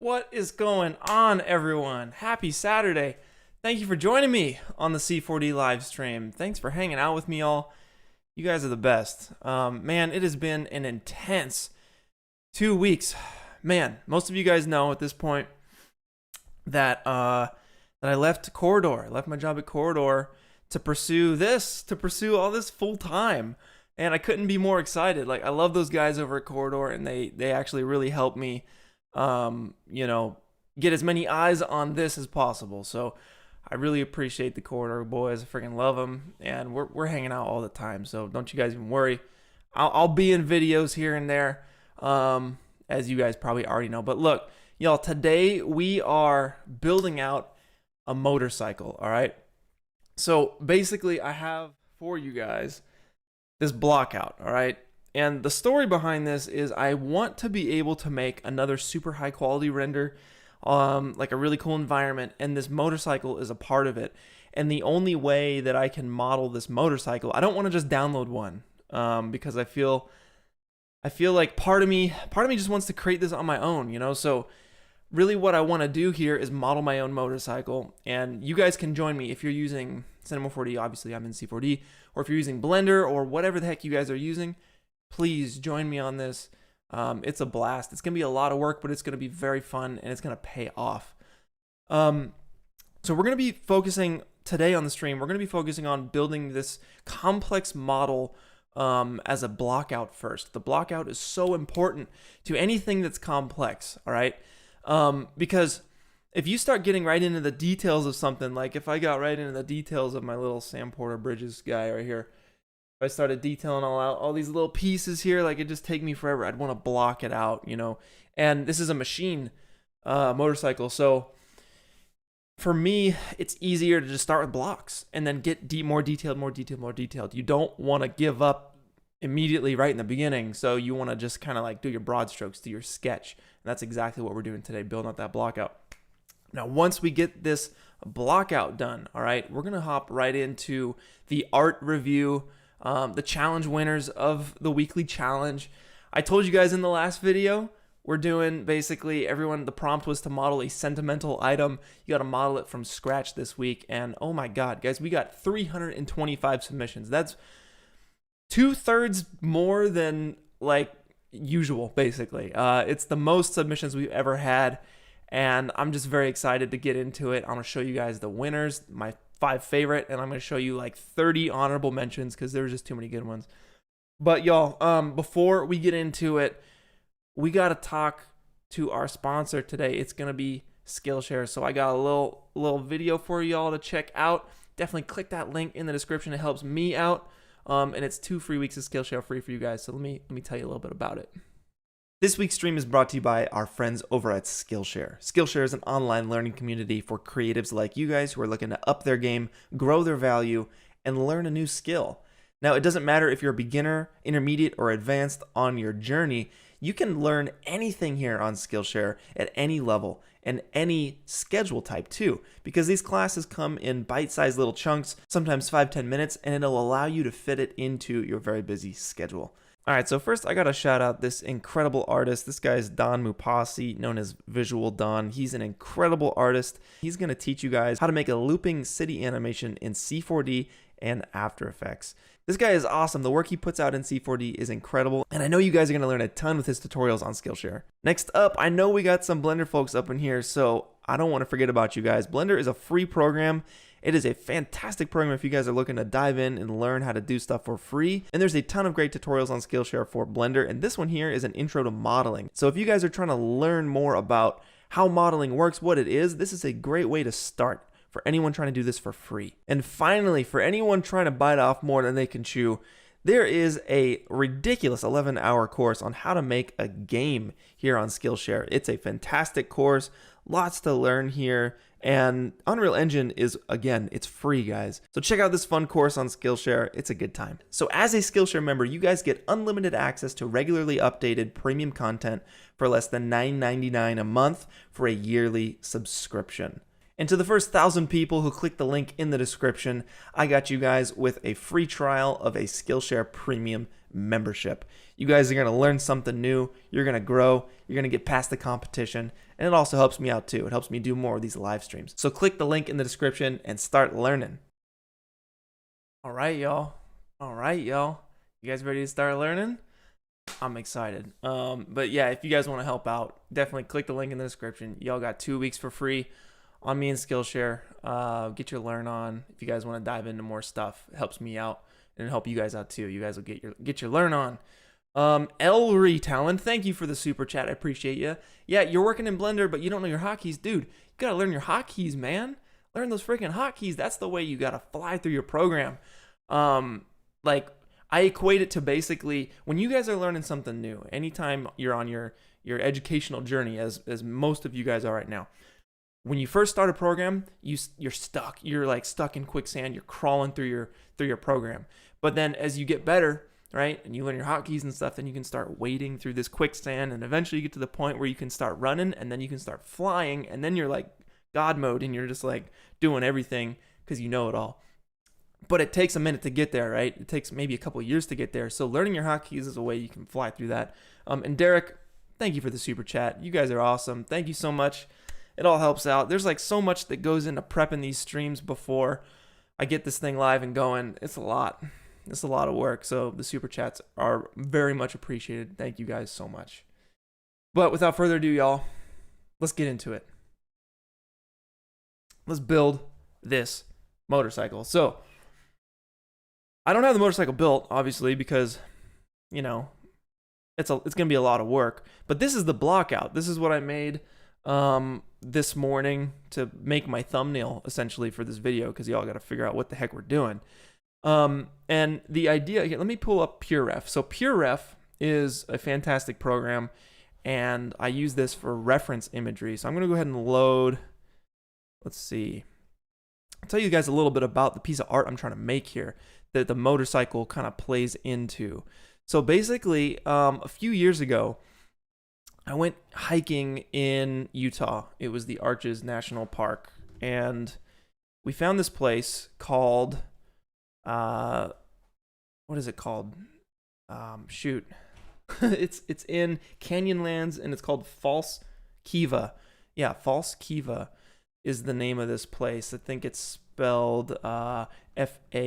What is going on, everyone? Happy Saturday. Thank you for joining me on the C4D live stream. Thanks for hanging out with me all. You guys are the best. Man, it has been an intense 2 weeks. Man, most of you guys know at this point that I left Corridor. I left my job at Corridor to pursue all this full time. And I couldn't be more excited. Like, I love those guys over at Corridor, and they actually really helped me get as many eyes on this as possible. So I really appreciate the Corridor boys. I freaking love them, and we're hanging out all the time. So don't you guys even worry. I'll be in videos here and there, as you guys probably already know. But look, y'all, today we are building out a motorcycle. All right. So basically, I have for you guys this blockout. All right. And the story behind this is I want to be able to make another super high quality render, like a really cool environment, and this motorcycle is a part of it. And the only way that I can model this motorcycle, I don't want to just download one, because I feel like part of me just wants to create this on my own, So really what I want to do here is model my own motorcycle, and you guys can join me if you're using Cinema 4D. Obviously I'm in C4D, or if you're using Blender or whatever the heck you guys are using. Please join me on this. It's a blast. It's going to be a lot of work, but it's going to be very fun, and it's going to pay off. So we're going to be focusing today on the stream. We're going to be focusing on building this complex model as a blockout first. The blockout is so important to anything that's complex, all right? Because if you start getting right into the details of something, like if I got right into the details of my little Sam Porter Bridges guy right here, if I started detailing all these little pieces here, like it'd just take me forever. I'd want to block it out, And this is a machine motorcycle, so for me, it's easier to just start with blocks and then get more detailed. You don't want to give up immediately right in the beginning, so you want to just kind of like do your broad strokes, do your sketch. And that's exactly what we're doing today, building out that blockout. Now, once we get this blockout done, all right, we're gonna hop right into the art review. The challenge winners of the weekly challenge. I told you guys in the last video, we're doing basically the prompt was to model a sentimental item. You got to model it from scratch this week. And oh my God, guys, we got 325 submissions. That's 2/3 more than like usual, basically. It's the most submissions we've ever had. And I'm just very excited to get into it. I'm going to show you guys the winners, my 5 favorite, and I'm going to show you like 30 honorable mentions because there's just too many good ones. But y'all, before we get into it, we got to talk to our sponsor today. It's going to be Skillshare. So I got a little video for y'all to check out. Definitely click that link in the description. It helps me out. And it's 2 free weeks of Skillshare free for you guys. So let me tell you a little bit about it. This week's stream is brought to you by our friends over at Skillshare. Skillshare is an online learning community for creatives like you guys who are looking to up their game, grow their value, and learn a new skill. Now, it doesn't matter if you're a beginner, intermediate, or advanced on your journey. You can learn anything here on Skillshare at any level and any schedule type too, because these classes come in bite-sized little chunks, sometimes 5-10 minutes, and it'll allow you to fit it into your very busy schedule. All right, so first I got to shout out this incredible artist. This guy is Don Mupasi, known as Visual Don. He's an incredible artist. He's going to teach you guys how to make a looping city animation in C4D and After Effects. This guy is awesome. The work he puts out in C4D is incredible, and I know you guys are going to learn a ton with his tutorials on Skillshare. Next up, I know we got some Blender folks up in here, so I don't want to forget about you guys. Blender is a free program. It is a fantastic program if you guys are looking to dive in and learn how to do stuff for free. And there's a ton of great tutorials on Skillshare for Blender. And this one here is an intro to modeling. So if you guys are trying to learn more about how modeling works, what it is, this is a great way to start for anyone trying to do this for free. And finally, for anyone trying to bite off more than they can chew, there is a ridiculous 11-hour course on how to make a game here on Skillshare. It's a fantastic course, lots to learn here, and Unreal Engine is, again, it's free, guys. So check out this fun course on Skillshare. It's a good time. So as a Skillshare member, you guys get unlimited access to regularly updated premium content for less than $9.99 a month for a yearly subscription. And to the first 1,000 people who click the link in the description, I got you guys with a free trial of a Skillshare Premium membership. You guys are going to learn something new. You're going to grow. You're going to get past the competition. And it also helps me out too. It helps me do more of these live streams. So click the link in the description and start learning. All right, y'all. All right, y'all. You guys ready to start learning? I'm excited. But yeah, if you guys want to help out, definitely click the link in the description. Y'all got 2 weeks for free on me and Skillshare. Get your learn on. If you guys want to dive into more stuff, it helps me out and help you guys out too. You guys will get your learn on. Hdri Talon, thank you for the super chat. I appreciate you. Yeah, you're working in Blender, but you don't know your hotkeys, dude. You gotta learn your hotkeys, man. Learn those freaking hotkeys. That's the way you gotta fly through your program. Like I equate it to basically when you guys are learning something new. Anytime you're on your educational journey, as most of you guys are right now. When you first start a program, you're stuck. You're like stuck in quicksand. You're crawling through your program. But then as you get better, right, and you learn your hotkeys and stuff, then you can start wading through this quicksand, and eventually you get to the point where you can start running, and then you can start flying, and then you're like God mode, and you're just like doing everything because you know it all. But it takes a minute to get there, right? It takes maybe a couple of years to get there. So learning your hotkeys is a way you can fly through that. And Derek, thank you for the super chat. You guys are awesome. Thank you so much. It all helps out. There's like so much that goes into prepping these streams before I get this thing live and going. It's a lot. It's a lot of work. So the super chats are very much appreciated. Thank you guys so much. But without further ado, y'all, let's get into it. Let's build this motorcycle. So I don't have the motorcycle built, obviously, because, you know, it's going to be a lot of work. But this is the blockout. This is what I made this morning to make my thumbnail, essentially, for this video, because y'all got to figure out what the heck we're doing. And the idea, let me pull up PureRef. So PureRef is a fantastic program, and I use this for reference imagery. So I'm going to go ahead and load, let's see. I'll tell you guys a little bit about the piece of art I'm trying to make here that the motorcycle kind of plays into. So basically, a few years ago, I went hiking in Utah. It was the Arches National Park, and we found this place called, what is it called? Shoot. It's in Canyonlands, and it's called False Kiva. Yeah, False Kiva is the name of this place. I think it's spelled F-A-L-S-E,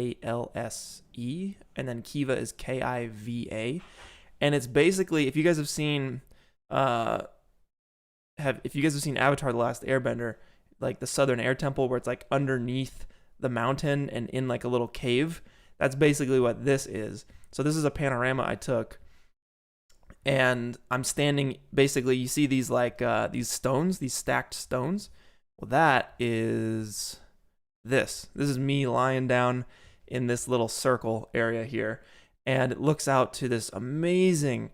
and then Kiva is K-I-V-A. And it's basically, if you guys have seen Avatar: The Last Airbender, like the Southern Air Temple, where it's like underneath the mountain and in like a little cave, that's basically what this is. So this is a panorama I took, and I'm standing, basically you see these like these stones, these stacked stones. Well, that is this is me lying down in this little circle area here, and it looks out to this amazing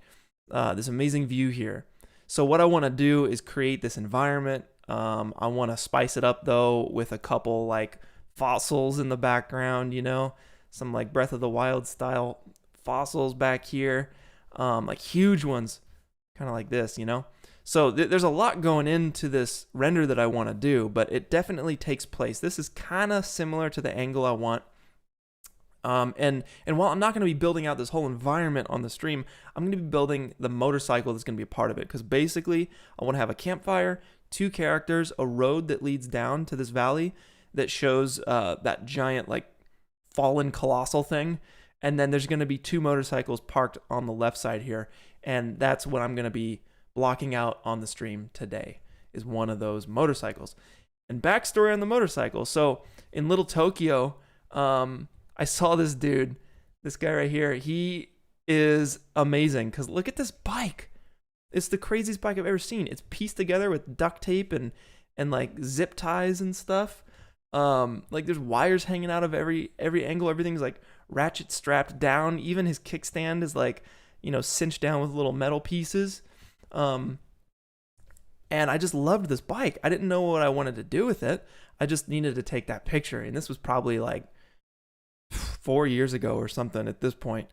view here. So what I want to do is create this environment. I want to spice it up though with a couple like fossils in the background, you know, some like Breath of the Wild style fossils back here, like huge ones, kind of like this, you know. So there's a lot going into this render that I want to do, but it definitely takes place. This is kind of similar to the angle I want. And while I'm not going to be building out this whole environment on the stream, I'm going to be building the motorcycle that's going to be a part of it. Because basically, I want to have a campfire, 2 characters, a road that leads down to this valley that shows that giant like fallen colossal thing. And then there's going to be 2 motorcycles parked on the left side here. And that's what I'm going to be blocking out on the stream today, is one of those motorcycles. And backstory on the motorcycle. So in Little Tokyo, I saw this dude, this guy right here. He is amazing because look at this bike. It's the craziest bike I've ever seen. It's pieced together with duct tape and like zip ties and stuff. Like there's wires hanging out of every angle. Everything's like ratchet strapped down. Even his kickstand is like, you know, cinched down with little metal pieces. And I just loved this bike. I didn't know what I wanted to do with it. I just needed to take that picture. And this was probably like 4 years ago or something at this point.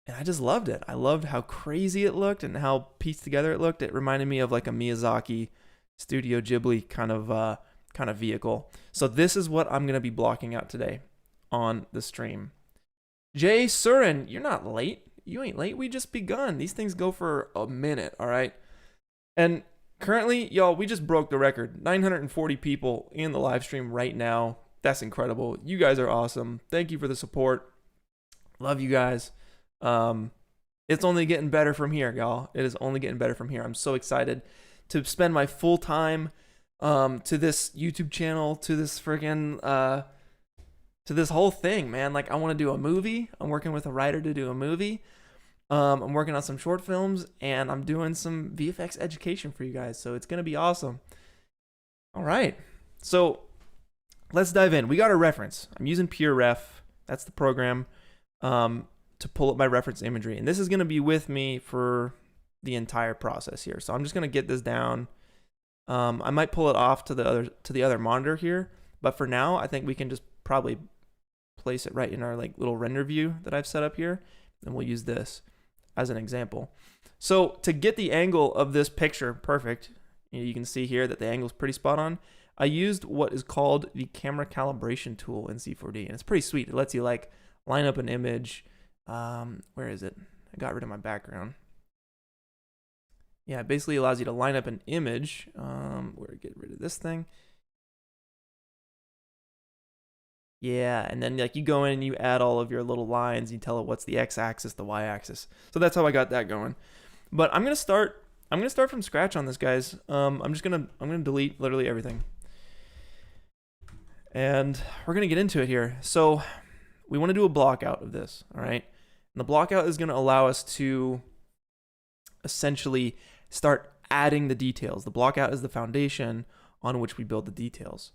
And I just loved it. I loved how crazy it looked and how pieced together it looked. It reminded me of like a Miyazaki Studio Ghibli kind of vehicle. So this is what I'm going to be blocking out today on the stream. Jay Surin, you're not late. You ain't late. We just begun. These things go for a minute, all right? And currently, y'all, we just broke the record. 940 people in the live stream right now. That's incredible. You guys are awesome. Thank you for the support. Love you guys. It's only getting better from here, y'all. It is only getting better from here. I'm so excited to spend my full time to this YouTube channel, to this freaking to this whole thing, man. Like, I want to do a movie. I'm working with a writer to do a movie. I'm working on some short films, and I'm doing some VFX education for you guys. So it's gonna be awesome. All right, so let's dive in. We got a reference. I'm using PureRef. That's the program to pull up my reference imagery, and this is gonna be with me for the entire process here. So I'm just gonna get this down. I might pull it off to the other monitor here, but for now, I think we can just probably place it right in our like little render view that I've set up here, and we'll use this as an example. So to get the angle of this picture perfect, you can see here that the angle is pretty spot on. I used what is called the camera calibration tool in C4D, and it's pretty sweet. It lets you like line up an image. Where is it? I got rid of my background. Yeah, it basically allows you to line up an image. Where get rid of this thing. Yeah, and then like you go in and you add all of your little lines. You tell it what's the x-axis, the y-axis. So that's how I got that going. But I'm gonna start from scratch on this, guys. I'm gonna delete literally everything, and we're gonna get into it here. So we want to do a blockout of this, all right? And the blockout is gonna allow us to essentially start adding the details. The blockout is the foundation on which we build the details.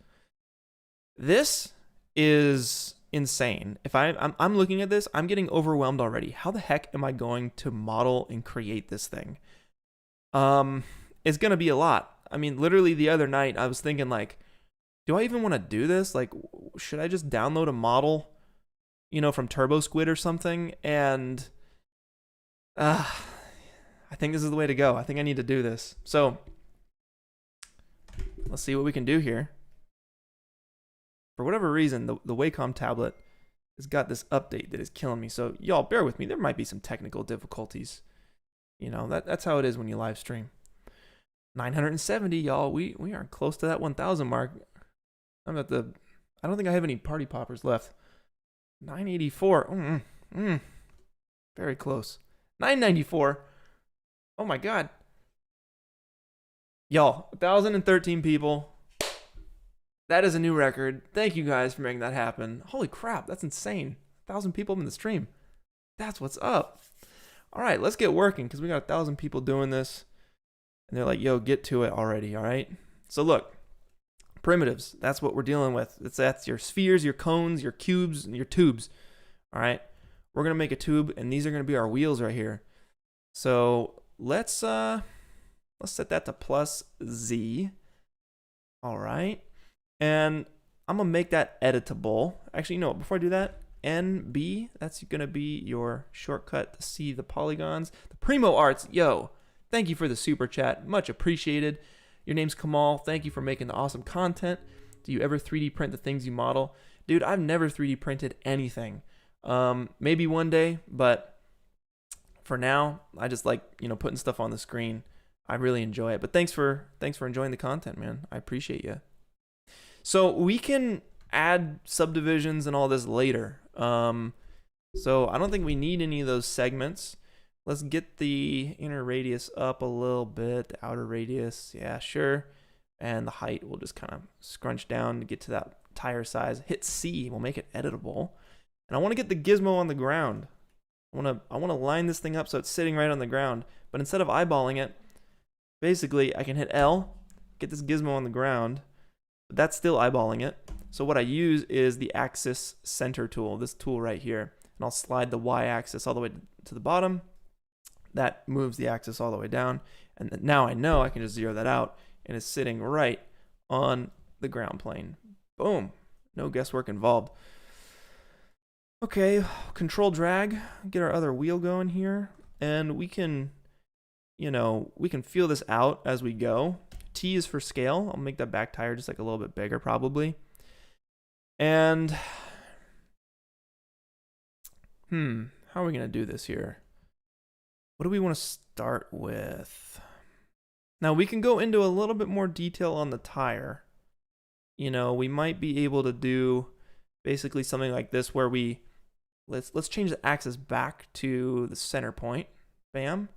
This is insane. If I'm looking at this, I'm getting overwhelmed already. How the heck am I going to model and create this thing? It's gonna be a lot. I mean, literally the other night I was thinking like, do I even want to do this? Like, should I just download a model, you know, from TurboSquid or something? And I think this is the way to go. I think I need to do this. So let's see what we can do here. For whatever reason, the Wacom tablet has got this update that is killing me. So y'all bear with me. There might be some technical difficulties. You know, that's how it is when you live stream. 970, y'all. We are close to that 1,000 mark. I don't think I have any party poppers left. 984. Very close. 994. Oh my God. Y'all, 1,013 people. That is a new record. Thank you guys for making that happen. Holy crap, that's insane. 1,000 people in the stream. That's what's up. All right, let's get working because we got 1,000 people doing this. And they're like, yo, get to it already, all right? So look, primitives, that's what we're dealing with. That's your spheres, your cones, your cubes, and your tubes, all right? We're going to make a tube, and these are going to be our wheels right here. So let's set that to plus Z, all right? And I'm going to make that editable. Actually, you know what? Before I do that, NB, that's going to be your shortcut to see the polygons. The Primo Arts, yo, thank you for the super chat. Much appreciated. Your name's Kamal. Thank you for making the awesome content. Do you ever 3D print the things you model? Dude, I've never 3D printed anything. Maybe one day, but for now, I just like, you know, putting stuff on the screen. I really enjoy it. But thanks for enjoying the content, man. I appreciate you. So we can add subdivisions and all this later. So I don't think we need any of those segments. Let's get the inner radius up a little bit, the outer radius, yeah, sure. And the height we'll just kind of scrunch down to get to that tire size. Hit C, we'll make it editable. And I want to get the gizmo on the ground. I want to line this thing up so it's sitting right on the ground. But instead of eyeballing it, basically I can hit L, get this gizmo on the ground. But that's still eyeballing it. So what I use is the axis center tool, this tool right here. And I'll slide the y-axis all the way to the bottom. That moves the axis all the way down. And now I know I can just zero that out. And it's sitting right on the ground plane. Boom. No guesswork involved. Okay, control drag. Get our other wheel going here. And we can, you know, we can feel this out as we go. T is for scale. I'll make that back tire just like a little bit bigger probably. And How are we going to do this here? What do we want to start with? Now we can go into a little bit more detail on the tire. You know, we might be able to do basically something like this where let's change the axis back to the center point. Bam.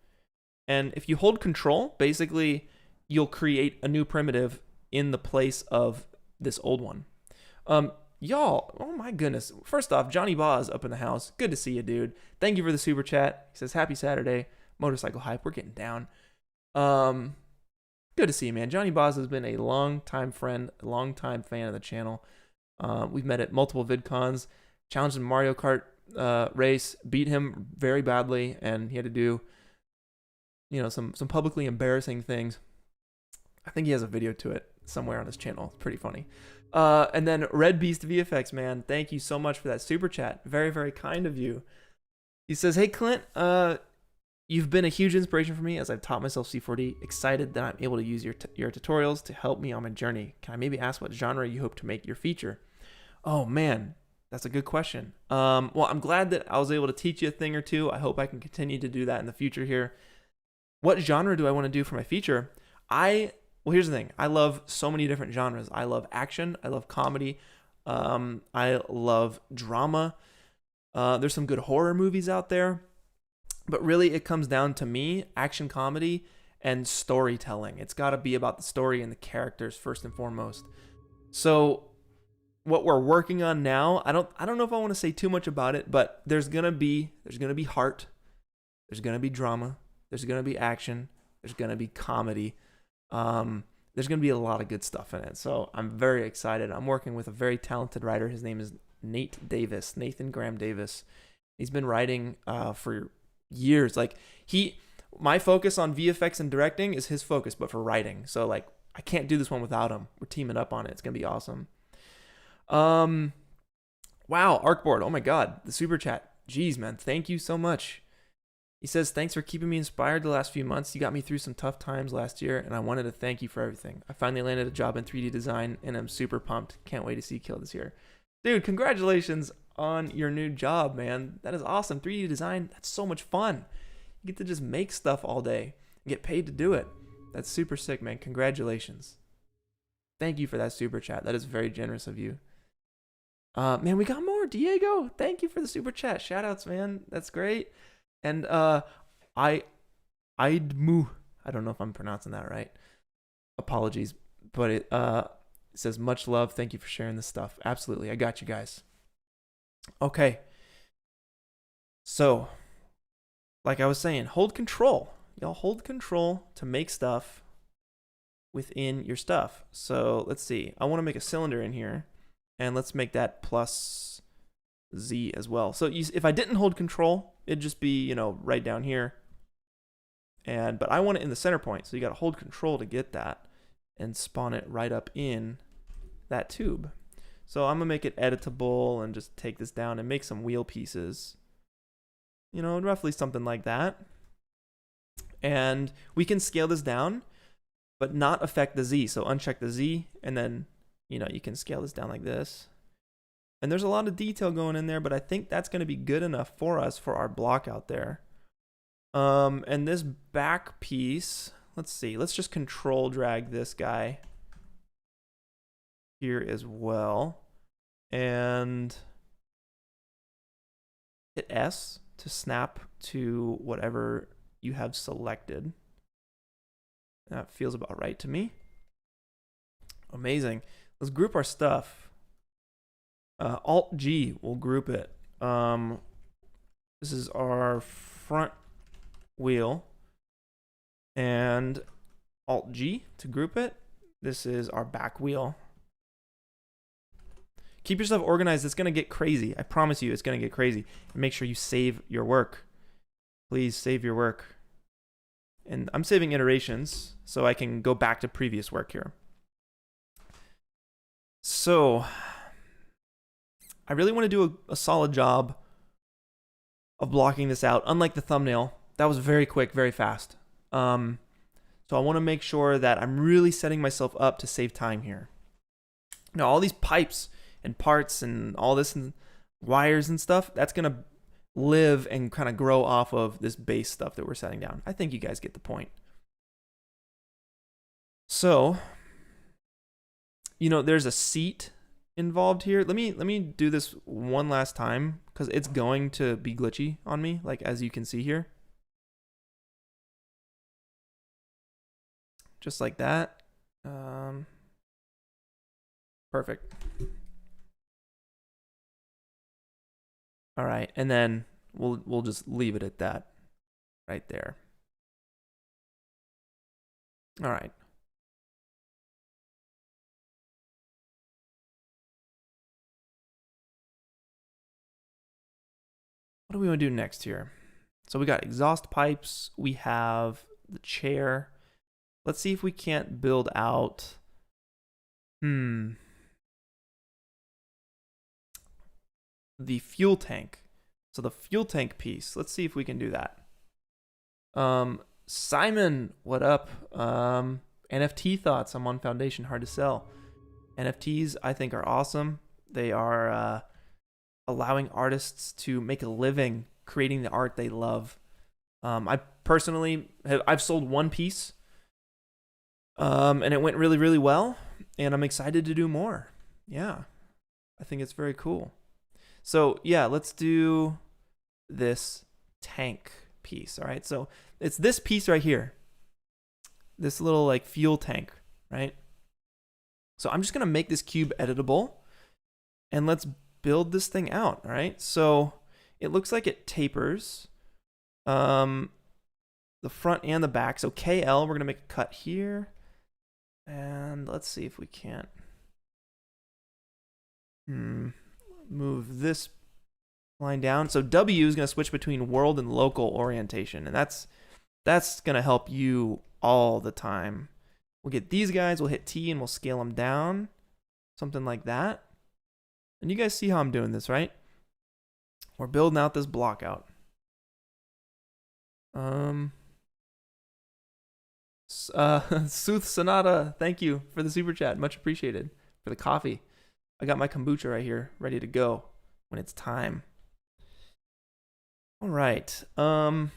And if you hold control, basically you'll create a new primitive in the place of this old one. Y'all, oh my goodness. First off, Johnny Boz up in the house. Good to see you, dude. Thank you for the super chat. He says, happy Saturday. Motorcycle hype. We're getting down. Good to see you, man. Johnny Boz has been a long-time friend, a long-time fan of the channel. We've met at multiple VidCons, challenged in Mario Kart race, beat him very badly, and he had to do, you know, some publicly embarrassing things. I think he has a video to it somewhere on his channel. It's pretty funny. And then Red Beast VFX, man, thank you so much for that super chat. Very, very kind of you. He says, hey, Clint, you've been a huge inspiration for me as I've taught myself C4D. Excited that I'm able to use your tutorials to help me on my journey. Can I maybe ask what genre you hope to make your feature? Oh, man, that's a good question. Well, I'm glad that I was able to teach you a thing or two. I hope I can continue to do that in the future here. What genre do I want to do for my feature? Well, here's the thing. I love so many different genres. I love action. I love comedy. I love drama. There's some good horror movies out there. But really, it comes down to me, action comedy and storytelling. It's got to be about the story and the characters first and foremost. So what we're working on now, I don't know if I want to say too much about it, but there's going to be heart. There's going to be drama. There's going to be action. There's going to be comedy. There's going to be a lot of good stuff in it. So I'm very excited. I'm working with a very talented writer. His name is Nathan Graham Davis. He's been writing for years. Like my focus on VFX and directing is his focus, but for writing. So like I can't do this one without him. We're teaming up on it. It's going to be awesome. Wow. Arcboard. Oh my God. The super chat. Jeez, man. Thank you so much. He says, thanks for keeping me inspired the last few months. You got me through some tough times last year, and I wanted to thank you for everything. I finally landed a job in 3D design, and I'm super pumped. Can't wait to see you kill this year. Dude, congratulations on your new job, man. That is awesome. 3D design, that's so much fun. You get to just make stuff all day and get paid to do it. That's super sick, man. Congratulations. Thank you for that super chat. That is very generous of you. Man, we got more. Diego, thank you for the super chat. Shout outs, man. That's great. And Idmu, I don't know if I'm pronouncing that right. Apologies, but it says much love. Thank you for sharing this stuff. Absolutely, I got you guys. Okay. So, like I was saying, hold control. Y'all hold control to make stuff within your stuff. So let's see. I want to make a cylinder in here, and let's make that plus Z as well. So if I didn't hold control, it'd just be, you know, right down here. But I want it in the center point, so you got to hold control to get that and spawn it right up in that tube. So I'm gonna make it editable and just take this down and make some wheel pieces. You know, roughly something like that. And we can scale this down, but not affect the Z. So uncheck the Z, and then, you know, you can scale this down like this. And there's a lot of detail going in there, but I think that's going to be good enough for us for our block out there. And this back piece, let's see, let's just control drag this guy here as well. And hit S to snap to whatever you have selected. That feels about right to me. Amazing. Let's group our stuff. Alt G will group it. This is our front wheel, and Alt G to group it. This is our back wheel. Keep your stuff organized. It's going to get crazy. I promise you it's going to get crazy. And make sure you save your work. Please save your work. And I'm saving iterations so I can go back to previous work here. So I really want to do a solid job of blocking this out. Unlike the thumbnail, that was very quick, very fast. So I want to make sure that I'm really setting myself up to save time here. Now, all these pipes and parts and all this and wires and stuff, that's going to live and kind of grow off of this base stuff that we're setting down. I think you guys get the point. So, you know, there's a seat involved here. Let me do this one last time because it's going to be glitchy on me, like as you can see here. Just like that. Perfect. All right, and then we'll just leave it at that right there. All right. What do we want to do next here? So we got exhaust pipes, we have the chair. Let's see if we can't build out the fuel tank. So the fuel tank piece, let's see if we can do that. Simon, what up? NFT thoughts. I'm on Foundation, hard to sell. NFTs I think are awesome. They are allowing artists to make a living creating the art they love. I personally I've sold one piece, and it went really, really well, and I'm excited to do more. Yeah, I think it's very cool. So yeah, let's do this tank piece. All right, so it's this piece right here, this little like fuel tank, right? So I'm just gonna make this cube editable, and let's build this thing out. All right, so it looks like it tapers the front and the back. So KL, we're gonna make a cut here, and let's see if we can't move this line down. So W is gonna switch between world and local orientation, and that's gonna help you all the time. We'll get these guys, we'll hit T and we'll scale them down, something like that. And you guys see how I'm doing this, right? We're building out this block out. Sooth Sonata, thank you for the super chat, much appreciated. For the coffee, I got my kombucha right here, ready to go when it's time. All right, let's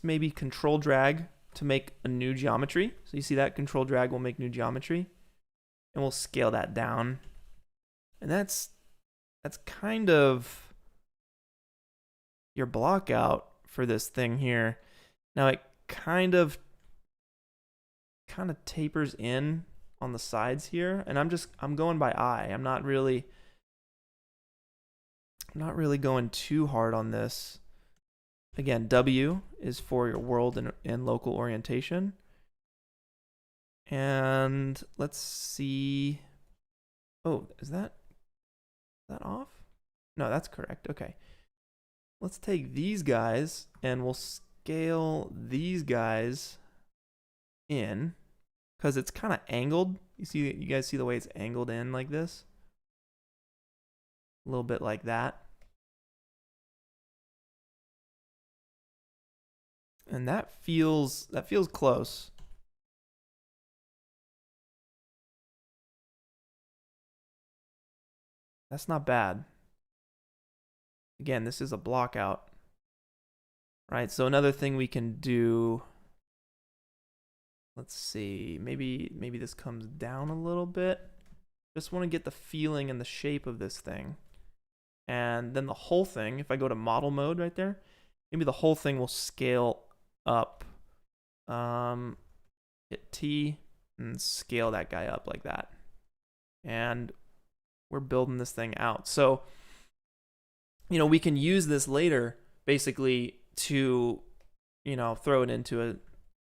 maybe control drag to make a new geometry. So you see that control drag will make new geometry, and we'll scale that down. And that's kind of your block out for this thing here. Now it kind of tapers in on the sides here, and I'm going by eye. I'm not really going too hard on this. Again, W is for your world and local orientation. And let's see. Oh, is that off? No, that's correct. Okay. Let's take these guys and we'll scale these guys in because it's kind of angled. You guys see the way it's angled in like this? A little bit like that. And that feels close. That's not bad. Again, this is a block out. Right, so another thing we can do, let's see, maybe this comes down a little bit. Just want to get the feeling and the shape of this thing. And then the whole thing, if I go to model mode right there, maybe the whole thing will scale up. Hit T and scale that guy up like that. And we're building this thing out. So, you know, we can use this later basically to, you know, throw it into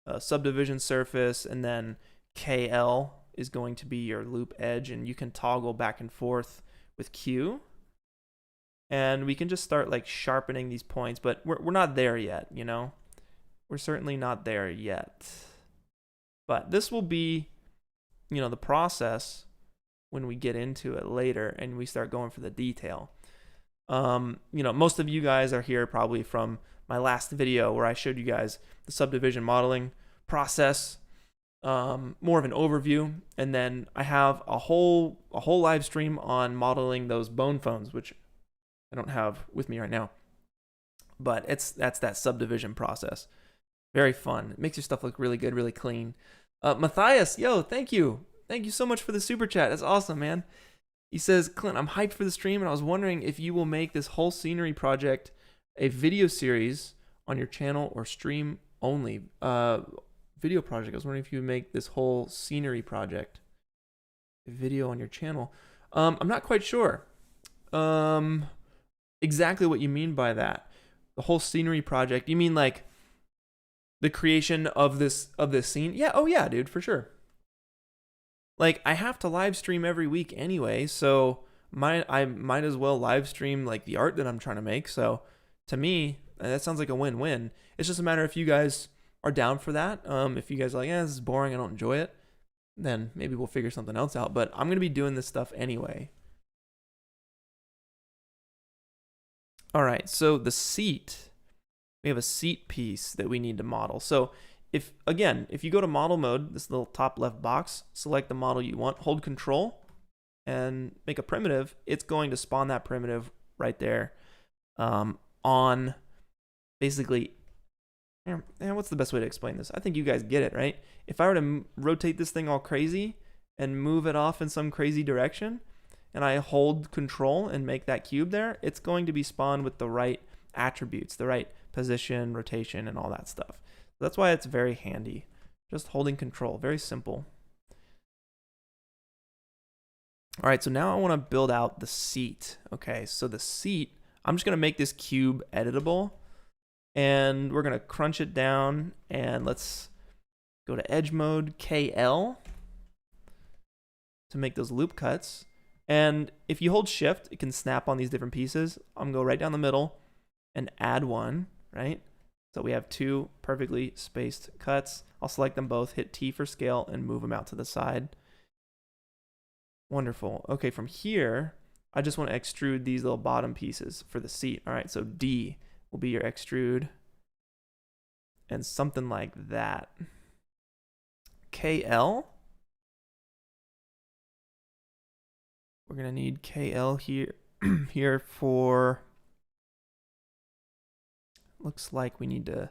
a subdivision surface, and then KL is going to be your loop edge, and you can toggle back and forth with Q. And we can just start like sharpening these points, but we're not there yet, you know? We're certainly not there yet. But this will be, you know, the process when we get into it later and we start going for the detail. You know, most of you guys are here probably from my last video where I showed you guys the subdivision modeling process, more of an overview, and then I have a whole live stream on modeling those bone phones, which I don't have with me right now. But that's that subdivision process. Very fun. It makes your stuff look really good, really clean. Matthias, yo, thank you. Thank you so much for the super chat. That's awesome, man. He says, Clint, I'm hyped for the stream, and I was wondering if you will make this whole scenery project a video series on your channel or stream only. Video project. I was wondering if you would make this whole scenery project a video on your channel. I'm not quite sure exactly what you mean by that. The whole scenery project. You mean like the creation of this scene? Yeah. Oh yeah, dude, for sure. Like I have to live stream every week anyway, so I might as well live stream like the art that I'm trying to make. So to me, that sounds like a win-win. It's just a matter if you guys are down for that. If you guys are like, yeah, this is boring, I don't enjoy it, then maybe we'll figure something else out. But I'm gonna be doing this stuff anyway. All right, so the seat, we have a seat piece that we need to model. So if you go to model mode, this little top left box, select the model you want, hold control and make a primitive, it's going to spawn that primitive right there on basically, and what's the best way to explain this? I think you guys get it, right? If I were to rotate this thing all crazy and move it off in some crazy direction, and I hold control and make that cube there, it's going to be spawned with the right attributes, the right position, rotation, and all that stuff. So that's why it's very handy. Just holding control, very simple. All right, so now I want to build out the seat. Okay, so the seat, I'm just going to make this cube editable, and we're going to crunch it down, and let's go to edge mode, KL, to make those loop cuts. And if you hold shift, it can snap on these different pieces. I'm gonna go right down the middle and add one, right? So we have two perfectly spaced cuts. I'll select them both, hit T for scale, and move them out to the side. Wonderful. Okay, from here, I just want to extrude these little bottom pieces for the seat. All right, so D will be your extrude, and something like that. KL. We're gonna need KL here here for, looks like we need to,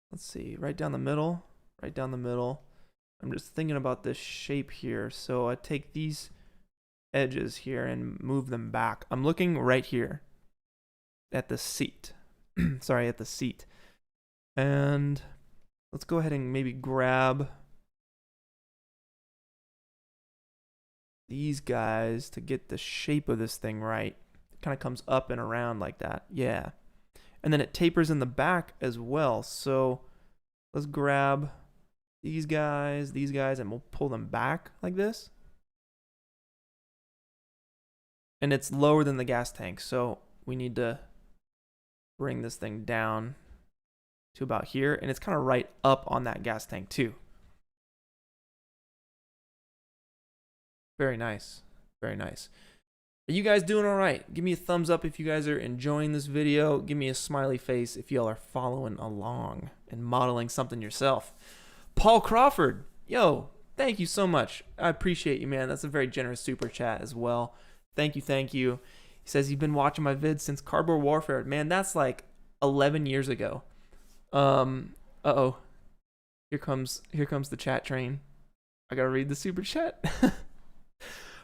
let's see, right down the middle. I'm just thinking about this shape here. So I take these edges here and move them back. I'm looking right here at the seat. Sorry, at the seat. And let's go ahead and maybe grab these guys to get the shape of this thing right. It kind of comes up and around like that. Yeah. And then it tapers in the back as well. So let's grab these guys, and we'll pull them back like this. And it's lower than the gas tank, so we need to bring this thing down to about here, and it's kind of right up on that gas tank too. Very nice. Very nice. Are you guys doing all right? Give me a thumbs up if you guys are enjoying this video. Give me a smiley face if y'all are following along and modeling something yourself. Paul Crawford, yo, thank you so much. I appreciate you, man. That's a very generous super chat as well. Thank you, thank you. He says you've been watching my vids since Cardboard Warfare. Man, that's like 11 years ago. Uh-oh. Here comes the chat train. I gotta read the super chat.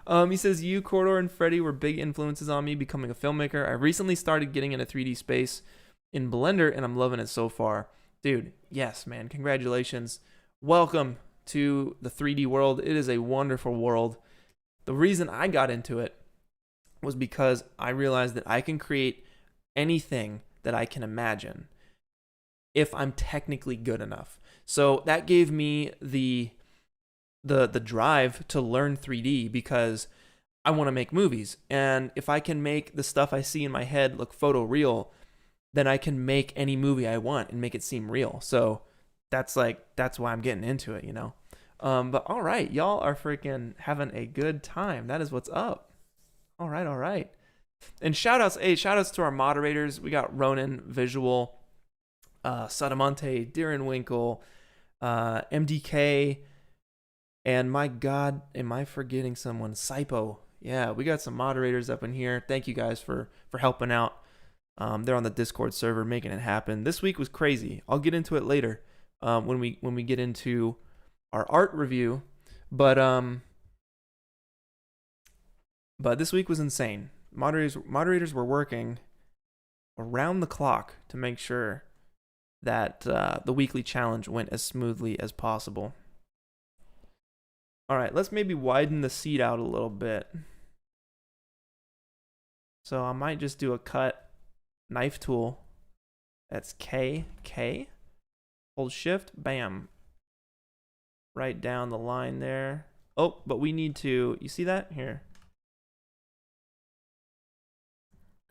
He says, you, Corridor, and Freddy were big influences on me becoming a filmmaker. I recently started getting into 3D space in Blender, and I'm loving it so far. Dude, yes, man. Congratulations. Welcome to the 3D world. It is a wonderful world. The reason I got into it was because I realized that I can create anything that I can imagine if I'm technically good enough. So that gave me the drive to learn 3D because I want to make movies. And if I can make the stuff I see in my head look photoreal, then I can make any movie I want and make it seem real. So that's why I'm getting into it, you know? But all right, y'all are freaking having a good time. That is what's up. All right. And shout outs to our moderators. We got Ronan, Visual, Sadamonte, Darren Winkle, MDK, and my God, am I forgetting someone? Saipo. Yeah, we got some moderators up in here. Thank you guys for helping out. They're on the Discord server making it happen. This week was crazy. I'll get into it later when we get into our art review. But this week was insane. Moderators were working around the clock to make sure that the weekly challenge went as smoothly as possible. All right, let's maybe widen the seat out a little bit. So I might just do a cut knife tool. That's K. Hold shift, bam. Right down the line there. Oh, but we need to, you see that? Here.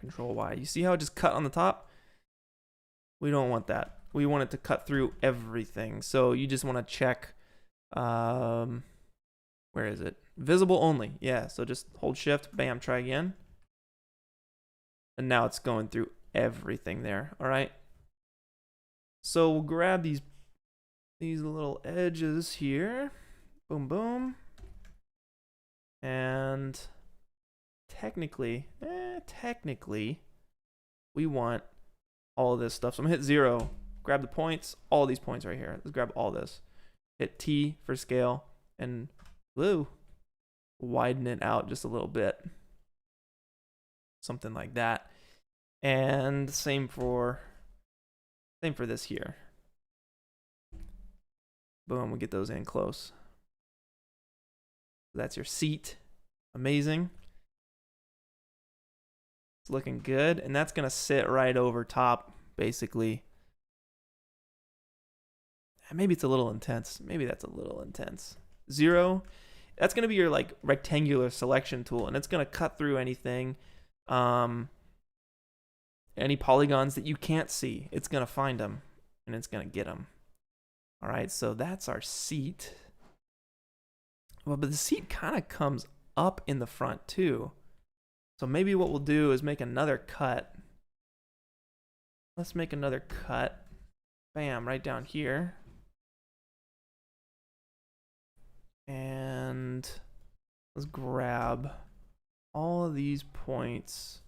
Control Y. You see how it just cut on the top? We don't want that. We want it to cut through everything. So you just want to check, where is it? Visible only. Yeah, so just hold shift, bam, try again. And now it's going through everything there, all right? So we'll grab these little edges here. Boom, boom. And technically, we want all of this stuff. So I'm gonna hit 0, grab the points, all these points right here. Let's grab all this. Hit T for scale, and woo, widen it out just a little bit. Something like that. And same for this here. Boom, we'll get those in close. That's your seat. Amazing. It's looking good. And that's going to sit right over top, basically. Maybe it's a little intense. Maybe that's a little intense. 0. That's going to be your like rectangular selection tool. And it's going to cut through anything. Any polygons that you can't see. It's going to find them. And it's going to get them. All right, so that's our seat. Well, but the seat kind of comes up in the front too. So maybe what we'll do is make another cut. Let's make another cut. Bam, right down here. And let's grab all of these points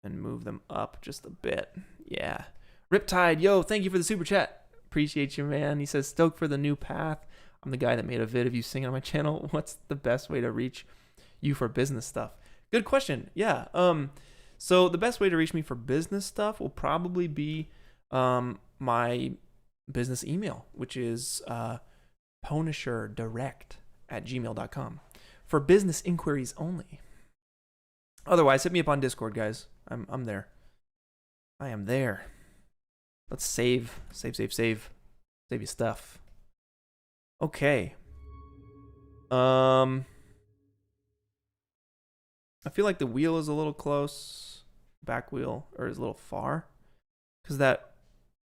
and move them up just a bit. Yeah. Riptide, yo, thank you for the super chat. Appreciate you, man. He says, stoked for the new path. I'm the guy that made a vid of you singing on my channel. What's the best way to reach you for business stuff? Good question. Yeah. So the best way to reach me for business stuff will probably be my business email, which is pwnisherdirect@gmail.com for business inquiries only. Otherwise, hit me up on Discord, guys. I'm there. I am there. Let's save your stuff. Okay. I feel like the wheel is a little close. Back wheel, or is a little far. Because that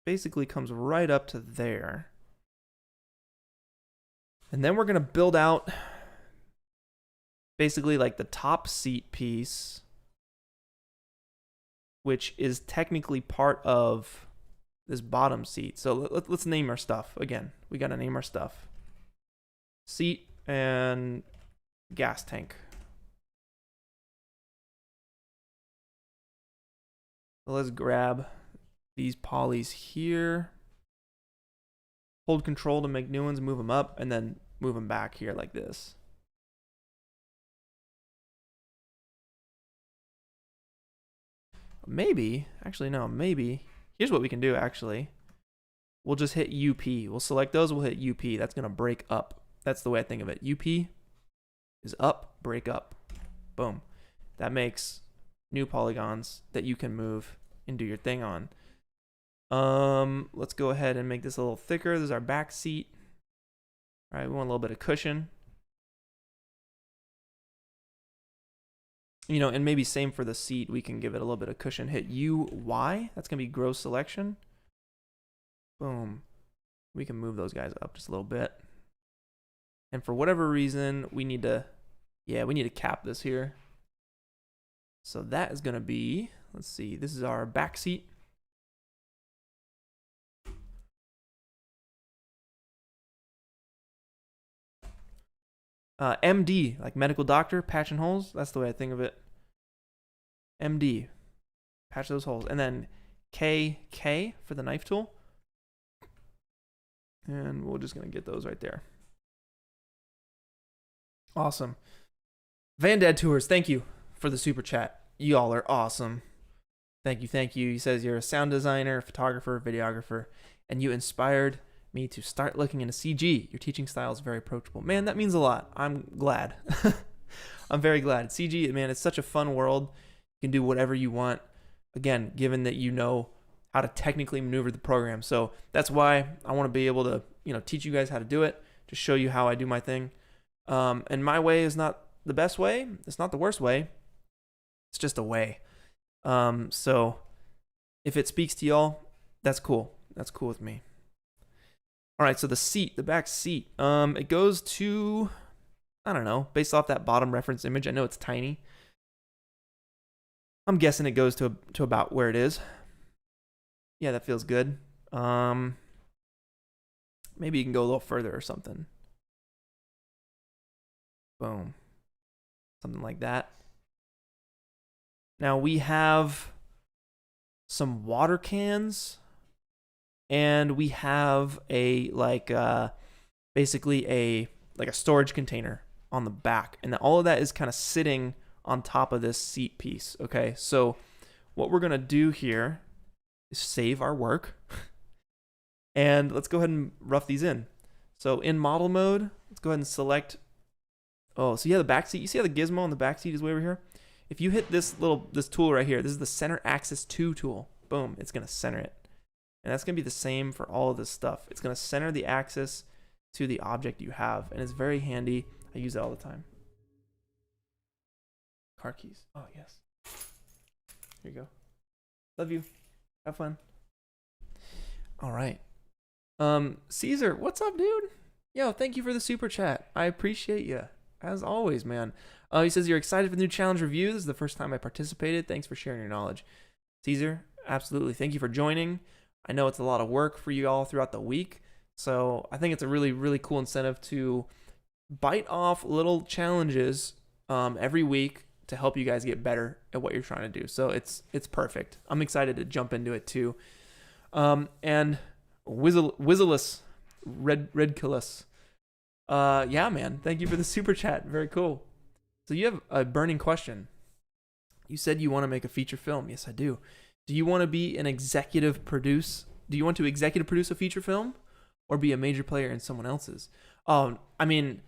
basically comes right up to there. And then we're going to build out basically like the top seat piece, which is technically part of this bottom seat. So let's name our stuff. Again, we got to name our stuff. Seat and gas tank. So let's grab these polys here. Hold control to make new ones, move them up, and then move them back here like this. Maybe, actually no, maybe. Here's what we can do, actually. We'll just hit UP. We'll select those, we'll hit UP. That's going to break up. That's the way I think of it. UP is up, break up. Boom. That makes new polygons that you can move and do your thing on. Let's go ahead and make this a little thicker. This is our back seat. All right, we want a little bit of cushion. You know, and maybe same for the seat. We can give it a little bit of cushion. Hit UY. That's going to be gross selection. Boom. We can move those guys up just a little bit. And for whatever reason, we need to cap this here. So that is going to be, let's see, this is our back seat. MD, like medical doctor, patching holes. That's the way I think of it. MD, patch those holes. And then KK for the knife tool. And we're just going to get those right there. Awesome. Vandad Tours, thank you for the super chat. Y'all are awesome. Thank you, thank you. He says you're a sound designer, photographer, videographer, and you inspired me to start looking into CG. Your teaching style is very approachable. Man, that means a lot. I'm glad. I'm very glad. CG, man, it's such a fun world. You can do whatever you want. Again, given that you know how to technically maneuver the program. So that's why I want to be able to, teach you guys how to do it, to show you how I do my thing. And my way is not the best way. It's not the worst way. It's just a way. So if it speaks to y'all, that's cool. That's cool with me. All right, so the back seat, it goes to, I don't know, based off that bottom reference image. I know it's tiny. I'm guessing it goes to about where it is. Yeah, that feels good. Maybe you can go a little further or something. Boom. Something like that. Now we have some water cans, and we have basically a storage container on the back, and all of that is kind of sitting on top of this seat piece. Okay, so what we're gonna do here is save our work, and let's go ahead and rough these in. So in model mode, let's go ahead and select. Oh, so you have the back seat. You see how the gizmo on the back seat is way over here? If you hit this tool right here, this is the center axis 2 tool. Boom, it's gonna center it. And that's gonna be the same for all of this stuff. It's gonna center the axis to the object you have, and it's very handy. I use it all the time. Car keys. Oh, yes. Here you go. Love you. Have fun. All right. Caesar, what's up, dude? Yo, thank you for the super chat. I appreciate you. As always, man. He says, you're excited for the new challenge review. This is the first time I participated. Thanks for sharing your knowledge. Caesar, absolutely. Thank you for joining. I know it's a lot of work for you all throughout the week. So I think it's a really, really cool incentive to bite off little challenges every week to help you guys get better at what you're trying to do. So it's perfect. I'm excited to jump into it too. And Wizzleless, Redculus. Yeah, man. Thank you for the super chat. Very cool. So you have a burning question. You said you want to make a feature film. Yes, I do. Do you want to be an executive produce? Do you want to executive produce a feature film or be a major player in someone else's? I mean,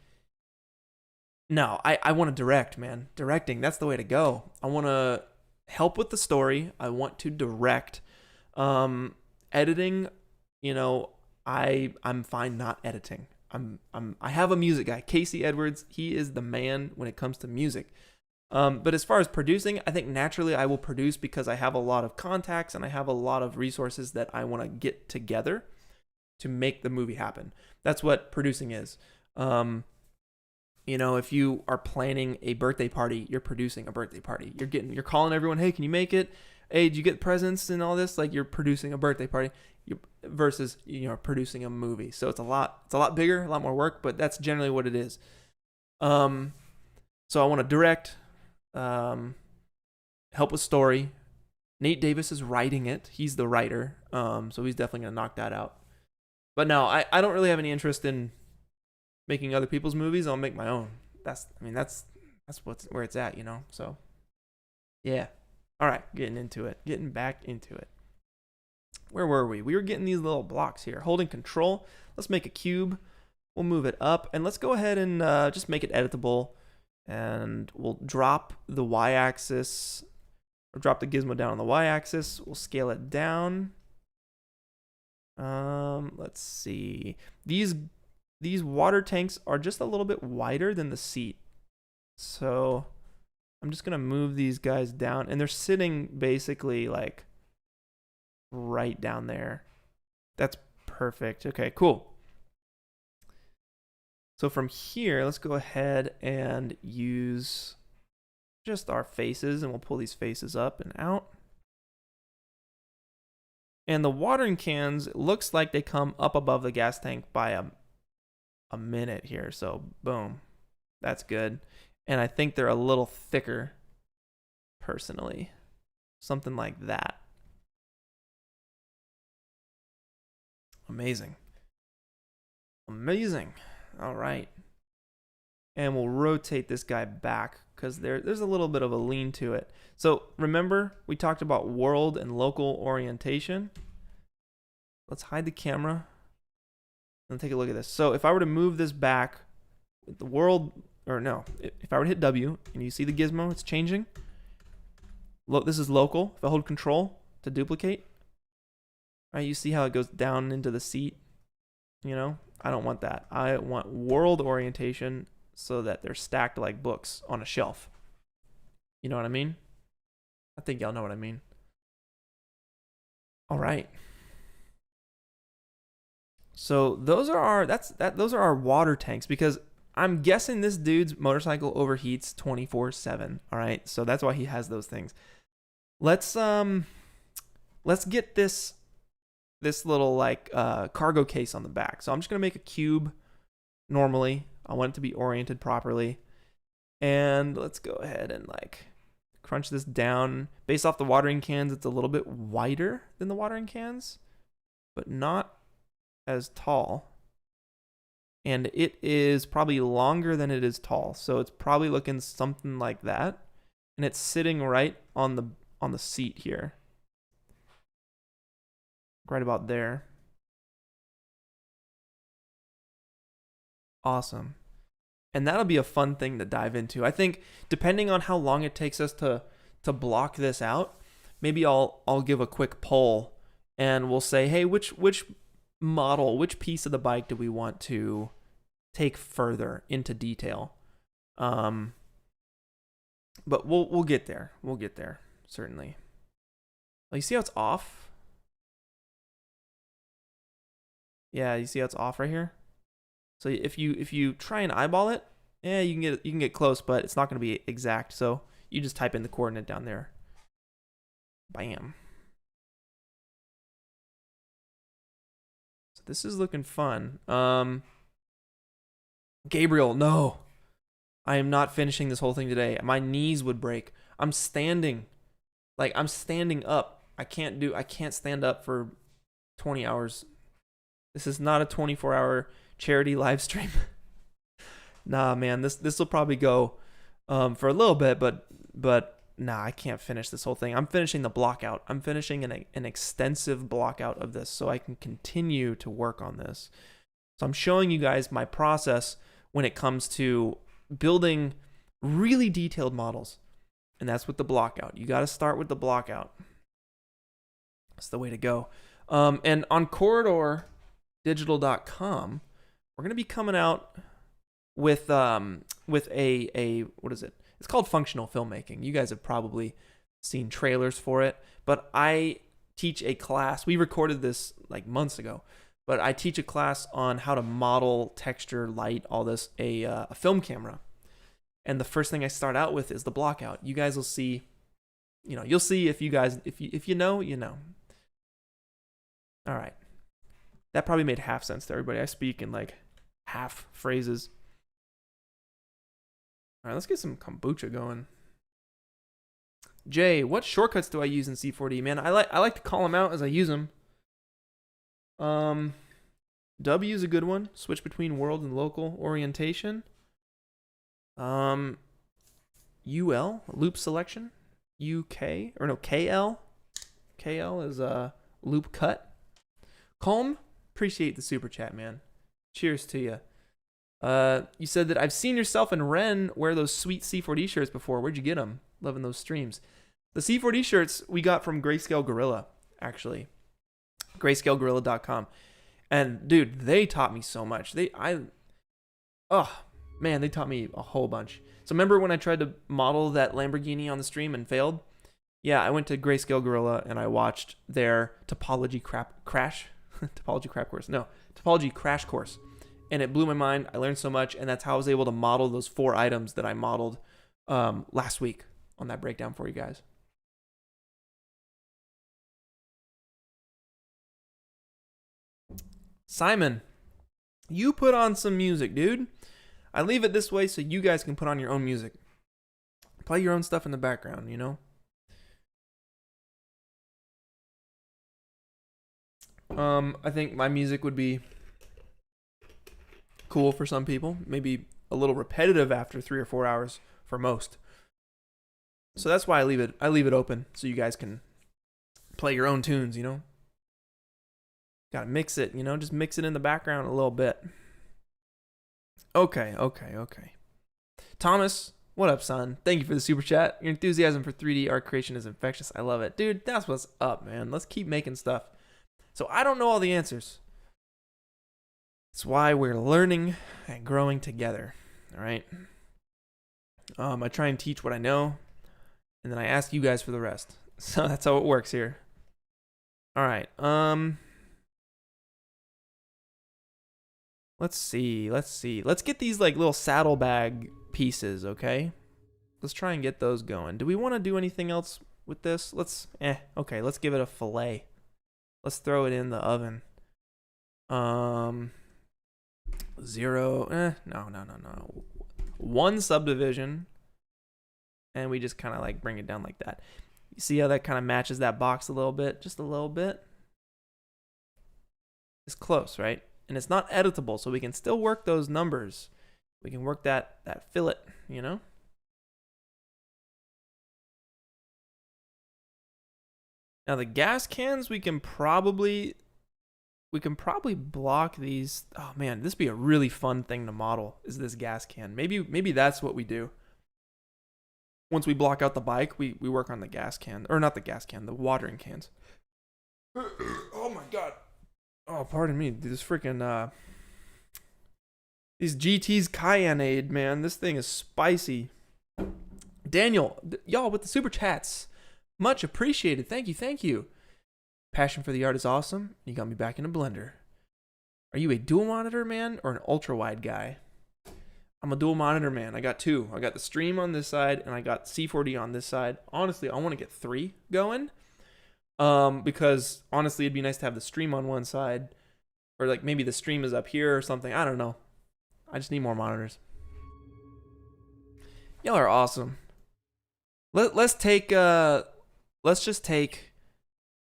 no, I want to direct, man. Directing, that's the way to go. I want to help with the story. I want to direct. Editing, I'm fine not editing. I have a music guy, Casey Edwards. He is the man when it comes to music. But as far as producing, I think naturally I will produce because I have a lot of contacts and I have a lot of resources that I want to get together to make the movie happen. That's what producing is. If you are planning a birthday party, you're producing a birthday party. You're calling everyone, hey, can you make it? Hey, did you get presents and all this? Like, you're producing a birthday party versus producing a movie. So it's a lot bigger, a lot more work, but that's generally what it is. So I want to direct, help with story. Nate Davis is writing it. He's the writer. So he's definitely gonna knock that out. But no, I don't really have any interest in making other people's movies. I'll make my own. That's where it's at, So yeah. All right, getting back into it. Where were we? We were getting these little blocks here. Holding control. Let's make a cube. We'll move it up, and let's go ahead and just make it editable. And we'll drop the y-axis, or drop the gizmo down on the y-axis. We'll scale it down. Let's see. These water tanks are just a little bit wider than the seat. So I'm just going to move these guys down, and they're sitting basically like right down there. That's perfect. Okay, cool. So from here, let's go ahead and use just our faces, and we'll pull these faces up and out. And the watering cans, it looks like they come up above the gas tank by a minute here. So boom, That's good. And I think they're a little thicker, personally. Something like that. Amazing. Amazing. All right. And we'll rotate this guy back because there's a little bit of a lean to it. So remember, we talked about world and local orientation. Let's hide the camera and take a look at this. So if I were to move this back, the world, or no, if I were to hit W and you see the gizmo, it's changing. Look, this is local. If I hold control to duplicate, right, you see how it goes down into the seat. You know, I don't want that. I want world orientation so that they're stacked like books on a shelf. You know what I mean? I think y'all know what I mean. All right. So those are our water tanks, because I'm guessing this dude's motorcycle overheats 24/7. All right, so that's why he has those things. Let's get this little like cargo case on the back. So I'm just gonna make a cube. Normally, I want it to be oriented properly, and let's go ahead and like crunch this down. Based off the watering cans, it's a little bit wider than the watering cans, but not as tall. And it is probably longer than it is tall, so it's probably looking something like that. And it's sitting right on the seat here, right about there. Awesome. And that'll be a fun thing to dive into. I think depending on how long it takes us to block this out, maybe I'll give a quick poll and we'll say, hey, which model, which piece of the bike do we want to take further into detail? But we'll get there. We'll get there, certainly. Oh, you see how it's off? Yeah, you see how it's off right here? So if you try and eyeball it, yeah, you can get close, but it's not going to be exact. So you just type in the coordinate down there. Bam. So this is looking fun. Gabriel, no. I am not finishing this whole thing today. My knees would break. I'm standing. Like, I'm standing up. I can't stand up for 20 hours. This is not a 24-hour charity live stream. Nah, man, this will probably go for a little bit, but nah, I can't finish this whole thing. I'm finishing the blockout. I'm finishing an extensive blockout of this so I can continue to work on this. So I'm showing you guys my process when it comes to building really detailed models. And that's with the blockout. You got to start with the blockout. That's the way to go. And on corridordigital.com, we're going to be coming out with a what is it? It's called functional filmmaking. You guys have probably seen trailers for it, but I teach a class. We recorded this like months ago, but I teach a class on how to model texture, light, all this, a film camera. And the first thing I start out with is the blockout. You guys will see, you'll see if you know, you know. All right. That probably made half sense to everybody. I speak in like half phrases. All right, let's get some kombucha going. Jay, what shortcuts do I use in C4D? Man, I like to call them out as I use them. W is a good one. Switch between world and local orientation. UL, loop selection. UK, or no, KL. KL is a loop cut. Calm, appreciate the super chat, man. Cheers to you. You said that I've seen yourself and Ren wear those sweet C4D shirts before. Where'd you get them? Loving those streams. The C4D shirts we got from Grayscale Gorilla, actually. GrayscaleGorilla.com. And dude, they taught me so much. They taught me a whole bunch. So remember when I tried to model that Lamborghini on the stream and failed? Yeah, I went to Grayscale Gorilla and I watched their topology crash course. And it blew my mind. I learned so much, and that's how I was able to model those 4 items that I modeled last week on that breakdown for you guys. Simon, you put on some music, dude. I leave it this way so you guys can put on your own music. Play your own stuff in the background, you know? I think my music would be cool for some people. Maybe a little repetitive after 3 or 4 hours for most. So that's why I leave it open so you guys can play your own tunes, you know? Gotta mix it, you know? Just mix it in the background a little bit. Okay. Thomas, what up, son? Thank you for the super chat. Your enthusiasm for 3D art creation is infectious. I love it. Dude, that's what's up, man. Let's keep making stuff. So I don't know all the answers. That's why we're learning and growing together, all right? I try and teach what I know, and then I ask you guys for the rest. So that's how it works here. All right. Let's see. Let's get these like little saddlebag pieces, okay? Let's try and get those going. Do we want to do anything else with this? Okay, let's give it a fillet. Let's throw it in the oven. 0, no. 1 subdivision. And we just kind of like bring it down like that. You see how that kind of matches that box a little bit? Just a little bit. It's close, right? And it's not editable, so we can still work those numbers. We can work that fillet, you know? Now the gas cans, we can probably block these. Oh man, this would be a really fun thing to model, is this gas can. Maybe that's what we do. Once we block out the bike, we work on the gas can. Or not the gas can, the watering cans. Oh my god. Oh, pardon me. This freaking these GT's Cayenneade, man. This thing is spicy. Daniel, y'all with the super chats. Much appreciated. Thank you. Passion for the art is awesome. You got me back in a blender. Are you a dual monitor man or an ultra wide guy? I'm a dual monitor man. I got 2. I got the stream on this side and I got C4D on this side. Honestly, I want to get 3 going. Because honestly, it'd be nice to have the stream on one side, or like maybe the stream is up here or something. I don't know. I just need more monitors. Y'all are awesome. Let's just take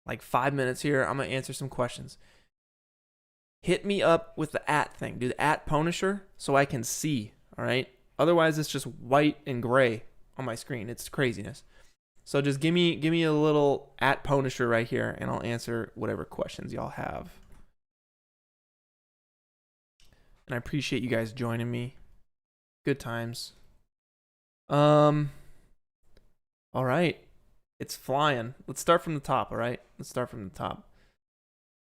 like 5 minutes here. I'm gonna answer some questions. Hit me up with the @ thing. Do the @pwnisher so I can see. All right. Otherwise, it's just white and gray on my screen. It's craziness. So just give me a little @pwnisher right here, and I'll answer whatever questions y'all have. And I appreciate you guys joining me. Good times. All right. It's flying. Let's start from the top, all right? Let's start from the top.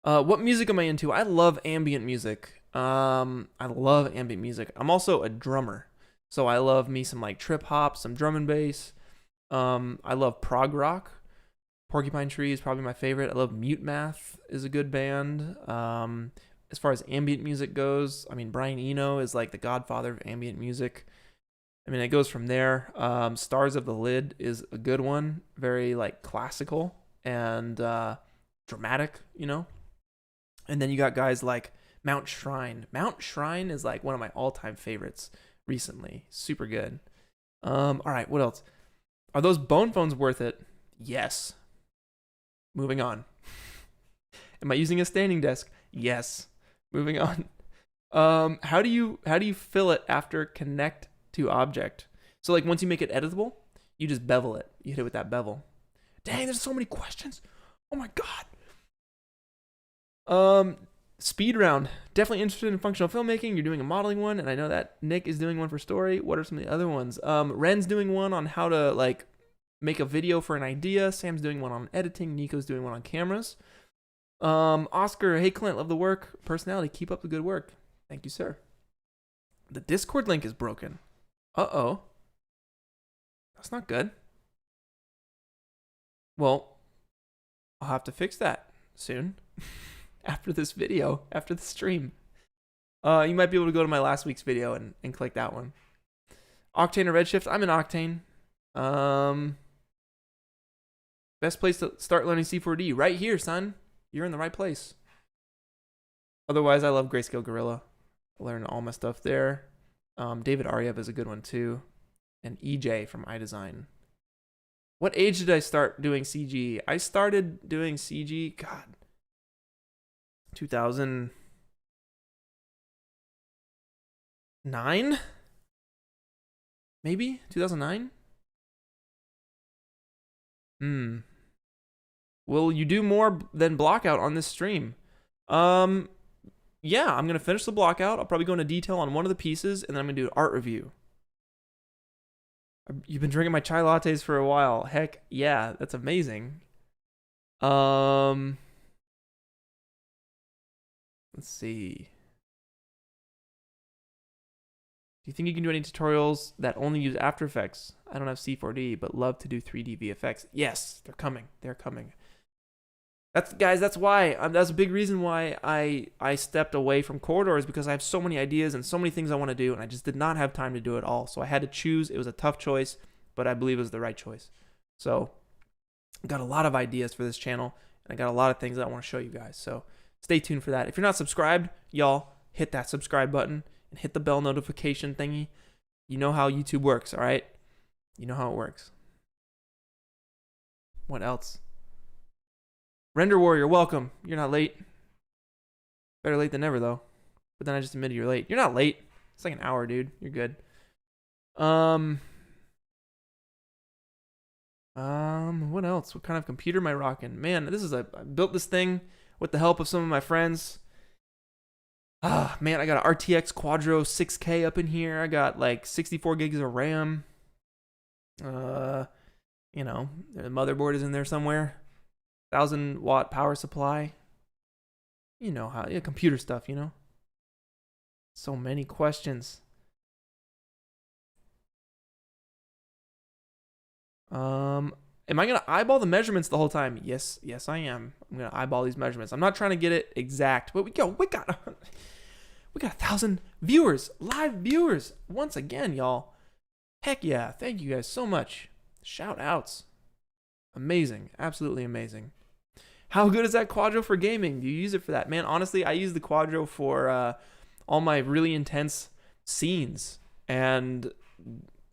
What music am I into? I love ambient music. I'm also a drummer. So I love me some like trip hop, some drum and bass. I love prog rock. Porcupine Tree is probably my favorite. I love Mute Math is a good band. As far as ambient music goes, I mean, Brian Eno is like the godfather of ambient music. I mean, it goes from there. Stars of the Lid is a good one. Very like classical and dramatic, you know? And then you got guys like Mount Shrine. Mount Shrine is like one of my all-time favorites recently. Super good. All right, what else? Are those bone phones worth it? Yes. Moving on. Am I using a standing desk? Yes. Moving on. How do you fill it after connect to object? So like once you make it editable, you just bevel it. You hit it with that bevel. Dang, there's so many questions. Oh my god. Speed round. Definitely interested in functional filmmaking. You're doing a modeling one, and I know that Nick is doing one for story. What are some of the other ones? Ren's doing one on how to like make a video for an idea. Sam's doing one on editing. Nico's doing one on cameras. Oscar, hey Clint, love the work. Personality, keep up the good work. Thank you, sir. The Discord link is broken. Uh-oh. That's not good. Well, I'll have to fix that soon. After this video, after the stream. You might be able to go to my last week's video and click that one. Octane or Redshift? I'm in Octane. Best place to start learning C4D? Right here, son. You're in the right place. Otherwise, I love Grayscale Gorilla. I learned all my stuff there. David Ariev is a good one too. And EJ from iDesign. What age did I start doing CG? I started doing CG, God, 2009? Maybe? 2009? Will you do more than blockout on this stream? Yeah, I'm going to finish the blockout. I'll probably go into detail on one of the pieces, and then I'm going to do an art review. You've been drinking my chai lattes for a while. Heck, yeah, that's amazing. Let's see. Do you think you can do any tutorials that only use After Effects? I don't have C4D, but love to do 3D VFX. Yes, they're coming. They're coming. That's why. That's a big reason why I stepped away from Corridors, because I have so many ideas and so many things I want to do, and I just did not have time to do it all. So I had to choose. It was a tough choice, but I believe it was the right choice. So I got a lot of ideas for this channel, and I got a lot of things that I want to show you guys. So stay tuned for that. If you're not subscribed, y'all, hit that subscribe button and hit the bell notification thingy. You know how YouTube works, all right? You know how it works. What else? Render Warrior, welcome. You're not late. Better late than never, though. But then I just admitted you're late. You're not late. It's like an hour, dude. You're good. What else? What kind of computer am I rocking? Man, I built this thing with the help of some of my friends. Man, I got an RTX Quadro 6K up in here. I got like 64 gigs of RAM. The motherboard is in there somewhere. 1,000-watt power supply. You know how, computer stuff, So many questions. Am I going to eyeball the measurements the whole time? Yes, I am. I'm going to eyeball these measurements. I'm not trying to get it exact, but we got 1,000 viewers, live viewers. Once again, y'all. Heck yeah. Thank you guys so much. Shout outs. Amazing. Absolutely amazing. How good is that Quadro for gaming? Do you use it for that? Man, honestly, I use the Quadro for all my really intense scenes. And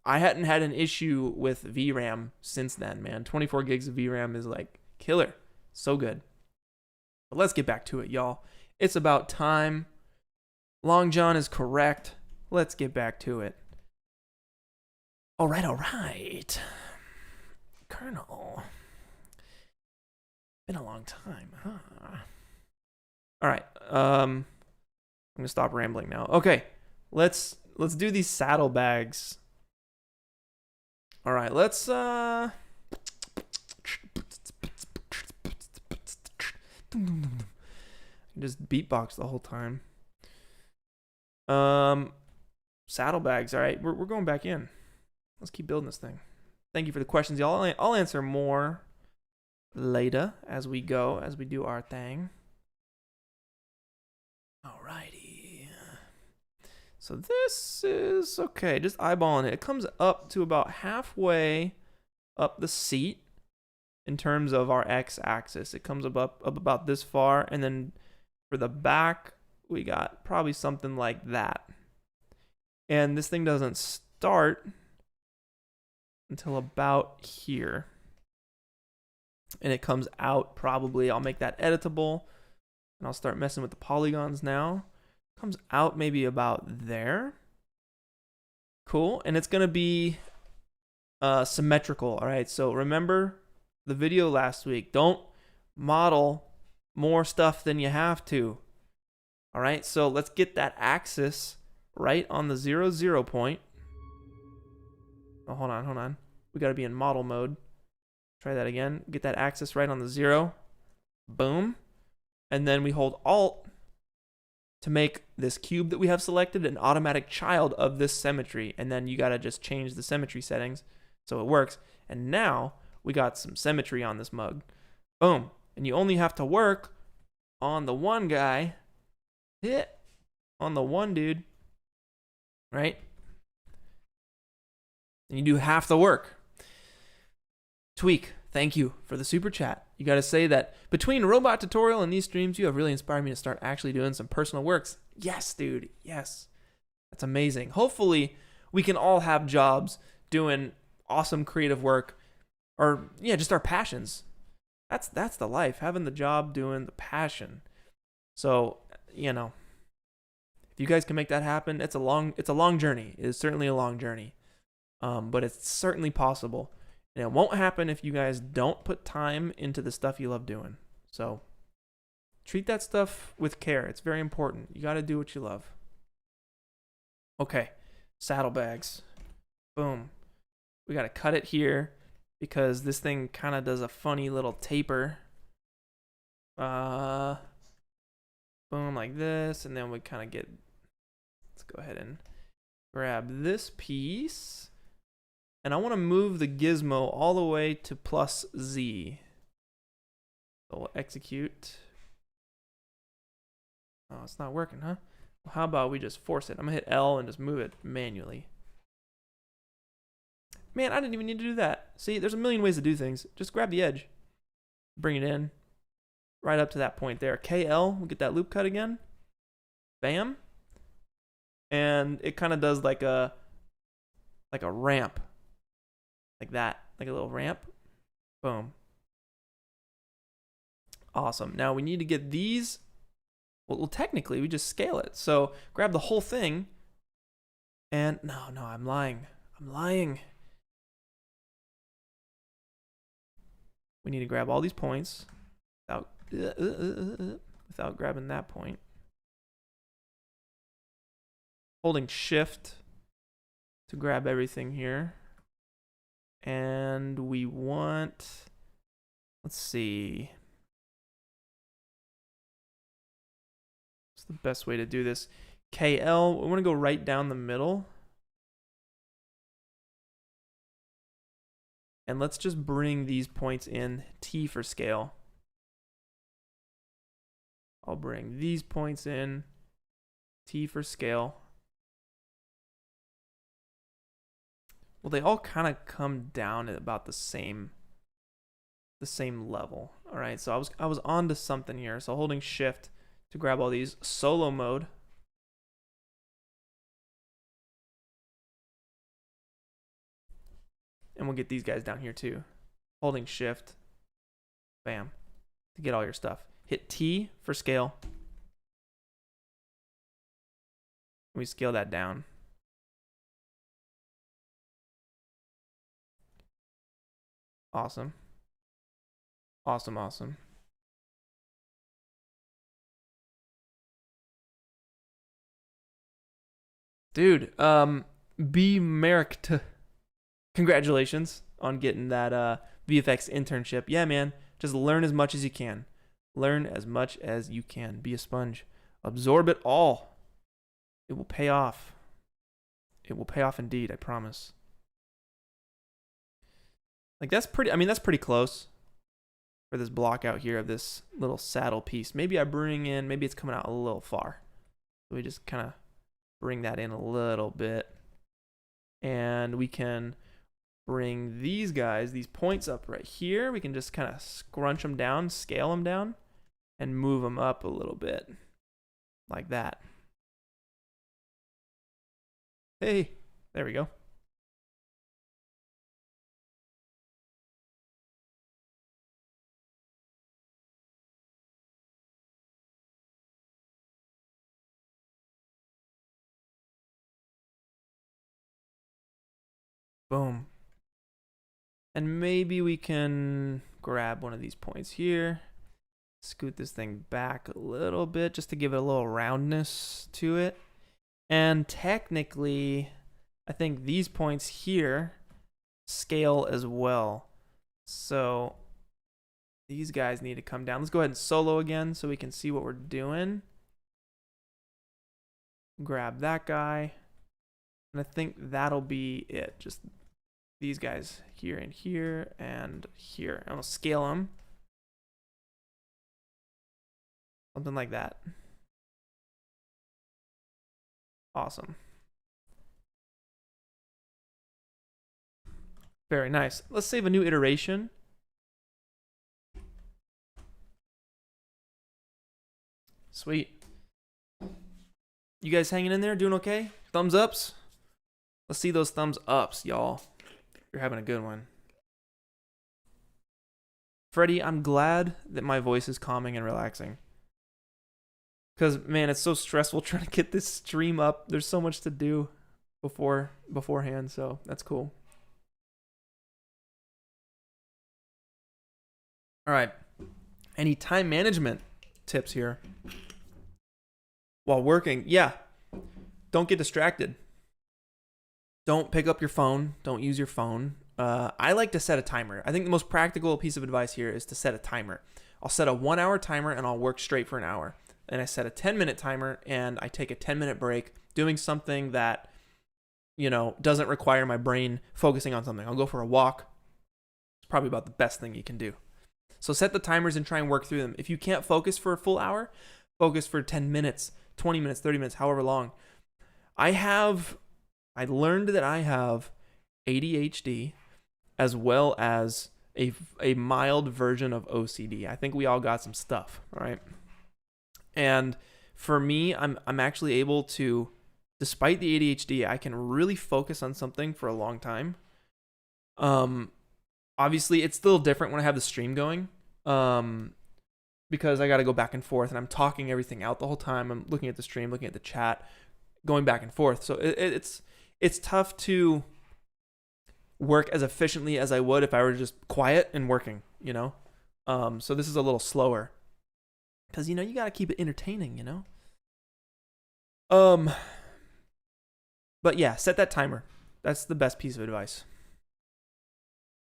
I hadn't had an issue with VRAM since then, man. 24 gigs of VRAM is like killer. So good. But let's get back to it, y'all. It's about time. Long John is correct. Let's get back to it. All right. Colonel. Been a long time, huh? All right. I'm gonna stop rambling now. Okay, let's do these saddlebags. All right, let's just beatbox the whole time. Saddlebags. All right, we're going back in. Let's keep building this thing. Thank you for the questions, y'all. I'll answer more later as we go, as we do our thing. Alrighty. So this is okay. Just eyeballing it. It comes up to about halfway up the seat in terms of our x-axis. It comes up about this far, and then for the back, we got probably something like that. And this thing doesn't start until about here. And it comes out probably, I'll make that editable, and I'll start messing with the polygons now. It comes out maybe about there. Cool. And it's going to be symmetrical. All right. So remember the video last week. Don't model more stuff than you have to. All right. So let's get that axis right on the 0, 0 point. Oh, hold on. We got to be in model mode. Try that again. Get that axis right on the 0. Boom. And then we hold Alt to make this cube that we have selected an automatic child of this symmetry. And then you got to just change the symmetry settings so it works. And now we got some symmetry on this mug. Boom. And you only have to work on the one guy. Hit on the one dude. Right? And you do half the work. Tweak, thank you for the super chat. You got to say that between robot tutorial and these streams, you have really inspired me to start actually doing some personal works. Yes, dude. Yes. That's amazing. Hopefully we can all have jobs doing awesome creative work, or yeah, just our passions. That's the life, having the job doing the passion. So, you know, if you guys can make that happen, it's a long journey. It is certainly a long journey. But it's certainly possible. And it won't happen if you guys don't put time into the stuff you love doing. So treat that stuff with care. It's very important. You got to do what you love. Okay, saddlebags. Boom. We got to cut it here because this thing kind of does a funny little taper. Boom, like this. And then we kind of get, let's go ahead and grab this piece. And I want to move the gizmo all the way to +Z. So we'll execute. Oh, it's not working, huh? Well, how about we just force it? I'm going to hit L and just move it manually. Man, I didn't even need to do that. See, there's a million ways to do things. Just grab the edge. Bring it in. Right up to that point there. KL, we'll get that loop cut again. Bam. And it kind of does like a ramp. Like that. Like a little ramp. Boom. Awesome. Now we need to get these. Well, technically, we just scale it. So grab the whole thing. And no, I'm lying. We need to grab all these points without grabbing that point. Holding shift to grab everything here. And we want, let's see. What's the best way to do this? KL, we want to go right down the middle. And let's just bring these points in, T for scale. I'll bring these points in, T for scale. Well, they all kind of come down at about the same level. All right, so I was on to something here. So holding shift to grab all these, solo mode. And we'll get these guys down here too. Holding shift, bam, to get all your stuff. Hit T for scale. We scale that down. Awesome. Awesome. Dude, B. Merrick, congratulations on getting that VFX internship. Yeah, man, just learn as much as you can. Learn as much as you can. Be a sponge. Absorb it all. It will pay off. It will pay off indeed, I promise. Like that's pretty close for this block out here of this little saddle piece. Maybe maybe it's coming out a little far. So we just kind of bring that in a little bit. And we can bring these points up right here. We can just kind of scrunch them down, scale them down, and move them up a little bit. Like that. Hey, there we go. Boom. And maybe we can grab one of these points here. Scoot this thing back a little bit just to give it a little roundness to it. And technically, I think these points here scale as well. So these guys need to come down. Let's go ahead and solo again so we can see what we're doing. Grab that guy. And I think that'll be it. Just these guys here and here and here. And I'll scale them. Something like that. Awesome. Very nice. Let's save a new iteration. Sweet. You guys hanging in there? Doing okay? Thumbs ups. Let's see those thumbs ups, y'all. You're having a good one. Freddie, I'm glad that my voice is calming and relaxing. Because, man, it's so stressful trying to get this stream up. There's so much to do beforehand, so that's cool. All right. Any time management tips here while working? Yeah. Don't get distracted. Don't pick up your phone. Don't use your phone. I like to set a timer. I think the most practical piece of advice here is to set a timer. I'll set a 1 hour timer and I'll work straight for an hour. And I set a 10-minute timer and I take a 10-minute break doing something that, you know, doesn't require my brain focusing on something. I'll go for a walk. It's probably about the best thing you can do. So set the timers and try and work through them. If you can't focus for a full hour, focus for 10 minutes, 20 minutes, 30 minutes, however long. I learned that I have ADHD as well as a mild version of OCD. I think we all got some stuff, right? And for me, I'm actually able to, despite the ADHD, I can really focus on something for a long time. Obviously, it's still different when I have the stream going, because I got to go back and forth, and I'm talking everything out the whole time. I'm looking at the stream, looking at the chat, going back and forth. So it's tough to work as efficiently as I would if I were just quiet and working, you know? So this is a little slower because, you know, you got to keep it entertaining, you know? But yeah, set that timer. That's the best piece of advice.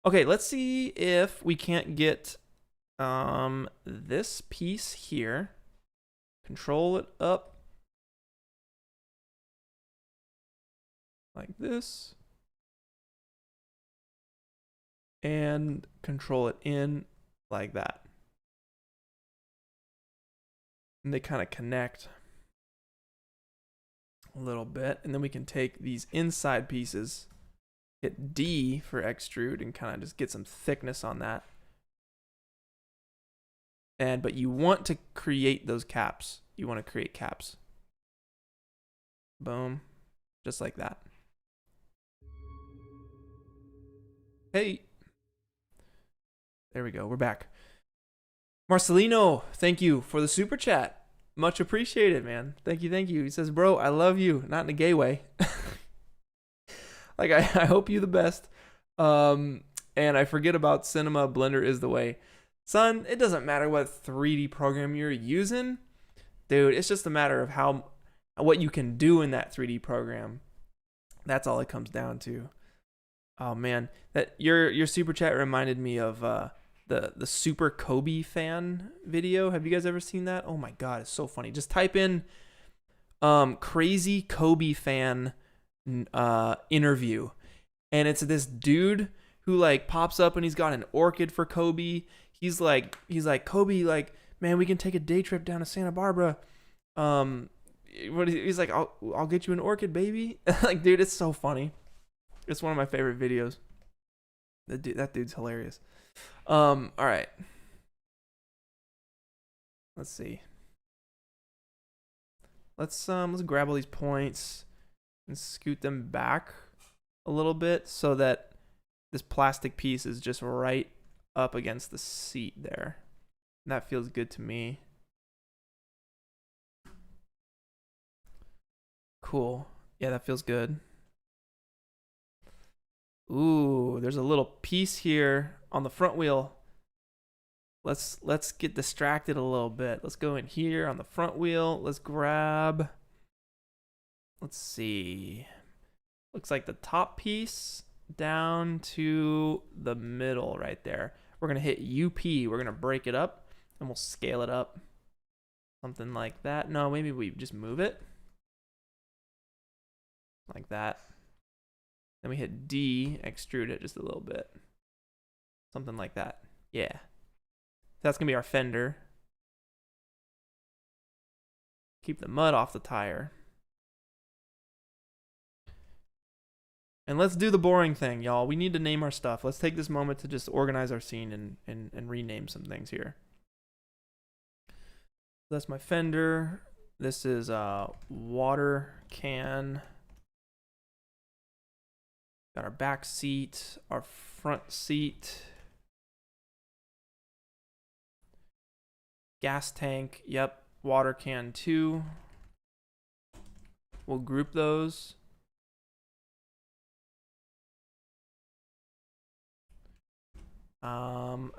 Okay, let's see if we can't get this piece here. Control it up like this. And control it in like that. And they kind of connect a little bit. And then we can take these inside pieces, hit D for extrude, and kind of just get some thickness on that. But you want to create those caps. You want to create caps. Boom. Just like that. Hey. There we go. We're back. Marcelino, thank you for the super chat. Much appreciated, man. Thank you, thank you. He says, bro, I love you. Not in a gay way. Like, I hope you the best. And I forget about Cinema. Blender is the way. Son, it doesn't matter what 3D program you're using. Dude, it's just a matter of what you can do in that 3D program. That's all it comes down to. Oh, man. That your super chat reminded me of the Super Kobe fan video. Have you guys ever seen that? Oh my god, it's so funny. Just type in crazy Kobe fan interview, and it's this dude who like pops up and he's got an orchid for Kobe. He's like Kobe, like, man, we can take a day trip down to Santa Barbara. He's like, I'll get you an orchid, baby. Like, dude, it's so funny. It's one of my favorite videos. That dude's hilarious. All right. Let's see. Let's grab all these points and scoot them back a little bit so that this plastic piece is just right up against the seat there. That feels good to me. Cool. Yeah, that feels good. Ooh, there's a little piece here on the front wheel. Let's get distracted a little bit. Let's go in here on the front wheel. Let's grab, let's see. Looks like the top piece down to the middle right there. We're going to hit UP. We're going to break it up and we'll scale it up. Something like that. No, maybe we just move it. Like that. Then we hit D, extrude it just a little bit. Something like that. Yeah. That's going to be our fender. Keep the mud off the tire. And let's do the boring thing, y'all. We need to name our stuff. Let's take this moment to just organize our scene and rename some things here. That's my fender. This is a water can Got our back seat, our front seat. Gas tank, yep. Water can too. We'll group those.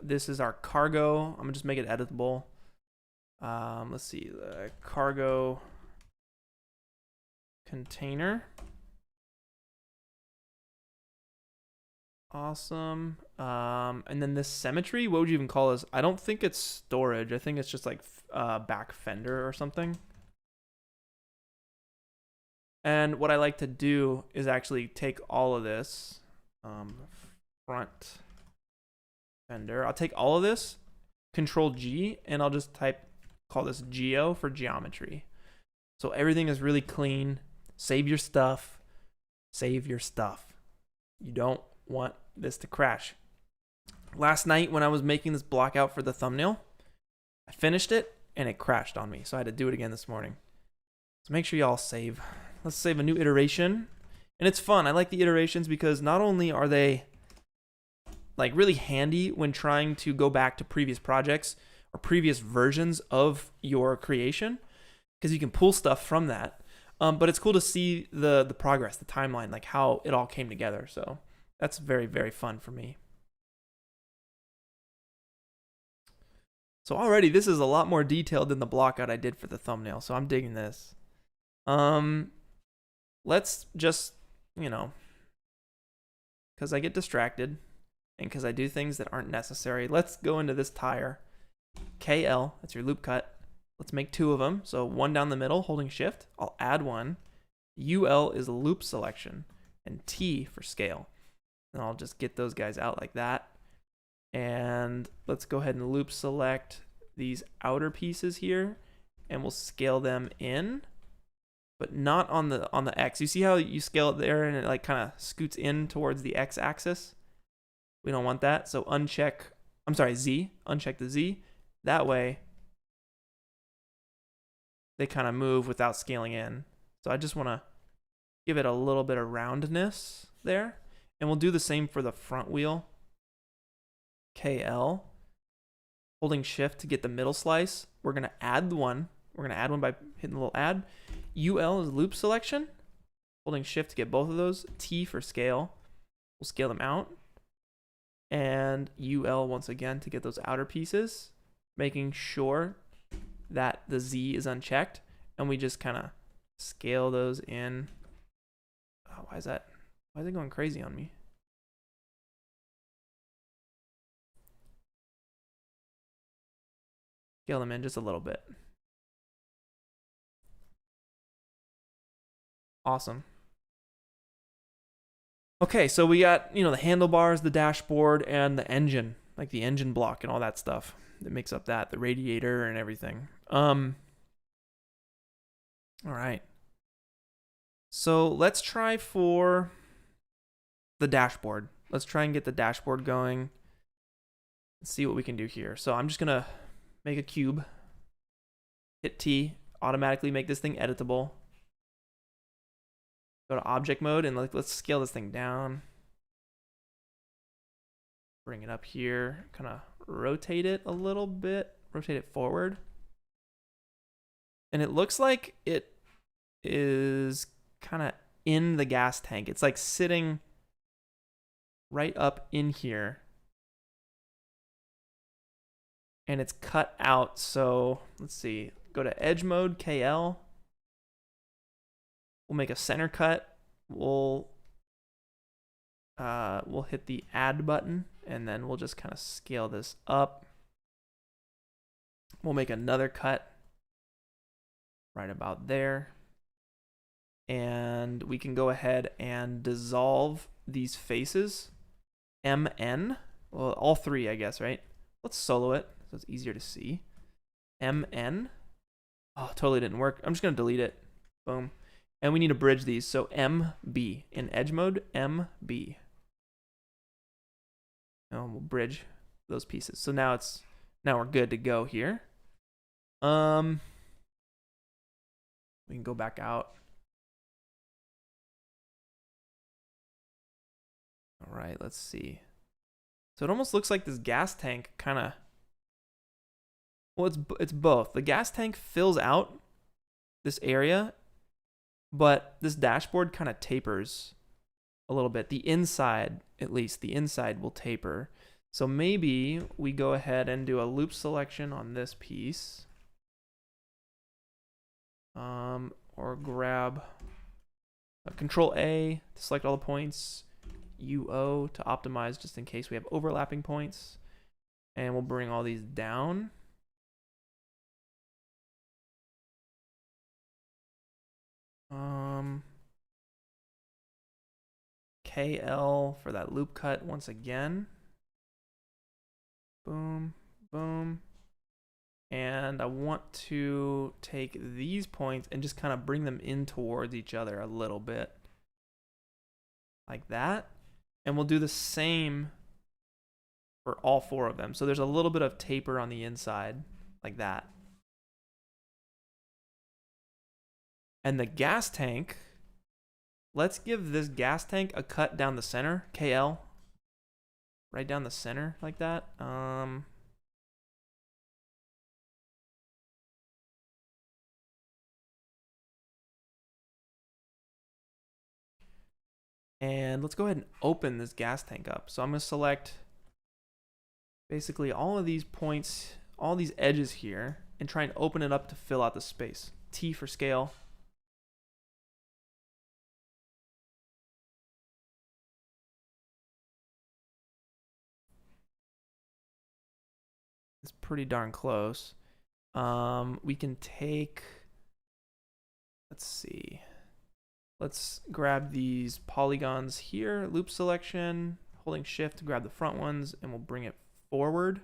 This is our cargo. I'm gonna just make it editable. Let's see, the cargo container. Awesome. And then this symmetry, what would you even call this? I don't think it's storage. I think it's just like back fender or something. And what I like to do is actually take all of this front fender. I'll take all of this, Control G, and I'll just call this Geo for geometry. So everything is really clean. Save your stuff. Save your stuff. You don't want this to crash. Last night when I was making this blockout for the thumbnail, I finished it and it crashed on me. So I had to do it again this morning. So make sure y'all save. Let's save a new iteration. And it's fun. I like the iterations because not only are they like really handy when trying to go back to previous projects or previous versions of your creation, because you can pull stuff from that. But it's cool to see the progress, the timeline, like how it all came together. So that's very, very fun for me. So already this is a lot more detailed than the blockout I did for the thumbnail. So I'm digging this. Let's just, you know, because I get distracted and because I do things that aren't necessary, let's go into this tire. KL, that's your loop cut. Let's make 2 of them. So 1 down the middle, holding shift. I'll add 1. UL is loop selection, and T for scale. And I'll just get those guys out like that. And let's go ahead and loop select these outer pieces here, and we'll scale them in, but not on the X. You see how you scale it there and it like kind of scoots in towards the X axis? We don't want that. So Z, uncheck the Z. That way they kind of move without scaling in. So I just want to give it a little bit of roundness there. And we'll do the same for the front wheel. KL, holding shift to get the middle slice. We're going to add one. We're going to add one by hitting the little add. UL is loop selection. Holding shift to get both of those. T for scale. We'll scale them out. And UL once again to get those outer pieces. Making sure that the Z is unchecked. And we just kind of scale those in. Oh, why is that? Why is it going crazy on me? Scale them in just a little bit. Awesome. Okay, so we got, you know, the handlebars, the dashboard, and the engine, like the engine block and all that stuff that makes up that, the radiator and everything. All right. So let's try for the dashboard. Let's try and get the dashboard going. Let's see what we can do here. So I'm just gonna make a cube, hit T, automatically make this thing editable. Go to object mode and let's scale this thing down. Bring it up here, kind of rotate it a little bit, rotate it forward. And it looks like it is kind of in the gas tank. It's like sitting right up in here. And it's cut out, so let's see. Go to edge mode, KL. We'll make a center cut. We'll hit the add button, and then we'll just kind of scale this up. We'll make another cut right about there. And we can go ahead and dissolve these faces. MN, well, all 3, I guess, right? Let's solo it so it's easier to see. MN. Oh, totally didn't work. I'm just going to delete it. Boom. And we need to bridge these. So MB in edge mode, MB. And we'll bridge those pieces. So now we're good to go here. We can go back out. All right, let's see. So it almost looks like this gas tank kind of, well, it's both. The gas tank fills out this area, but this dashboard kind of tapers a little bit. The inside, at least, the inside will taper. So maybe we go ahead and do a loop selection on this piece. Or grab Control A to select all the points, UO to optimize just in case we have overlapping points, and we'll bring all these down. KL for that loop cut once again. Boom, boom. And I want to take these points and just kind of bring them in towards each other a little bit. Like that. And we'll do the same for all four of them. So there's a little bit of taper on the inside, like that. And the gas tank, let's give this gas tank a cut down the center, KL. Right down the center, like that. And let's go ahead and open this gas tank up. So I'm going to select basically all of these points, all these edges here, and try and open it up to fill out the space. T for scale. It's pretty darn close. We can take, let's see. Let's grab these polygons here, loop selection, holding shift to grab the front ones, and we'll bring it forward.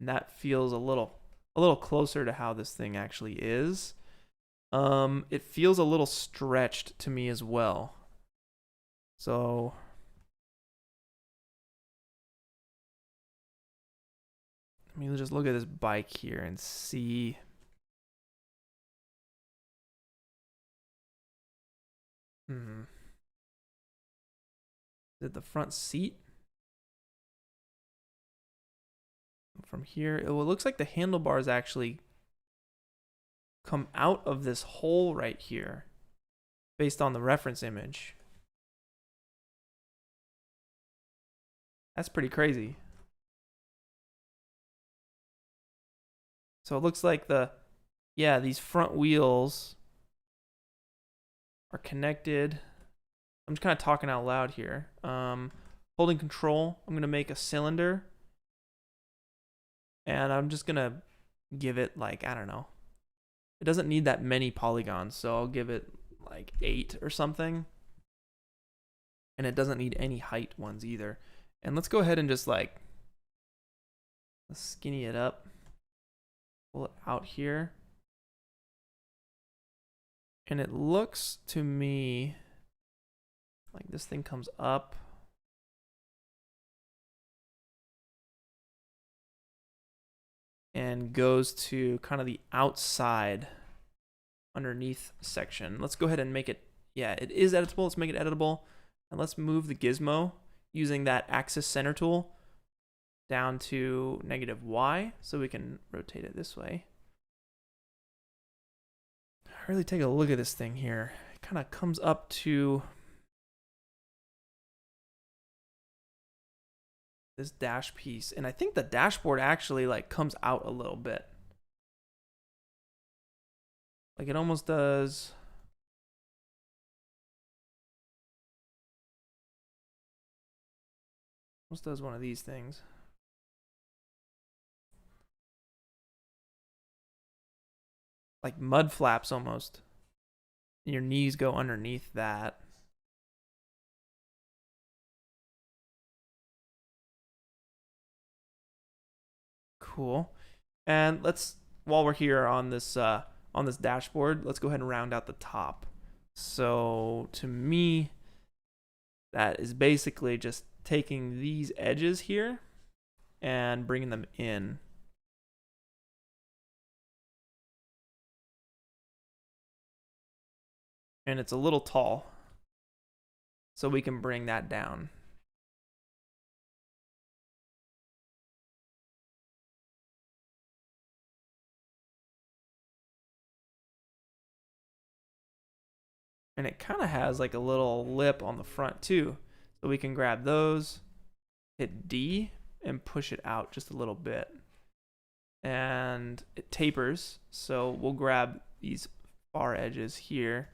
And that feels a little closer to how this thing actually is. It feels a little stretched to me as well. So let me just look at this bike here and see. Is it the front seat? From here, it looks like the handlebars actually come out of this hole right here based on the reference image. That's pretty crazy. So it looks like these front wheels are connected. I'm just kind of talking out loud here. Holding control, I'm going to make a cylinder. And I'm just going to give it like, I don't know. It doesn't need that many polygons, so I'll give it like 8 or something. And it doesn't need any height ones either. And let's go ahead and just like skinny it up. Pull it out here. And it looks to me like this thing comes up. And goes to kind of the outside underneath section. Let's go ahead and make it, yeah, it is editable. Let's make it editable. And let's move the gizmo using that axis center tool down to -Y so we can rotate it this way. Really take a look at this thing here. It kind of comes up to this dash piece, and I think the dashboard actually like comes out a little bit. Like it almost does. Almost does one of these things. Like mud flaps almost. And your knees go underneath that. Cool. And let's, while we're here on this dashboard, let's go ahead and round out the top. So to me, that is basically just taking these edges here and bringing them in. And it's a little tall. so we can bring that down. And it kind of has like a little lip on the front too. So we can grab those, hit D, and push it out just a little bit. And it tapers, so we'll grab these far edges here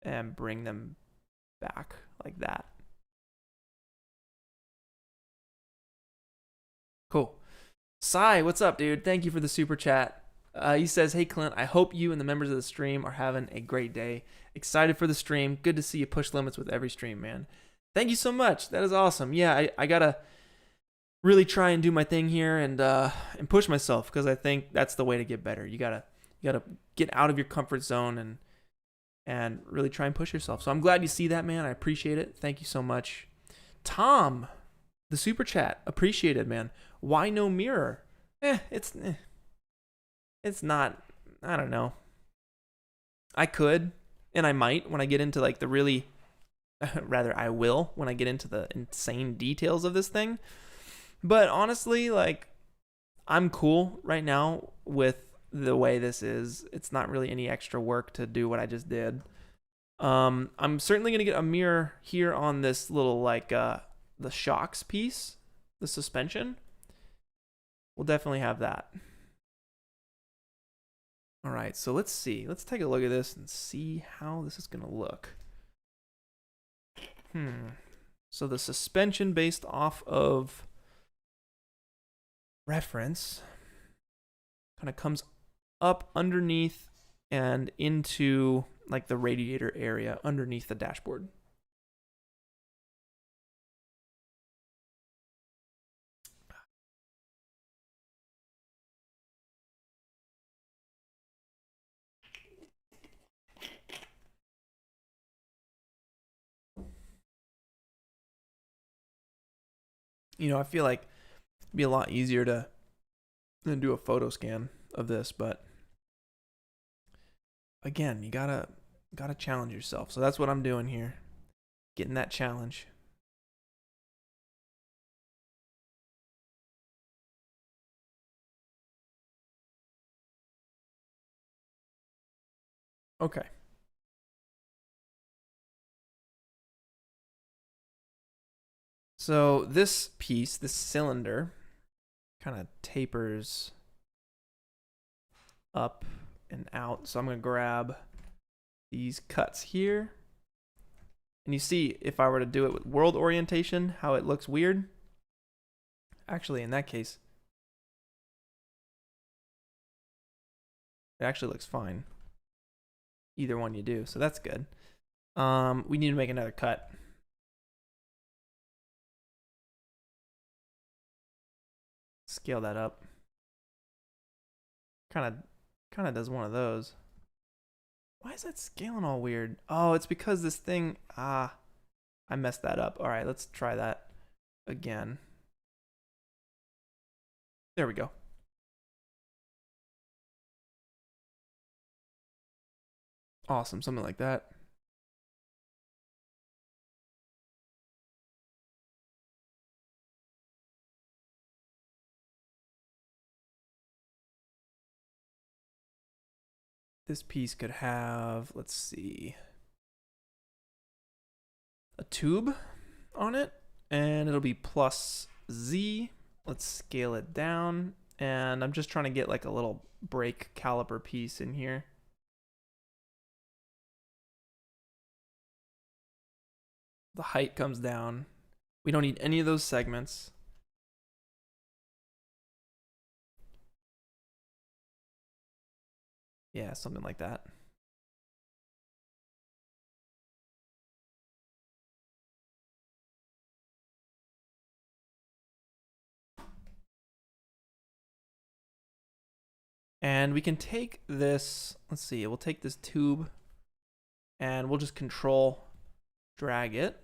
and bring them back like that. Cool. Sai, what's up, dude? Thank you for the super chat. He says, hey, Clint, I hope you and the members of the stream are having a great day. Excited for the stream. Good to see you push limits with every stream, man. Thank you so much. That is awesome. Yeah, I got to really try and do my thing here and push myself, because I think that's the way to get better. You got to get out of your comfort zone and really try and push yourself. So I'm glad you see that, man. I appreciate it. Thank you so much. Tom, the super chat. Appreciated, man. Why no mirror? It's not, I don't know. I could, and I might when I get into like the really, rather I will when I get into the insane details of this thing. But honestly, like, I'm cool right now with the way this is. It's not really any extra work to do what I just did. I'm certainly going to get a mirror here on this little, like, the shocks piece, the suspension. We'll definitely have that. All right, so let's see. Let's take a look at this and see how this is going to look. So the suspension based off of reference kind of comes up underneath and into like the radiator area underneath the dashboard. You know, I feel like it'd be a lot easier to do a photo scan of this, but again, you gotta challenge yourself. So that's what I'm doing here, getting that challenge. Okay. So this piece, this cylinder, kind of tapers up and out. So I'm going to grab these cuts here. And you see, if I were to do it with world orientation, how it looks weird. Actually, in that case, it actually looks fine. Either one you do, so that's good. We need to make another cut. Scale that up. Kind of does one of those. Why is that scaling all weird? Oh, it's because this thing, I messed that up. All right, let's try that again. There we go. Awesome, something like that. This piece could have, let's see, a tube on it, and it'll be plus Z. Let's scale it down, and I'm just trying to get like a little brake caliper piece in here. The height comes down. We don't need any of those segments. Yeah, something like that. And we can take this, let's see, we'll take this tube and we'll just control drag it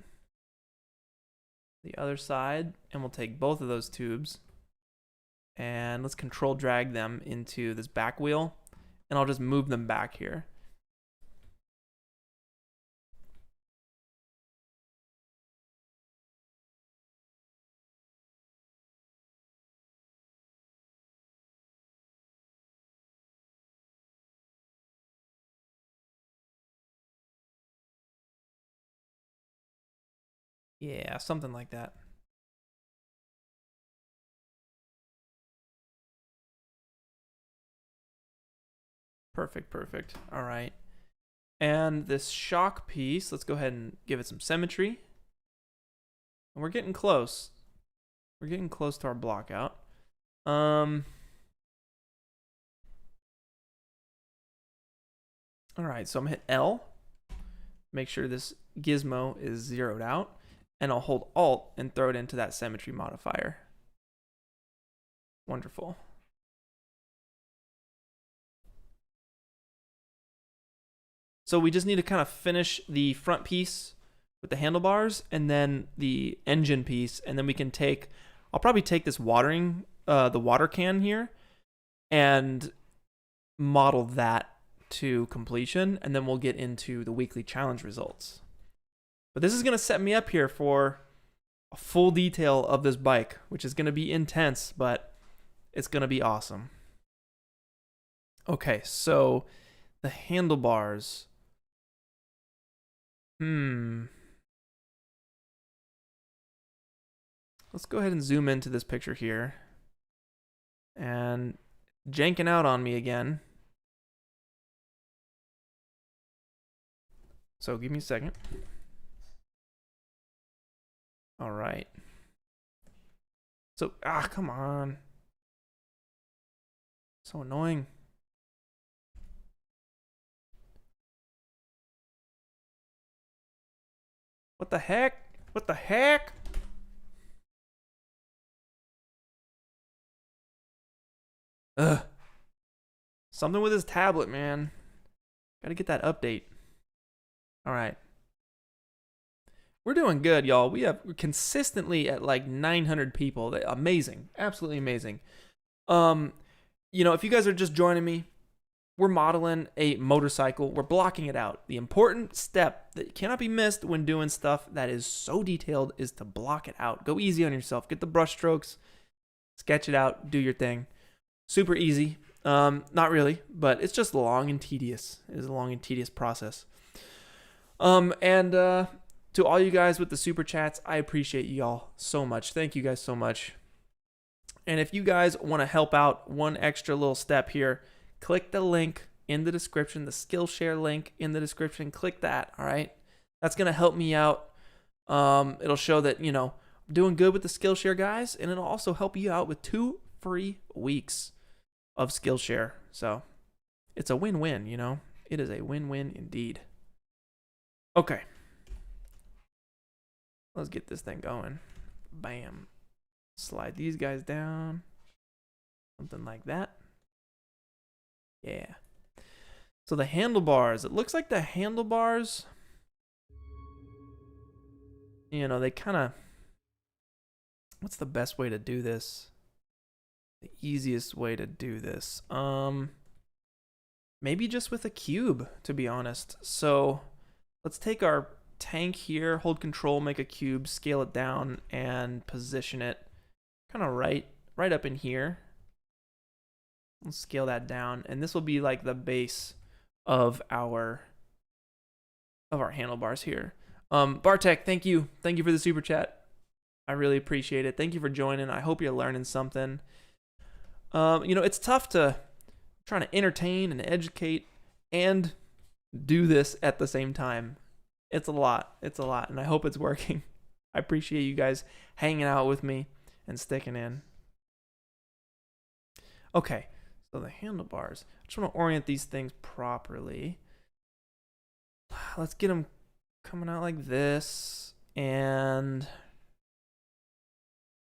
the other side, and we'll take both of those tubes and let's control drag them into this back wheel, and I'll just move them back here. Yeah, something like that. Perfect, perfect. All right. And this shock piece, let's go ahead and give it some symmetry. And we're getting close. We're getting close to our blockout. All right, so I'm gonna hit L. Make sure this gizmo is zeroed out. And I'll hold Alt and throw it into that symmetry modifier. Wonderful. So we just need to kind of finish the front piece with the handlebars and then the engine piece. And then we can take, I'll probably take this watering, the water can here and model that to completion. And then we'll get into the weekly challenge results. But this is going to set me up here for a full detail of this bike, which is going to be intense, but it's going to be awesome. Okay, so the handlebars. Let's go ahead and zoom into this picture here. And janking out on me again. So give me a second. All right. So, come on. So annoying. What the heck? What the heck? Ugh. Something with his tablet, man. Gotta get that update. All right. We're doing good, y'all. We're consistently at like 900 people. Amazing. Absolutely amazing. You know, if you guys are just joining me, we're modeling a motorcycle. We're blocking it out. The important step that cannot be missed when doing stuff that is so detailed is to block it out. Go easy on yourself. Get the brush strokes, sketch it out, do your thing. Super easy. Not really, but it's just long and tedious. It is a long and tedious process. To all you guys with the super chats, I appreciate you all so much. Thank you guys so much. And if you guys want to help out one extra little step here, click the link in the description, the Skillshare link in the description. Click that, all right? That's going to help me out. It'll show that, you know, I'm doing good with the Skillshare guys, and it'll also help you out with 2 free weeks of Skillshare. So it's a win-win, you know? It is a win-win indeed. Okay. Let's get this thing going. Bam. Slide these guys down. Something like that. Yeah. So the handlebars. It looks like the handlebars, you know, they kind of... What's the best way to do this? The easiest way to do this? Maybe just with a cube, to be honest. So let's take our tank here, hold control, make a cube, scale it down, and position it kind of right up in here. Let's scale that down, and this will be like the base of our handlebars here. Bartek, thank you for the super chat. I really appreciate it. Thank you for joining. I hope you're learning something. You know, it's tough to try to entertain and educate and do this at the same time. It's a lot, and I hope it's working. I appreciate you guys hanging out with me and sticking in. Okay, so the handlebars. I just want to orient these things properly. Let's get them coming out like this, and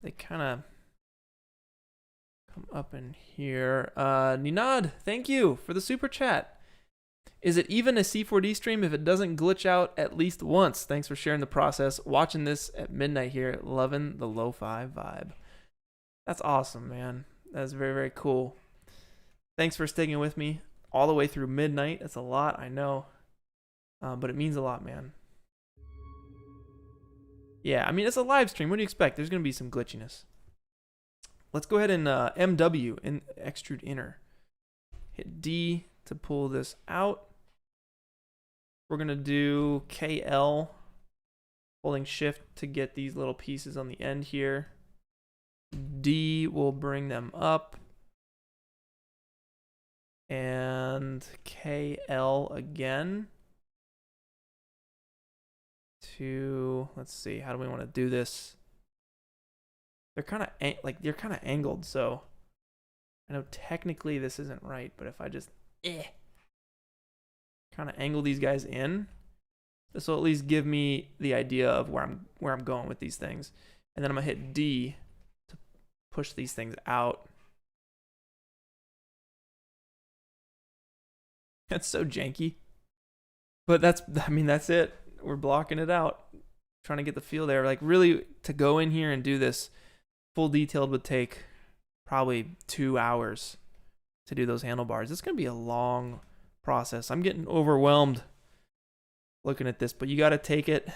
they kind of come up in here. Ninad, thank you for the super chat. Is it even a C4D stream if it doesn't glitch out at least once? Thanks for sharing the process. Watching this at midnight here. Loving the lo-fi vibe. That's awesome, man. That's very, very cool. Thanks for sticking with me all the way through midnight. That's a lot, I know. But it means a lot, man. Yeah, I mean, it's a live stream. What do you expect? There's going to be some glitchiness. Let's go ahead and MW and extrude inner. Hit D to pull this out. We're going to do KL Holding shift to get these little pieces on the end here. D will bring them up. And KL again. To, let's see, how do we want to do this? They're kind of they're kind of angled, so I know technically this isn't right, but if I just kind of angle these guys in, this will at least give me the idea of where I'm going with these things. And then I'm gonna hit D to push these things out. That's so janky, but that's it. We're blocking it out, trying to get the feel there. Like, really, to go in here and do this full detailed would take probably 2 hours to do those handlebars. It's gonna be a long process. I'm getting overwhelmed looking at this, but you got to take it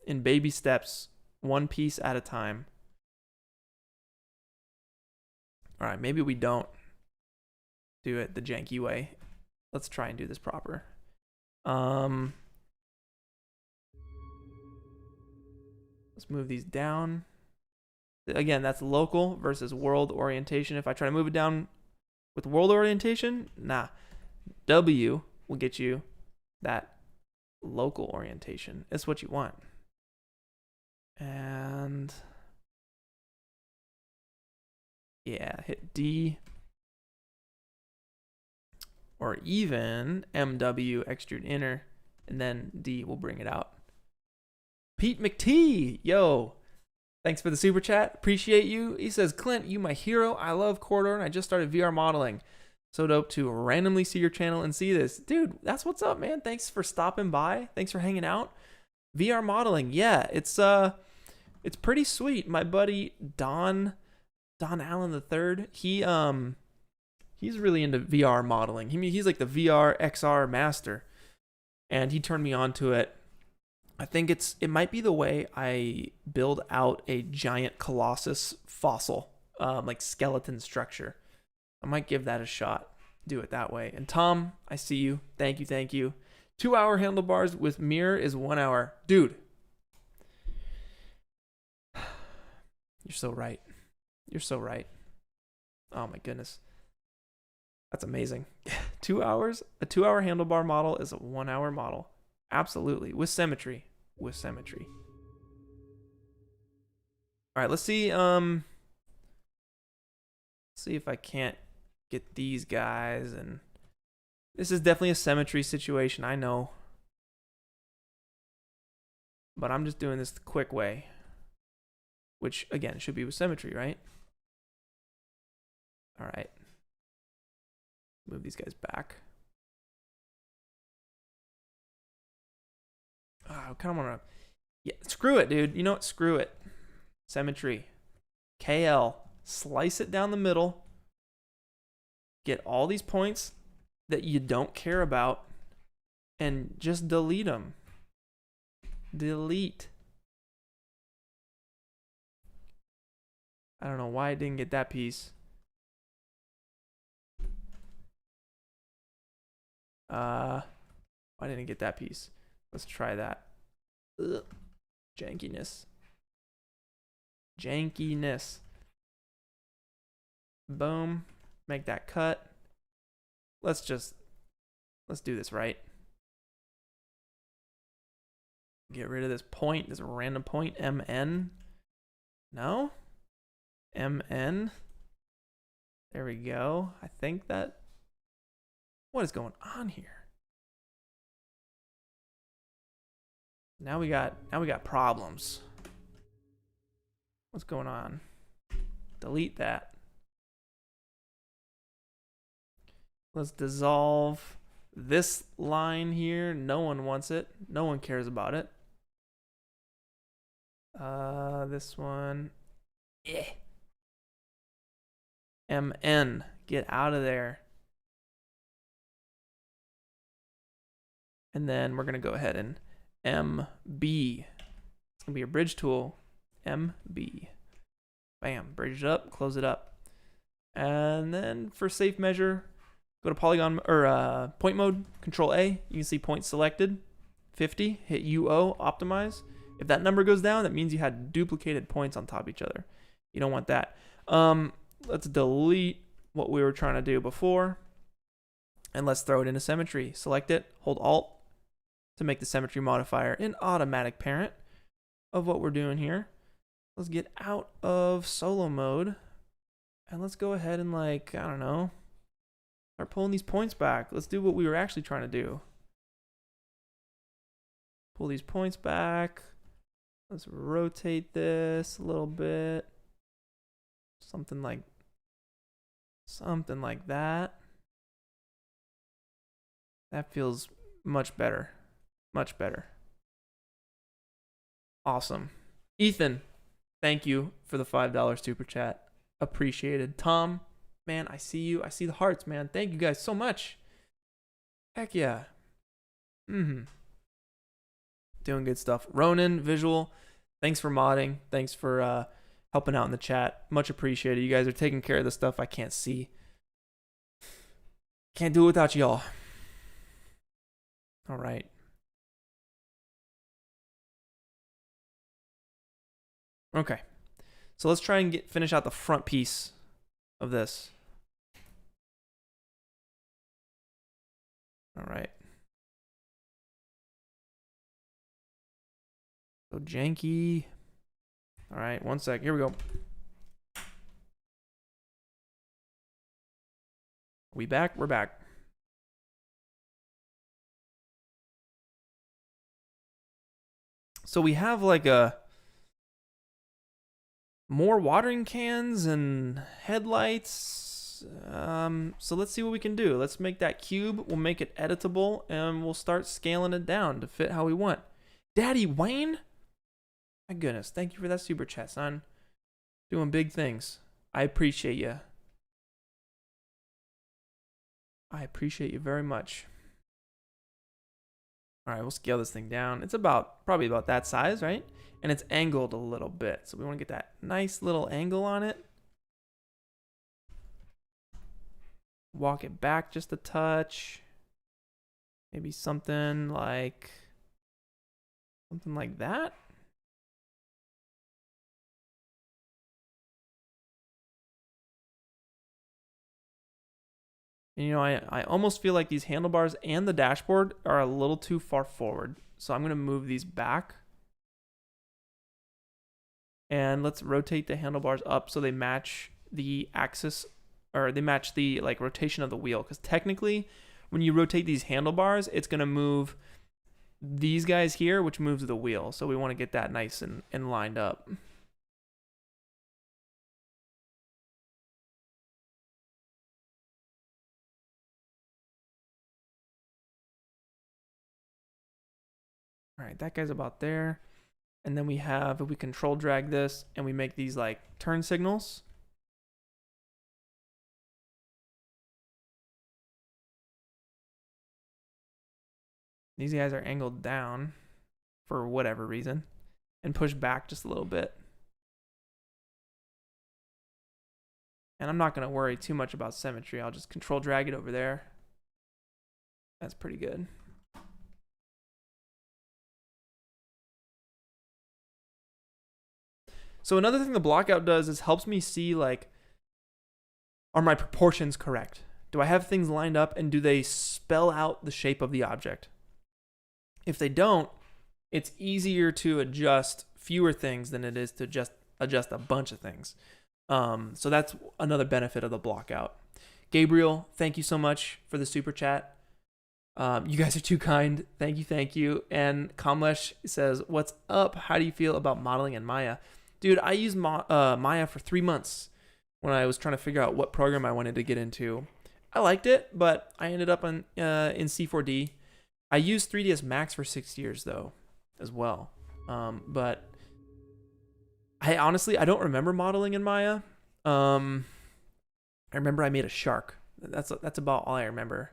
in baby steps, one piece at a time. All right, maybe we don't do it the janky way. Let's try and do this proper. Let's move these down. Again, that's local versus world orientation. If I try to move it down with world orientation, nah. W will get you that local orientation. That's what you want. And yeah, hit D. Or even MW, extrude inner, and then D will bring it out. Pete McT, yo, thanks for the super chat. Appreciate you. He says, Clint, you my hero. I love Corridor, and I just started VR modeling. So dope to randomly see your channel and see this. Dude, that's what's up, man. Thanks for stopping by. Thanks for hanging out. VR modeling, yeah, it's pretty sweet. My buddy Don Allen III, he's really into VR modeling. He's like the VR XR master, and he turned me on to it. I think it might be the way I build out a giant Colossus fossil, like skeleton structure. I might give that a shot. Do it that way. And Tom, I see you. Thank you. 2 hour handlebars with mirror is 1 hour. Dude, you're so right. You're so right. Oh my goodness. That's amazing. 2 hours? A 2 hour handlebar model is a 1 hour model. Absolutely. With symmetry. All right, let's see. See if I can't get these guys. And this is definitely a symmetry situation, I know. But I'm just doing this the quick way. Which, again, should be with symmetry, right? All right. Move these guys back. I kind of want to... Yeah, screw it, dude. You know what? Screw it. Symmetry. KL. Slice it down the middle. Get all these points that you don't care about. And just delete them. Delete. I don't know why I didn't get that piece. Why didn't I get that piece? Let's try that. Ugh. Jankiness. Boom. Make that cut. Let's do this right. Get rid of this point, this random point, MN. No? MN. There we go. I think that... What is going on here? Now we got problems. What's going on? Delete that. Let's dissolve this line here. No one wants it. No one cares about it. This one. MN. Get out of there. And then we're going to go ahead and MB. It's going to be a bridge tool. MB. Bam. Bridge it up. Close it up. And then for safe measure, go to polygon or point mode. Control A. You can see point selected. 50. Hit UO. Optimize. If that number goes down, that means you had duplicated points on top of each other. You don't want that. Let's delete what we were trying to do before. And let's throw it into Symmetry. Select it, hold Alt to make the Symmetry Modifier an automatic parent of what we're doing here. Let's get out of solo mode. And let's go ahead and, like, I don't know, start pulling these points back. Let's do what we were actually trying to do. Pull these points back. Let's rotate this a little bit. Something like that. That feels much better. Much better. Awesome. Ethan, thank you for the $5 super chat. Appreciated. Tom, man, I see you. I see the hearts, man. Thank you guys so much. Heck yeah. Doing good stuff. Ronan, Visual, thanks for modding. Thanks for helping out in the chat. Much appreciated. You guys are taking care of the stuff I can't see. Can't do it without y'all. All right. Okay. So let's try and finish out the front piece of this. All right. So janky. All right, one sec. Here we go. We back? We're back. So we have like more watering cans and headlights. So let's see what we can do. Let's make that cube. We'll make it editable and we'll start scaling it down to fit how we want. Daddy Wayne? My goodness. Thank you for that super chat, son. Doing big things. I appreciate you. I appreciate you very much. All right, we'll scale this thing down. It's probably about that size, right? And it's angled a little bit. So we want to get that nice little angle on it. Walk it back just a touch. Maybe something like that. And, you know, I almost feel like these handlebars and the dashboard are a little too far forward. So I'm going to move these back. And let's rotate the handlebars up so they match the axis, or they match the like rotation of the wheel. Because technically, when you rotate these handlebars, it's going to move these guys here, which moves the wheel. So we want to get that nice and lined up. All right, that guy's about there. And then if we control drag this and we make these like turn signals. These guys are angled down for whatever reason and push back just a little bit. And I'm not going to worry too much about symmetry. I'll just control drag it over there. That's pretty good. So another thing the blockout does is helps me see, like, are my proportions correct? Do I have things lined up and do they spell out the shape of the object? If they don't, it's easier to adjust fewer things than it is to just adjust a bunch of things. So that's another benefit of the blockout. Gabriel, thank you so much for the super chat. You guys are too kind. Thank you. And Kamlesh says, what's up? How do you feel about modeling in Maya? Dude, I used Maya for 3 months when I was trying to figure out what program I wanted to get into. I liked it, but I ended up in C4D. I used 3ds Max for 6 years, though, as well. But I don't remember modeling in Maya. I remember I made a shark. That's about all I remember.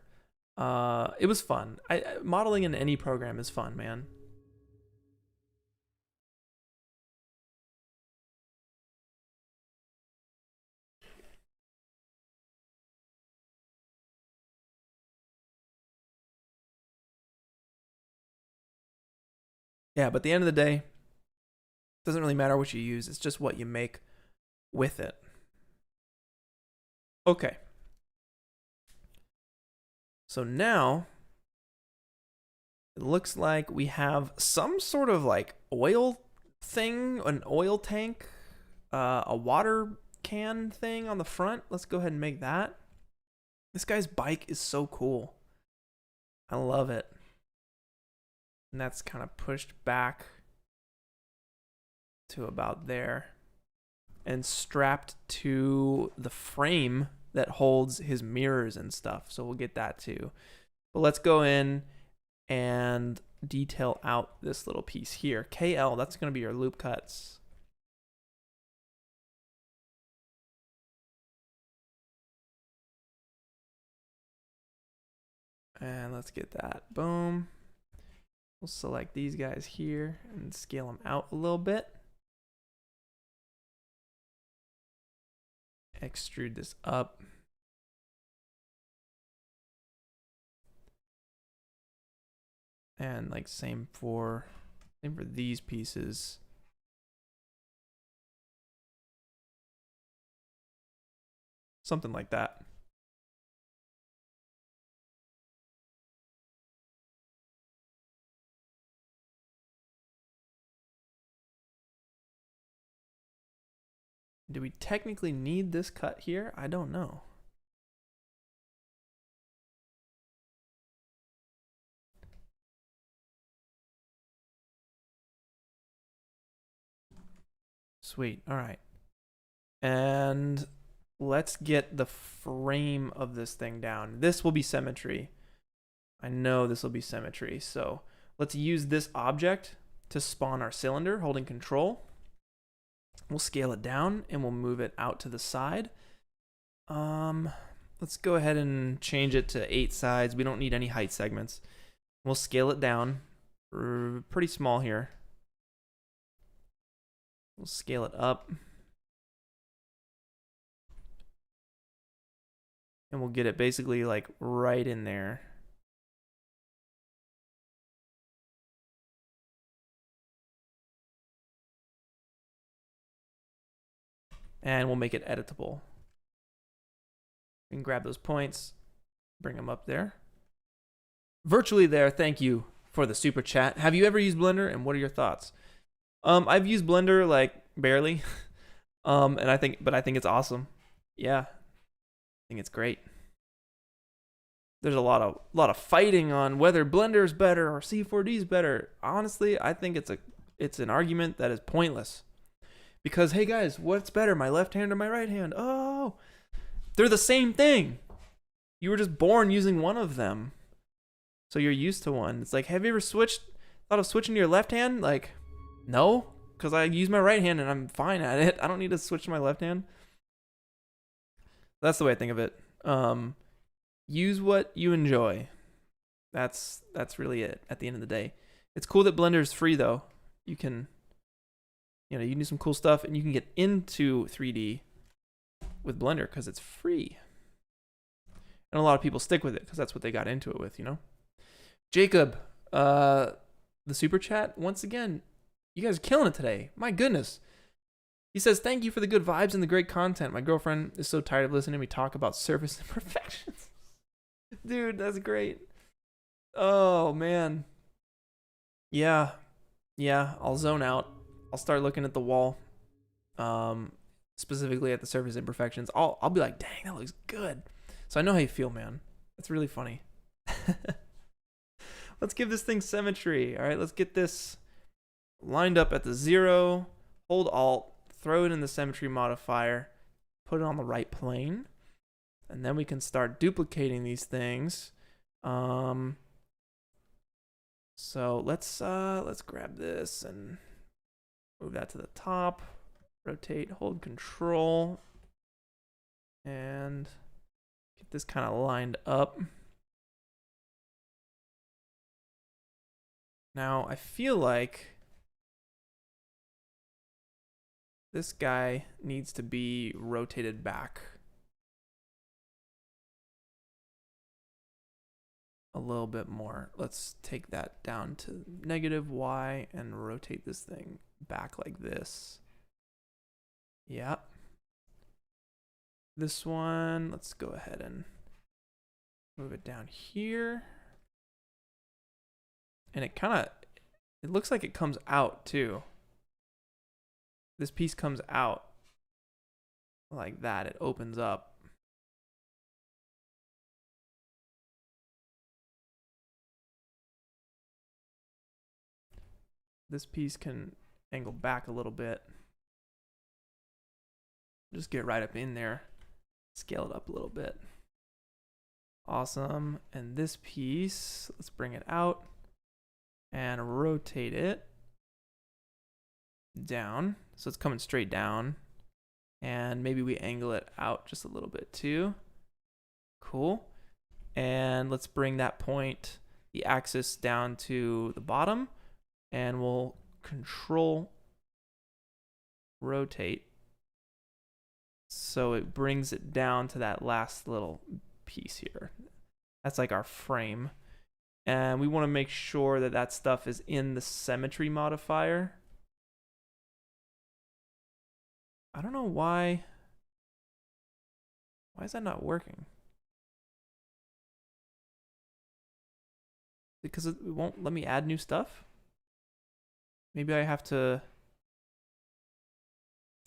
It was fun. Modeling in any program is fun, man. Yeah, but at the end of the day, Doesn't really matter what you use. It's just what you make with it. Okay. So now it looks like we have some sort of like oil thing, an oil tank, a water can thing on the front. Let's go ahead and make that. This guy's bike is so cool. I love it. And that's kind of pushed back to about there and strapped to the frame that holds his mirrors and stuff. So we'll get that too. But let's go in and detail out this little piece here. KL, that's going to be your loop cuts. And let's get that. Boom. We'll select these guys here and scale them out a little bit. Extrude this up. And like same for these pieces. Something like that. Do we technically need this cut here? I don't know. Sweet. All right. And let's get the frame of this thing down. This will be symmetry. I know this will be symmetry. So let's use this object to spawn our cylinder, holding control. We'll scale it down and we'll move it out to the side. Let's go ahead and change it to 8 sides. We don't need any height segments. We'll scale it down. We're pretty small here. We'll scale it up. And we'll get it basically like right in there. And we'll make it editable. We can grab those points, bring them up there. Virtually there, thank you for the super chat. Have you ever used Blender and what are your thoughts? I've used Blender like barely. And I think it's awesome. Yeah. I think it's great. There's a lot of fighting on whether Blender is better or C4D is better. Honestly, I think it's an argument that is pointless. Because hey guys, what's better, my left hand or my right hand? Oh, they're the same thing. You were just born using one of them, so you're used to one. It's like, have you ever thought of switching to your left hand? Like, no, because I use my right hand and I'm fine at it. I don't need to switch to my left hand. That's the way I think of it. Use what you enjoy. That's really it at the end of the day. It's cool that Blender is free though. You can do some cool stuff and you can get into 3D with Blender because it's free. And a lot of people stick with it because that's what they got into it with, Jacob, the super chat, once again, you guys are killing it today. My goodness. He says, thank you for the good vibes and the great content. My girlfriend is so tired of listening to me talk about surface imperfections. Dude, that's great. Oh, man. Yeah, I'll zone out. I'll start looking at the wall, specifically at the surface imperfections. I'll be like, dang, that looks good. So I know how you feel, man. That's really funny. Let's give this thing symmetry. All right, let's get this lined up at the 0. Hold Alt, throw it in the Symmetry Modifier, put it on the right plane, and then we can start duplicating these things. So let's grab this and move that to the top, rotate, hold control, and get this kind of lined up. Now, I feel like this guy needs to be rotated back a little bit more. Let's take that down to -y and rotate this thing back like this. Yeah. This one, let's go ahead and move it down here. And it kind of, it looks like it comes out too. This piece comes out like that. It opens up. This piece can angle back a little bit. Just get right up in there. Scale it up a little bit. Awesome. And this piece, let's bring it out and rotate it down. So it's coming straight down. And maybe we angle it out just a little bit too. Cool. And let's bring that point, the axis, down to the bottom. And we'll control rotate. So it brings it down to that last little piece here. That's like our frame. And we want to make sure that that stuff is in the Symmetry Modifier. I don't know why. Why is that not working? Because it won't let me add new stuff? Maybe I have to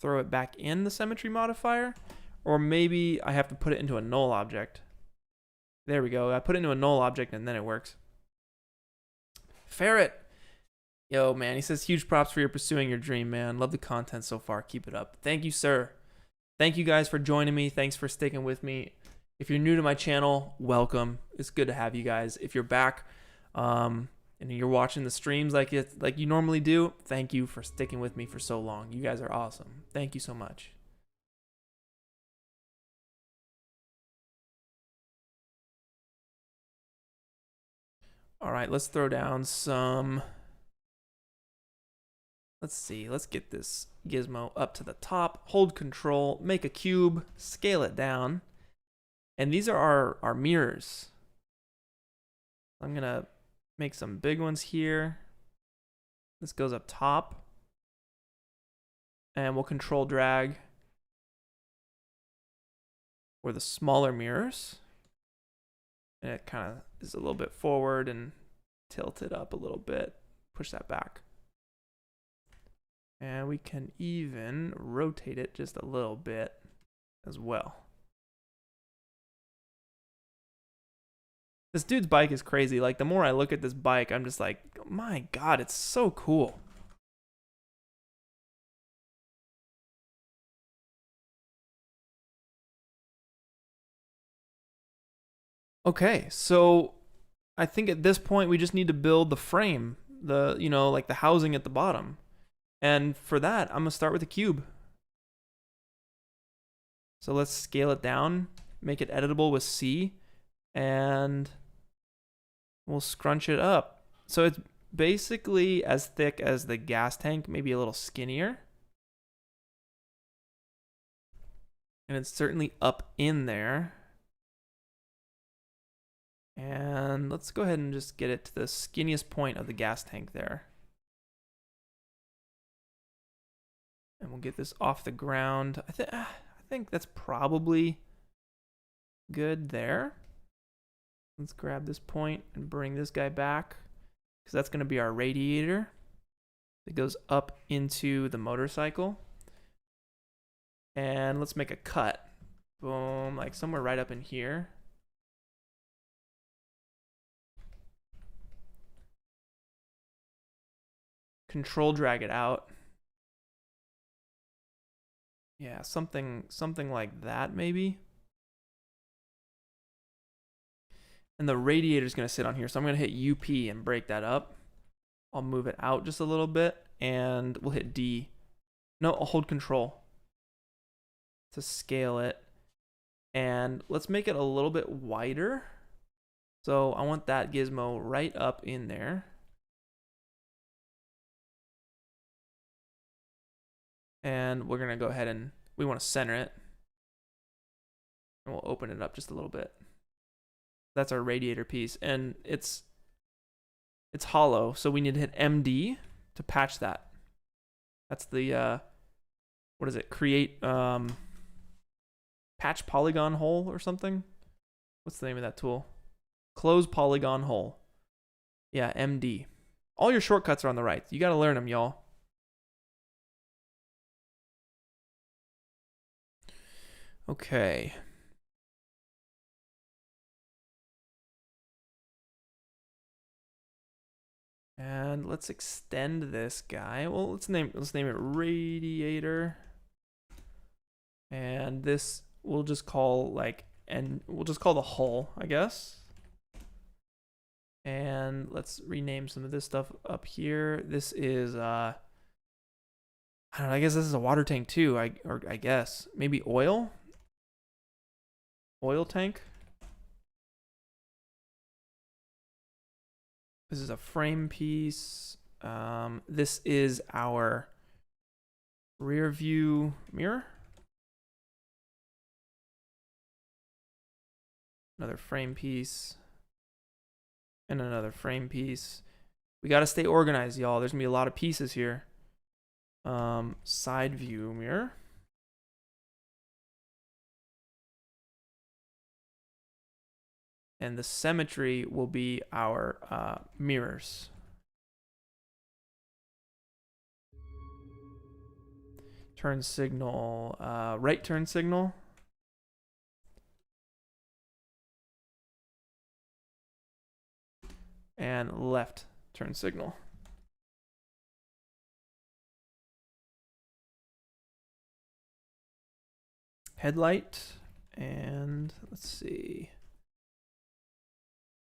throw it back in the Symmetry Modifier, or maybe I have to put it into a null object. There we go. I put it into a null object and then it works. Ferret. Yo, man, he says huge props for your pursuing your dream, man. Love the content so far. Keep it up. Thank you, sir. Thank you guys for joining me. Thanks for sticking with me. If you're new to my channel, welcome. It's good to have you guys. If you're back, and you're watching the streams like you normally do, thank you for sticking with me for so long. You guys are awesome. Thank you so much. All right, let's throw down some. Let's see. Let's get this gizmo up to the top. Hold control, make a cube, scale it down. And these are our mirrors. I'm going to make some big ones here. This goes up top. And we'll control drag for the smaller mirrors. And it kind of is a little bit forward and tilt it up a little bit. Push that back. And we can even rotate it just a little bit as well. This dude's bike is crazy. Like, the more I look at this bike, I'm just like, my God, it's so cool. Okay, so I think at this point we just need to build the frame, like the housing at the bottom. And for that, I'm gonna start with a cube. So let's scale it down, make it editable with C, and we'll scrunch it up. So it's basically as thick as the gas tank, maybe a little skinnier. And it's certainly up in there. And let's go ahead and just get it to the skinniest point of the gas tank there. And we'll get this off the ground. I think that's probably good there. Let's grab this point and bring this guy back, because that's going to be our radiator that goes up into the motorcycle. And let's make a cut. Boom, like somewhere right up in here. Control drag it out. Yeah, something like that maybe. And the radiator is going to sit on here, so I'm going to hit UP and break that up. I'll move it out just a little bit, and we'll hit D. No, I'll hold control to scale it. And let's make it a little bit wider. So I want that gizmo right up in there. And we're going to go ahead and we want to center it. And we'll open it up just a little bit. That's our radiator piece. And it's hollow, so we need to hit MD to patch that. That's the what is it? Create patch polygon hole or something. What's the name of that tool? Close polygon hole. Yeah, MD. All your shortcuts are on the right. You got to learn them, y'all. Okay. And let's extend this guy. Well, let's name it Radiator. And this we'll just call we'll just call the hull, I guess. And let's rename some of this stuff up here. This is I don't know, I guess this is a water tank too. I guess maybe oil tank. This is a frame piece. This is our rear view mirror. Another frame piece. And another frame piece. We got to stay organized, y'all. There's going to be a lot of pieces here. Side view mirror. And the symmetry will be our mirrors. Turn signal, right turn signal. And left turn signal. Headlight, and let's see.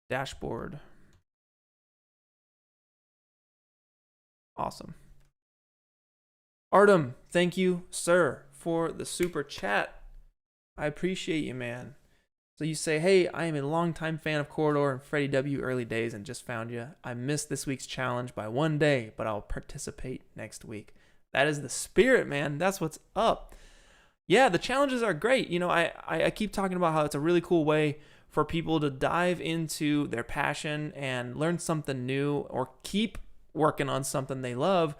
Dashboard. Awesome. Artem, thank you, sir, for the super chat. I appreciate you, man. So you say, hey, I am a longtime fan of Corridor and Freddie W. early days and just found you. I missed this week's challenge by one day, but I'll participate next week. That is the spirit, man. That's what's up. Yeah, the challenges are great. You know, I keep talking about how it's a really cool way for people to dive into their passion and learn something new or keep working on something they love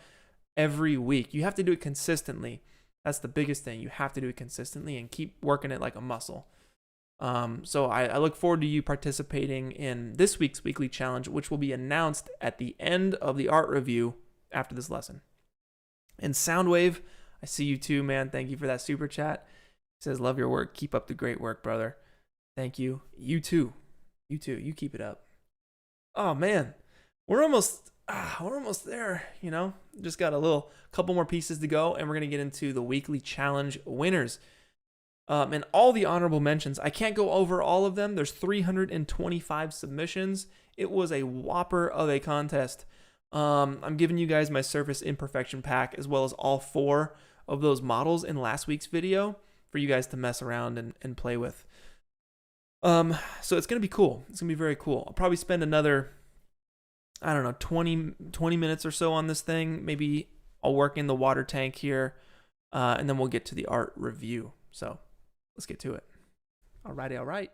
every week. You have to do it consistently. That's the biggest thing. You have to do it consistently and keep working it like a muscle. So I look forward to you participating in this week's weekly challenge, which will be announced at the end of the art review after this lesson. And Soundwave, I see you too, man. Thank you for that super chat. He says, love your work. Keep up the great work, brother. Thank you. You too. You too. You keep it up. Oh man, we're almost there. You know, just got a couple more pieces to go, and we're gonna get into the weekly challenge winners. And all the honorable mentions. I can't go over all of them. There's 325 submissions. It was a whopper of a contest. I'm giving you guys my surface imperfection pack as well as all 4 of those models in last week's video for you guys to mess around and play with. So it's going to be cool. It's going to be very cool. I'll probably spend another, I don't know, 20 minutes or so on this thing. Maybe I'll work in the water tank here, and then we'll get to the art review. So let's get to it. Alrighty, all right.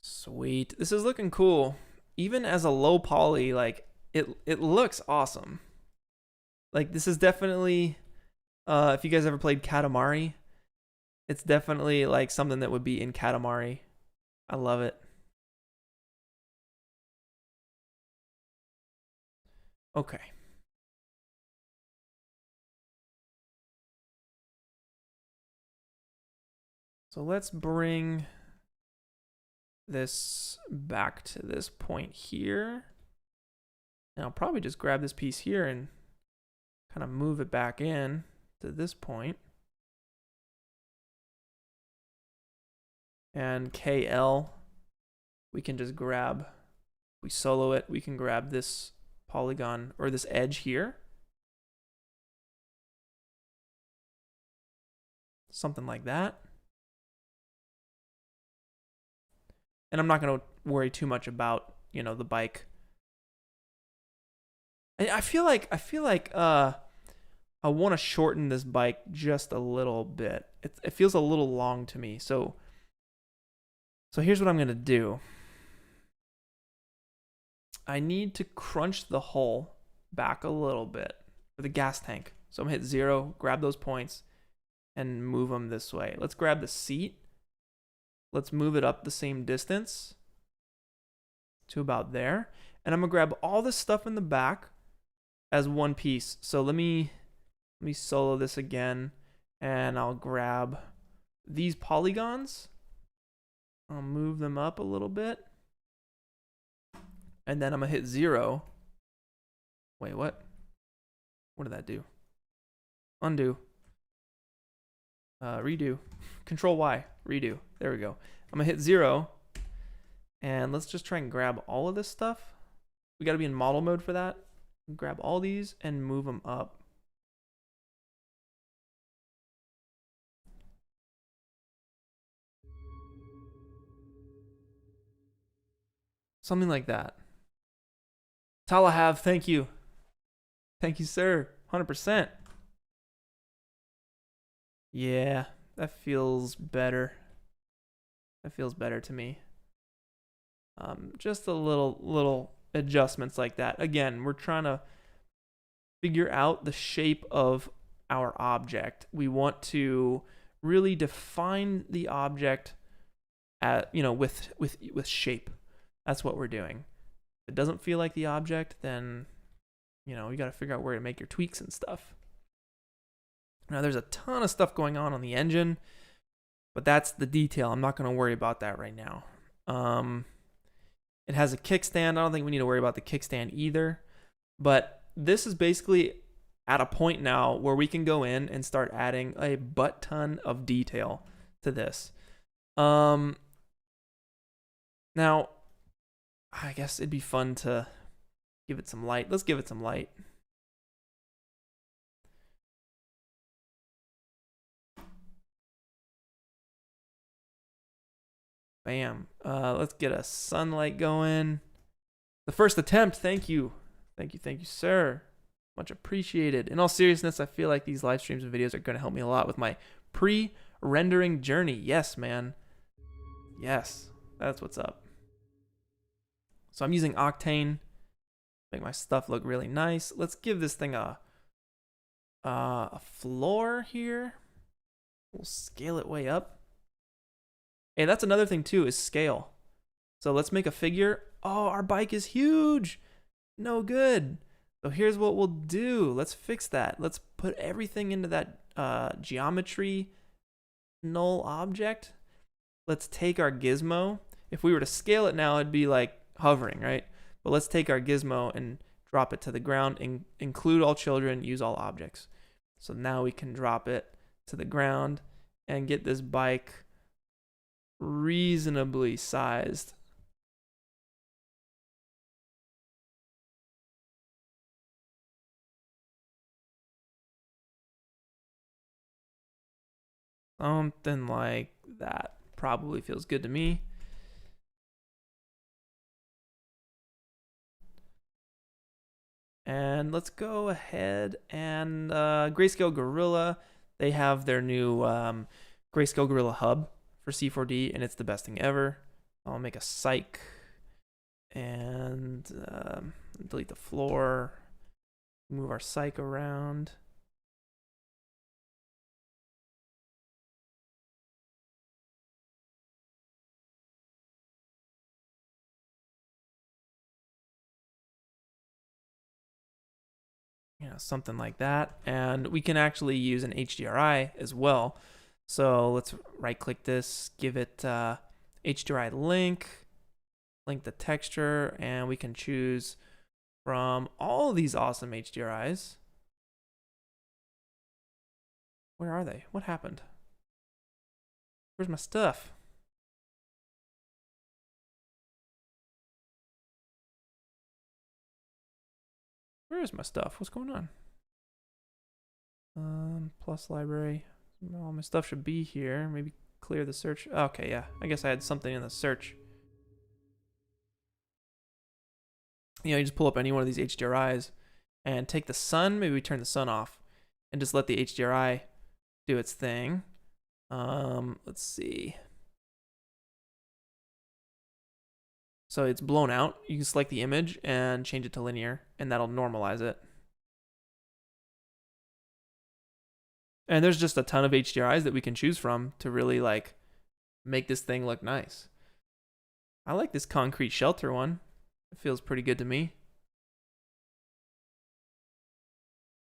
Sweet. This is looking cool. Even as a low poly, like it looks awesome. Like this is definitely if you guys ever played Katamari, it's definitely like something that would be in Katamari. I love it. Okay. So let's bring this back to this point here. And I'll probably just grab this piece here and kind of move it back in to this point. And KL, we can just grab, we solo it, we can grab this polygon or this edge here. Something like that. And I'm not going to worry too much about, you know, the bike. I feel like I want to shorten this bike just a little bit. It feels a little long to me. So So here's what I'm going to do. I need to crunch the hull back a little bit for the gas tank. So I'm going to hit 0, grab those points, and move them this way. Let's grab the seat. Let's move it up the same distance to about there. And I'm going to grab all this stuff in the back as one piece. So let me solo this again, and I'll grab these polygons. I'll move them up a little bit. And then I'm going to hit 0. Wait, what? What did that do? Undo. Redo. Control Y. Redo. There we go. I'm going to hit 0. And let's just try and grab all of this stuff. We got to be in model mode for that. Grab all these and move them up. Something like that. Talahav, thank you. Thank you, sir. 100%. Yeah, that feels better. That feels better to me. Just a little adjustments like that. Again, we're trying to figure out the shape of our object. We want to really define the object at, with shape. That's what we're doing. If it doesn't feel like the object, then you got to figure out where to make your tweaks and stuff. Now there's a ton of stuff going on the engine, but that's the detail. I'm not going to worry about that right now. It has a kickstand. I don't think we need to worry about the kickstand either, but this is basically at a point now where we can go in and start adding a butt ton of detail to this. Now, I guess it'd be fun to give it some light. Let's give it some light. Bam. Let's get a sunlight going. The first attempt. Thank you. Thank you, sir. Much appreciated. In all seriousness, I feel like these live streams and videos are going to help me a lot with my pre-rendering journey. Yes, man. Yes, that's what's up. So I'm using Octane. Make my stuff look really nice. Let's give this thing a floor here. We'll scale it way up. Hey, that's another thing too, is scale. So let's make a figure. Oh, our bike is huge. No good. So here's what we'll do. Let's fix that. Let's put everything into that geometry null object. Let's take our gizmo. If we were to scale it now, it'd be like hovering, right? But let's take our gizmo and drop it to the ground and include all children, use all objects. So now we can drop it to the ground and get this bike reasonably sized. Something like that probably feels good to me. And let's go ahead and Grayscale Gorilla. They have their new Grayscale Gorilla hub for C4D, and it's the best thing ever. I'll make a psych and delete the floor. Move our psych around. Something like that. And we can actually use an HDRI as well. So let's right click this, give it HDRI link the texture, and we can choose from all these awesome HDRIs. Where are they? What happened? Where's my stuff? Where is my stuff? What's going on? Plus library. All my stuff should be here. Maybe clear the search. Okay, yeah. I guess I had something in the search. You just pull up any one of these HDRIs and take the sun. Maybe we turn the sun off and just let the HDRI do its thing. Let's see. So it's blown out. You can select the image and change it to linear, and that'll normalize it. And there's just a ton of HDRIs that we can choose from to really like make this thing look nice. I like this concrete shelter one. It feels pretty good to me.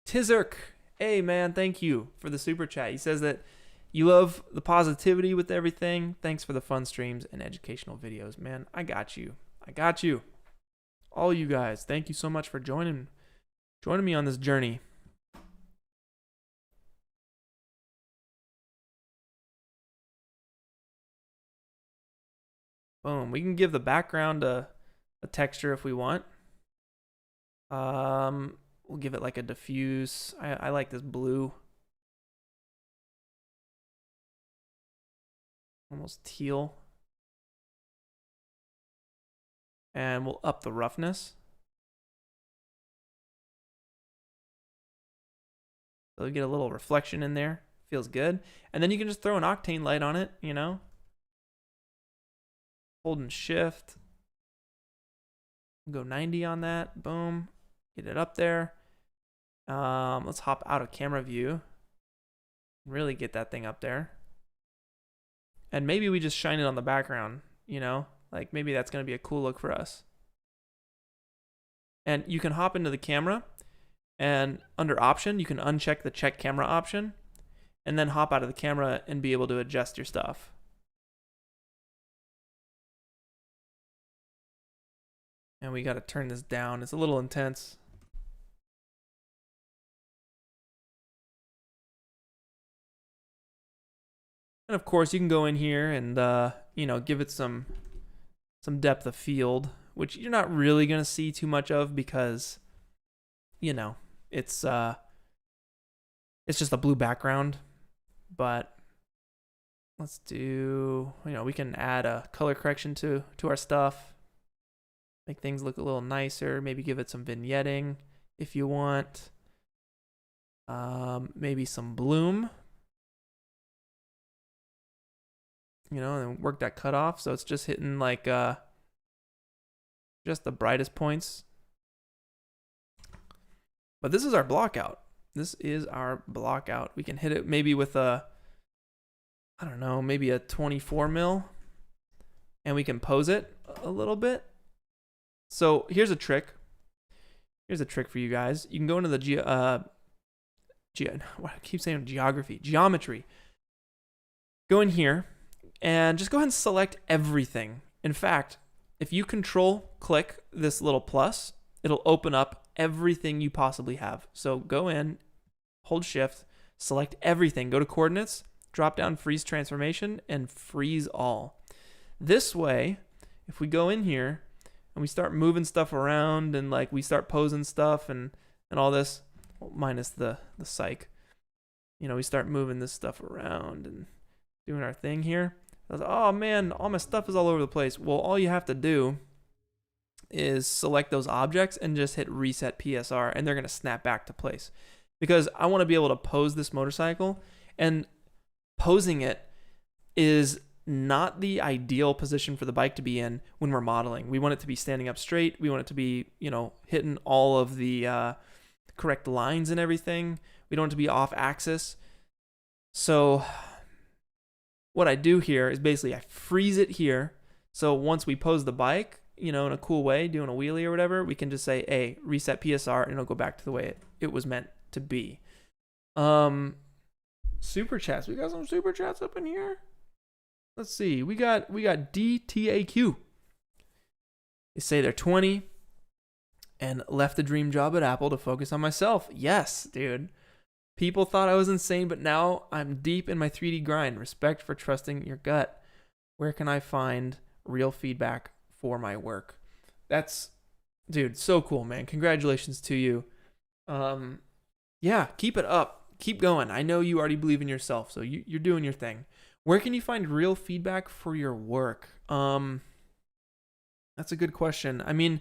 Tizerk, hey man, thank you for the super chat. He says that you love the positivity with everything. Thanks for the fun streams and educational videos, man. I got you. I got you. All you guys, thank you so much for joining me on this journey. Boom. We can give the background a texture if we want. We'll give it like a diffuse. I like this blue. Almost teal. And we'll up the roughness. So we get a little reflection in there. Feels good. And then you can just throw an octane light on it, you know. Holding shift. Go 90 on that. Boom. Get it up there. Let's hop out of camera view. Really get that thing up there. And maybe we just shine it on the background, you know? Like maybe that's going to be a cool look for us. And you can hop into the camera and under option, you can uncheck the check camera option and then hop out of the camera and be able to adjust your stuff. And we got to turn this down. It's a little intense. And of course, you can go in here and, you know, give it some depth of field, which you're not really going to see too much of because, you know, it's just a blue background. But let's do, you know, we can add a color correction to our stuff. Make things look a little nicer. Maybe give it some vignetting if you want. Maybe some bloom. You know, and work that cutoff so it's just hitting like just the brightest points. But this is our blockout. This is our blockout. We can hit it maybe with a, I don't know, maybe a 24 mil, and we can pose it a little bit. So here's a trick. Here's a trick for you guys. You can go into the I keep saying geometry. Go in here and just go ahead and select everything. In fact, if you control click this little plus, it'll open up everything you possibly have. So go in, hold shift, select everything, go to coordinates, drop down freeze transformation, and freeze all. This way, if we go in here and we start moving stuff around and like we start posing stuff and all this, well, minus the psych, you know, we start moving this stuff around and doing our thing here. I was like, oh man, all my stuff is all over the place. Well, all you have to do is select those objects and just hit reset PSR and they're going to snap back to place. Because I want to be able to pose this motorcycle, and posing it is not the ideal position for the bike to be in when we're modeling. We want it to be standing up straight. We want it to be, you know, hitting all of the correct lines and everything. We don't want it to be off axis. So what I do here is basically I freeze it here. So once we pose the bike, you know, in a cool way, doing a wheelie or whatever, we can just say, hey, reset PSR, and it'll go back to the way it was meant to be. Super chats. We got some super chats up in here. Let's see. We got DTAQ. They say they're 20 and left the dream job at Apple to focus on myself. Yes, dude. People thought I was insane, but now I'm deep in my 3D grind. Respect for trusting your gut. Where can I find real feedback for my work? That's, dude, so cool, man. Congratulations to you. Yeah, keep it up. Keep going. I know you already believe in yourself, so you're doing your thing. Where can you find real feedback for your work? That's a good question. I mean,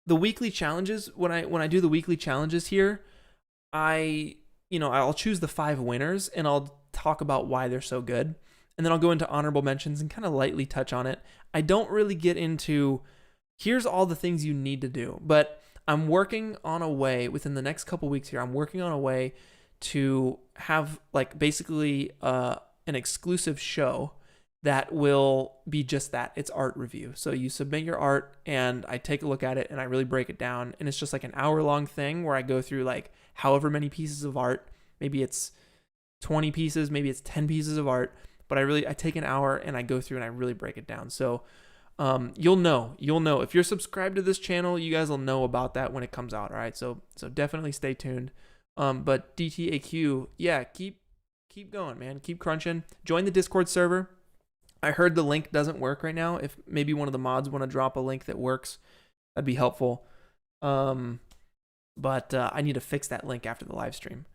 the weekly challenges, when I do the weekly challenges here, I'll choose the 5 winners and I'll talk about why they're so good. and then I'll go into honorable mentions and kind of lightly touch on it. I don't really get into, here's all the things you need to do, but I'm working on a way within the next couple weeks here. I'm working on a way to have like basically an exclusive show that will be just that. It's art review. So you submit your art and I take a look at it and I really break it down. And it's just like an hour-long thing where I go through like however many pieces of art. Maybe it's 20 pieces, maybe it's 10 pieces of art, but I take an hour and I go through and I really break it down. So you'll know if you're subscribed to this channel, you guys will know about that when it comes out. All right. So definitely stay tuned. But DTAQ, yeah, keep going, man. Keep crunching. Join the Discord server. I heard the link doesn't work right now. If maybe one of the mods want to drop a link that works, that'd be helpful. But I need to fix that link after the live stream.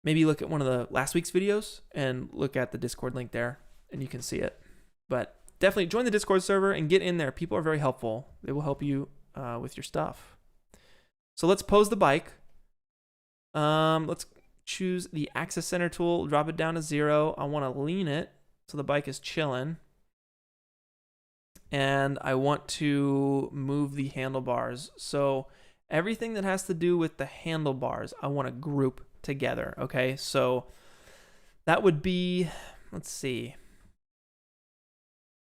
Maybe look at one of the last week's videos and look at the Discord link there and you can see it. But definitely join the Discord server and get in there. People are very helpful. They will help you with your stuff. So let's pose the bike. Let's choose the axis center tool, drop it down to 0. I want to lean it so the bike is chilling. And I want to move the handlebars. So everything that has to do with the handlebars, I want to group together. Okay, so that would be, let's see,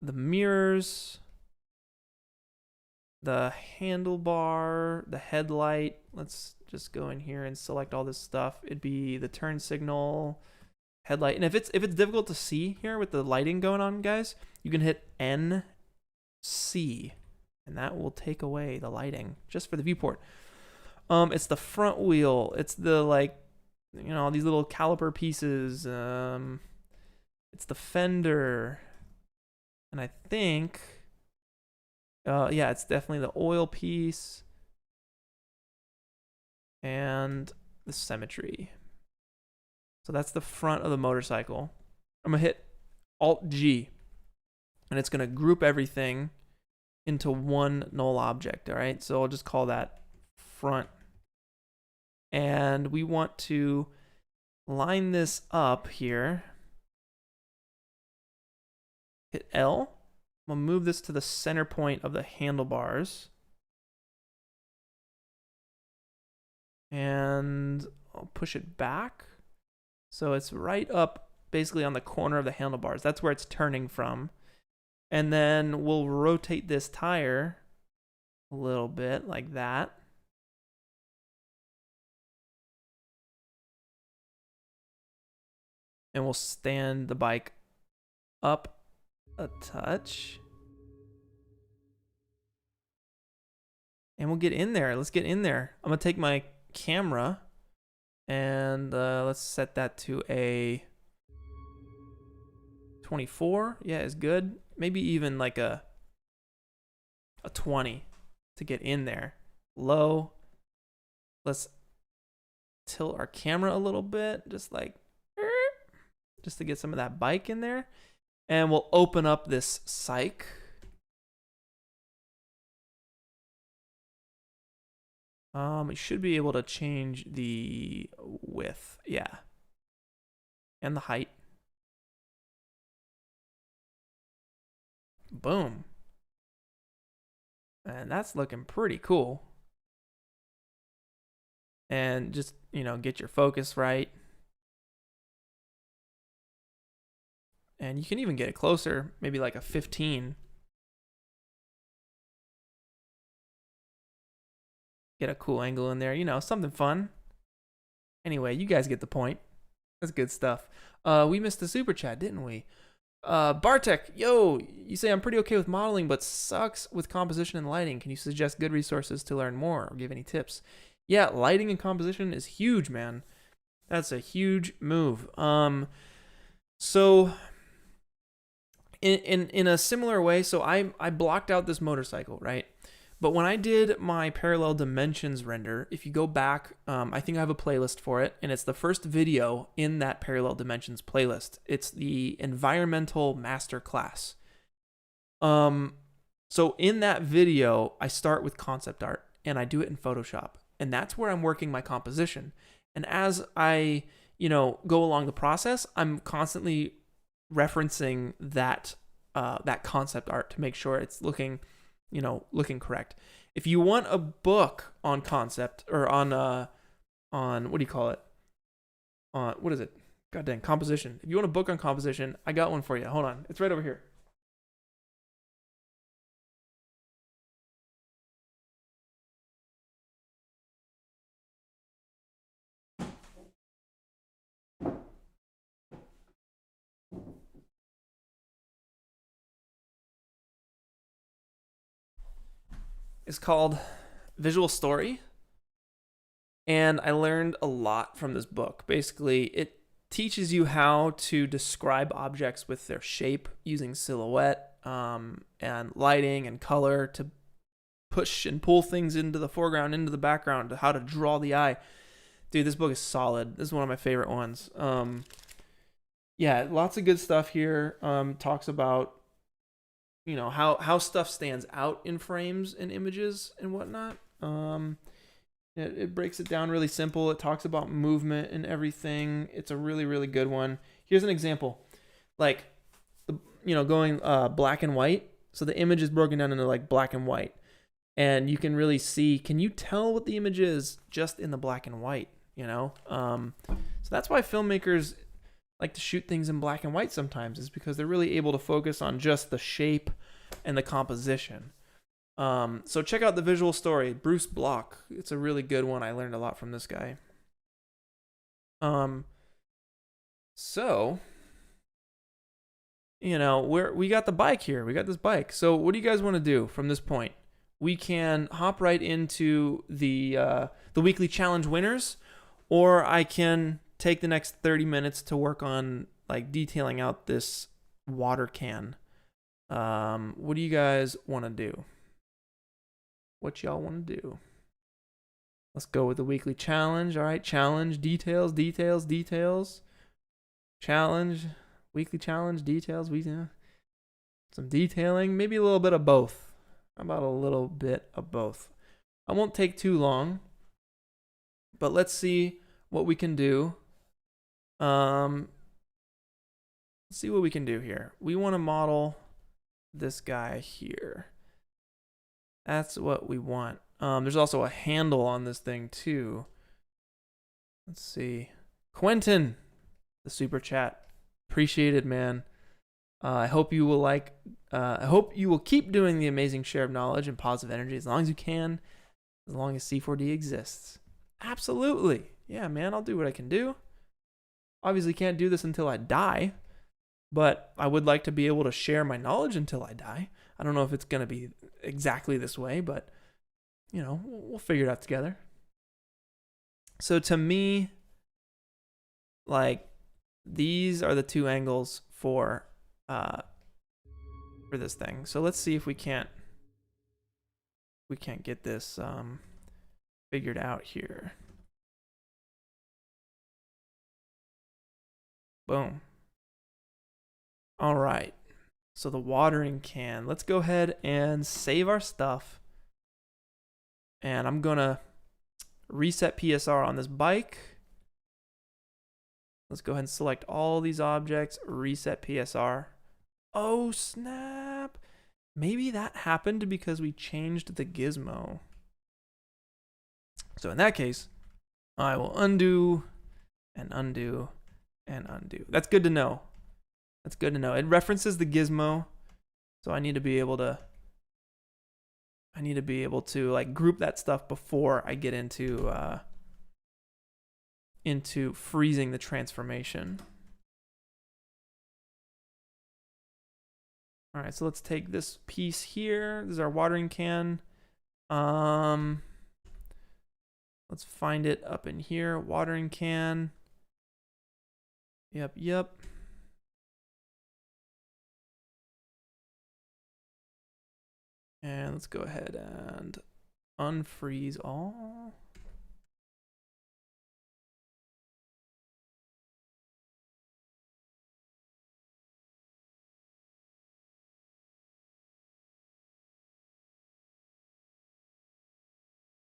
the mirrors, the handlebar, the headlight. Let's just go in here and select all this stuff. It'd be the turn signal, headlight. And if it's difficult to see here with the lighting going on, guys, you can hit NC and that will take away the lighting just for the viewport. It's the front wheel. It's the, like, you know, these little caliper pieces. It's the fender. And I think, yeah, it's definitely the oil piece and the symmetry. So that's the front of the motorcycle. I'm going to hit Alt-G, and it's going to group everything into one null object, all right? So I'll just call that front. And we want to line this up here. Hit L. I'm going to move this to the center point of the handlebars. And I'll push it back. So it's right up basically on the corner of the handlebars. That's where it's turning from. And then we'll rotate this tire a little bit like that. And we'll stand the bike up a touch. And we'll get in there. Let's get in there. I'm going to take my camera and let's set that to a 24. Yeah, is good. Maybe even like a 20 to get in there. Low. Let's tilt our camera a little bit, just to get some of that bike in there. And we'll open up this cyc. We should be able to change the width, yeah, and the height. Boom. And that's looking pretty cool. And just, you know, get your focus right. And you can even get it closer, maybe like a 15. Get a cool angle in there, you know, something fun. Anyway, you guys get the point. That's good stuff. We missed the super chat, didn't we? Bartek, yo, you say I'm pretty okay with modeling, but sucks with composition and lighting. Can you suggest good resources to learn more or give any tips? Yeah, lighting and composition is huge, man. That's a huge move. So in a similar way, so I blocked out this motorcycle, right? But when I did my parallel dimensions render, if you go back, I think I have a playlist for it, and it's the first video in that parallel dimensions playlist. It's the environmental masterclass. So in that video, I start with concept art, and I do it in Photoshop, and that's where I'm working my composition. And as I, you know, go along the process, I'm constantly referencing that that concept art to make sure it's looking, looking correct. If you want a book on concept or on what do you call it? On what is it? God dang, composition. If you want a book on composition, I got one for you. Hold on, it's right over here. It's called Visual Story. And I learned a lot from this book. Basically, it teaches you how to describe objects with their shape using silhouette and lighting and color to push and pull things into the foreground, into the background, to how to draw the eye. Dude, this book is solid. This is one of my favorite ones. Yeah, lots of good stuff here. Talks about how stuff stands out in frames and images and whatnot. It breaks it down really simple. It talks about movement and everything. It's a really, really good one. Here's an example, like going black and white. So the image is broken down into like black and white, and you can really see. Can you tell what the image is just in the black and white? So that's why filmmakers like to shoot things in black and white sometimes, is because they're really able to focus on just the shape and the composition. So check out The Visual Story, Bruce Block. It's a really good one. I learned a lot from this guy. So we got the bike here. We got this bike. So what do you guys want to do from this point? We can hop right into the weekly challenge winners, or I can take the next 30 minutes to work on like detailing out this water can. What do you guys want to do? What y'all want to do? Let's go with the weekly challenge. All right, challenge, details. Challenge, weekly challenge, details. Some detailing, maybe a little bit of both. How about a little bit of both? I won't take too long, but let's see what we can do. Let's see what we can do here. We want to model this guy here. That's what we want. There's also a handle on this thing too. Let's see. Quentin, the super chat. Appreciate it, man. I hope you will I hope you will keep doing the amazing share of knowledge and positive energy as long as you can, as long as C4D exists. Absolutely. Yeah, man, I'll do what I can do. Obviously can't do this until I die, but I would like to be able to share my knowledge until I die. I don't know if it's going to be exactly this way, but we'll figure it out together. So to me, like, these are the two angles for this thing. So let's see if we can't get this figured out here. Boom. All right. So the watering can. Let's go ahead and save our stuff. And I'm going to reset PSR on this bike. Let's go ahead and select all these objects, reset PSR. Oh, snap. Maybe that happened because we changed the gizmo. So in that case, I will undo and undo and undo. That's good to know. That's good to know. It references the gizmo, so I need to be able to like group that stuff before I get into freezing the transformation. All right, so let's take this piece here. This is our watering can. Let's find it up in here. Watering can. Yep. And let's go ahead and unfreeze all.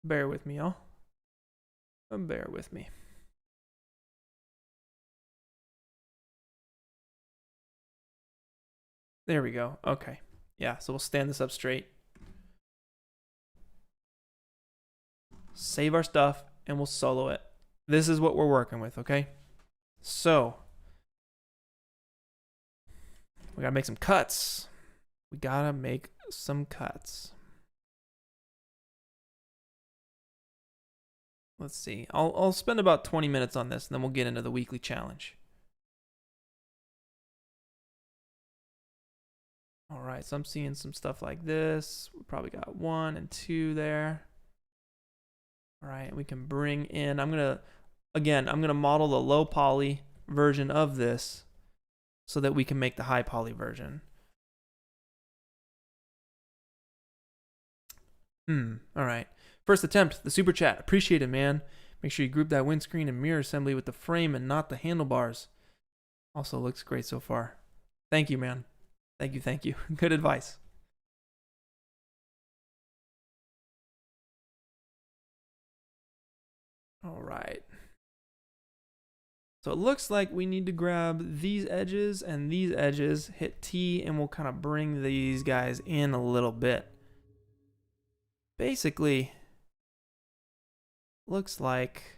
Bear with me, y'all. Bear with me. There we go. Okay. Yeah, so we'll stand this up straight. Save our stuff, and we'll solo it. This is what we're working with, okay? So, we gotta make some cuts. Let's see. I'll spend about 20 minutes on this, and then we'll get into the weekly challenge. All right, so I'm seeing some stuff like this. We probably got 1 and 2 there. All right, we can bring in, I'm gonna model the low poly version of this so that we can make the high poly version. All right. First attempt, the super chat. Appreciate it, man. Make sure you group that windscreen and mirror assembly with the frame and not the handlebars. Also looks great so far. Thank you, man. Thank you. Good advice. All right. So it looks like we need to grab these edges and these edges, hit T, and we'll kind of bring these guys in a little bit. Basically, looks like,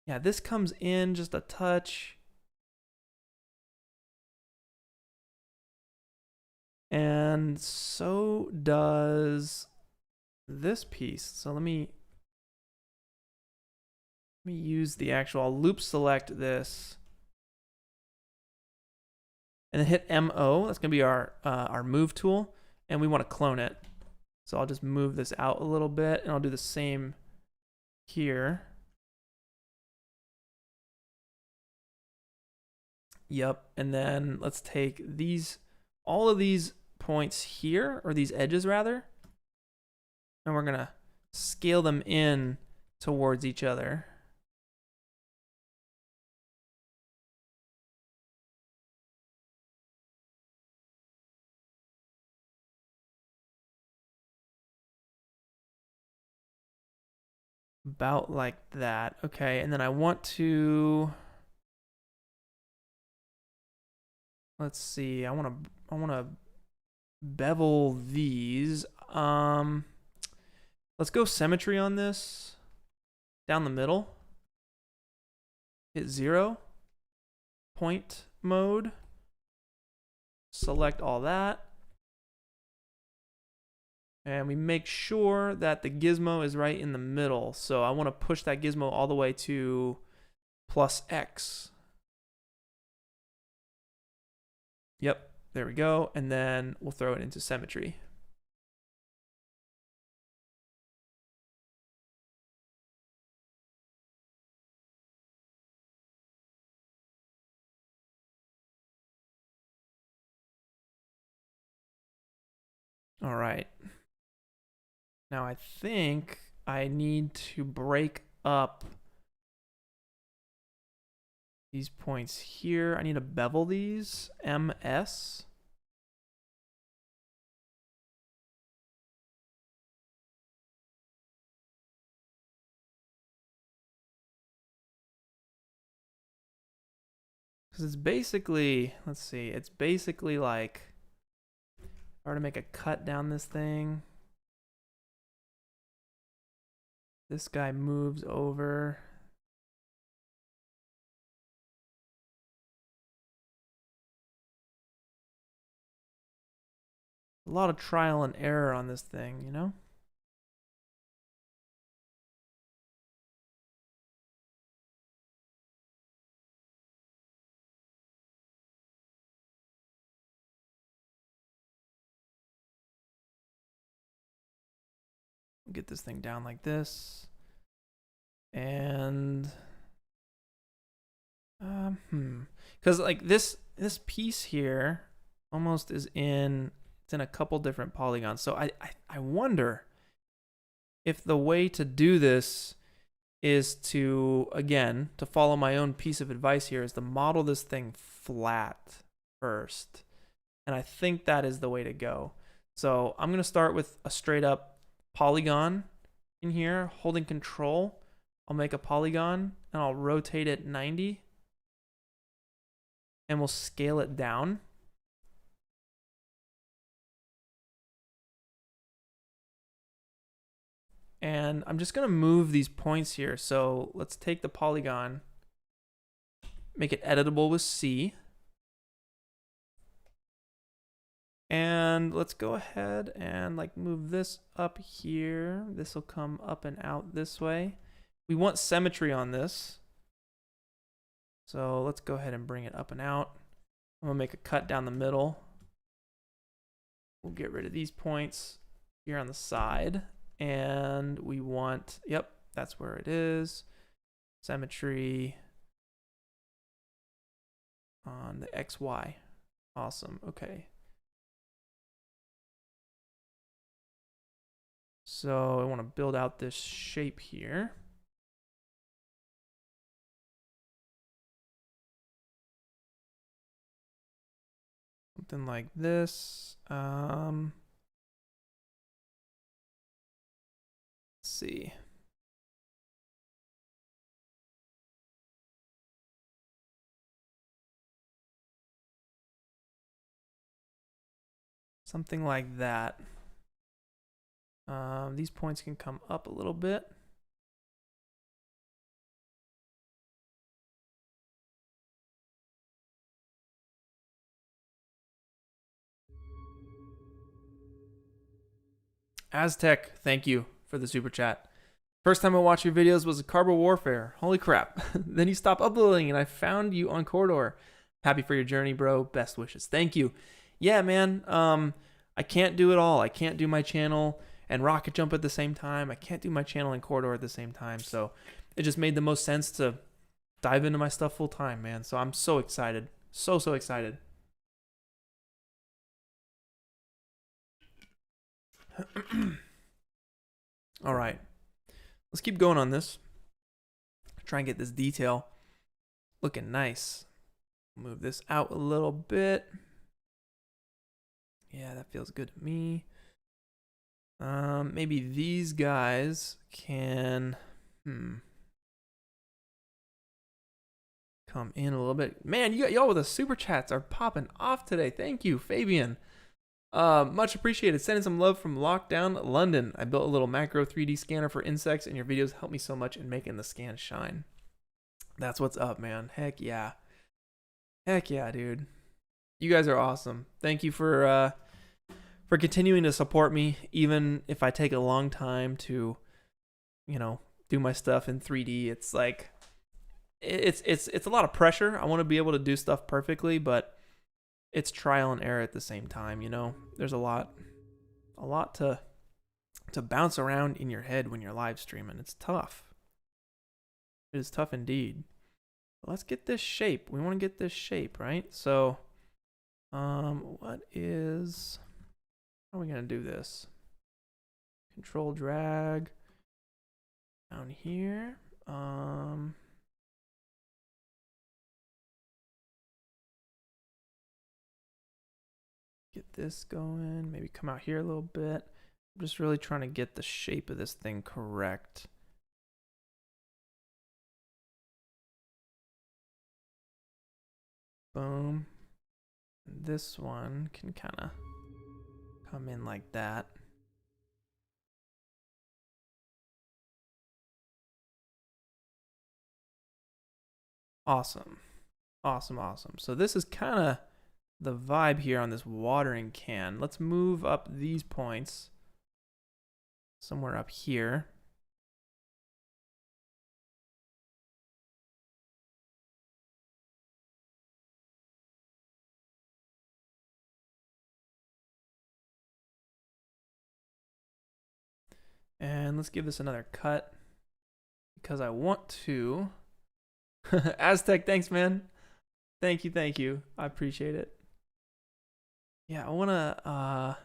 yeah, this comes in just a touch. And so does this piece. So let me use the actual, I'll loop select this and then hit MO. That's gonna be our move tool, and we want to clone it. So I'll just move this out a little bit, and I'll do the same here. Yep, and then let's take all of these points here, or these edges rather, and we're gonna scale them in towards each other. About like that. Okay, and then I want to, let's see, I want to bevel these. Let's go symmetry on this. Down the middle. Hit 0. Point mode. Select all that. And we make sure that the gizmo is right in the middle. So I want to push that gizmo all the way to +X. Yep, there we go. And then we'll throw it into symmetry. All right. Now I think I need to break up these points here. I need to bevel these, MS. Because it's basically, let's see, it's basically like, if I were to make a cut down this thing, this guy moves over. A lot of trial and error on this thing, you know? Get this thing down like this. And because like this piece here almost is in, it's in a couple different polygons. So I wonder if the way to do this is to, again, to follow my own piece of advice here, is to model this thing flat first. And I think that is the way to go. So I'm going to start with a straight up polygon in here, holding control. I'll make a polygon and I'll rotate it 90. And we'll scale it down. And I'm just gonna move these points here. So let's take the polygon, make it editable with C. And let's go ahead and like move this up here. This will come up and out this way. We want symmetry on this. So let's go ahead and bring it up and out. I'm gonna make a cut down the middle. We'll get rid of these points here on the side. And we want, yep, that's where it is. Symmetry on the XY. Awesome, okay. So I want to build out this shape here. Something like this. Let's see. Something like that. These points can come up a little bit. Aztec, thank you for the super chat. First time I watched your videos was a Carbo Warfare. Holy crap. Then you stopped uploading and I found you on Corridor. Happy for your journey, bro. Best wishes. Thank you. Yeah, man. I can't do it all. I can't do my channel and Rocket Jump at the same time. I can't do my channel and Corridor at the same time. So it just made the most sense to dive into my stuff full time, man. So I'm so excited. So excited. All right. Let's keep going on this. Try and get this detail looking nice. Move this out a little bit. Yeah, that feels good to me. Maybe these guys can come in a little bit. Man, y'all with the super chats are popping off today. Thank you, Fabian. Much appreciated. Sending some love from Lockdown, London. I built a little macro 3D scanner for insects, and your videos help me so much in making the scan shine. That's what's up, man. Heck yeah. Heck yeah, dude. You guys are awesome. Thank you for continuing to support me, even if I take a long time to, you know, do my stuff in 3D. It's like, it's a lot of pressure. I want to be able to do stuff perfectly, but it's trial and error at the same time, you know. There's a lot to bounce around in your head when you're live streaming. It's tough. It is tough indeed. But let's get this shape. We want to get this shape, right? So, how are we gonna do this? Control drag down here. Get this going. Maybe come out here a little bit. I'm just really trying to get the shape of this thing correct. Boom. This one can kind of come in like that. Awesome. Awesome, awesome. So this is kind of the vibe here on this watering can. Let's move up these points somewhere up here. And let's give this another cut because I want to. Aztec, thanks, man. Thank you. I appreciate it. Yeah, I want to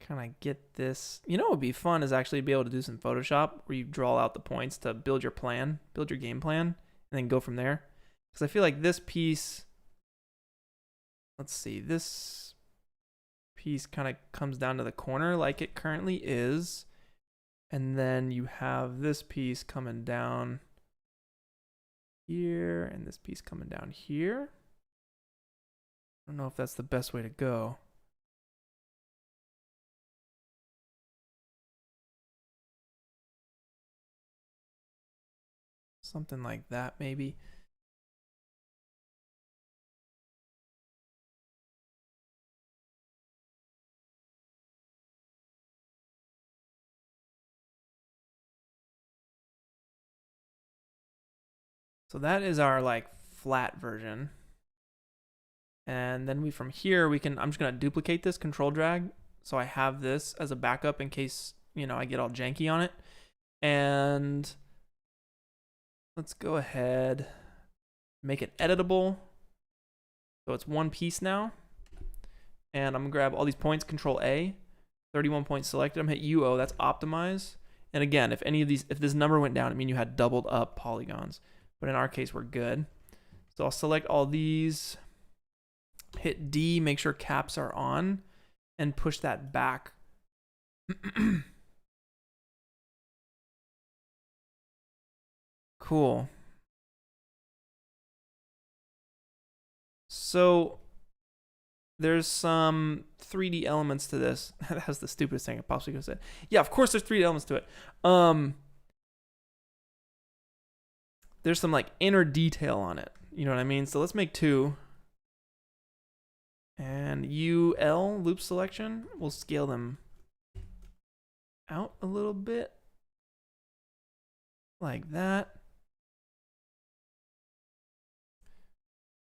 kind of get this. You know what would be fun is actually be able to do some Photoshop where you draw out the points to build your plan, build your game plan, and then go from there. Because I feel like this piece, let's see, this piece kind of comes down to the corner like it currently is. And then you have this piece coming down here and this piece coming down here. I don't know if that's the best way to go. Something like that, maybe. So that is our like flat version. And then from here, I'm just gonna duplicate this, control drag. So I have this as a backup in case, you know, I get all janky on it. And let's go ahead, make it editable. So it's one piece now. And I'm gonna grab all these points, control A, 31 points selected. I'm gonna hit UO, that's optimize. And again, if this number went down, it means you had doubled up polygons. But in our case, we're good. So I'll select all these, hit D, make sure caps are on, and push that back. Cool. So there's some 3D elements to this. That was the stupidest thing I possibly could have said. Yeah, of course there's 3D elements to it. There's some like inner detail on it. You know what I mean? So let's make 2. And UL, loop selection, we'll scale them out a little bit. Like that.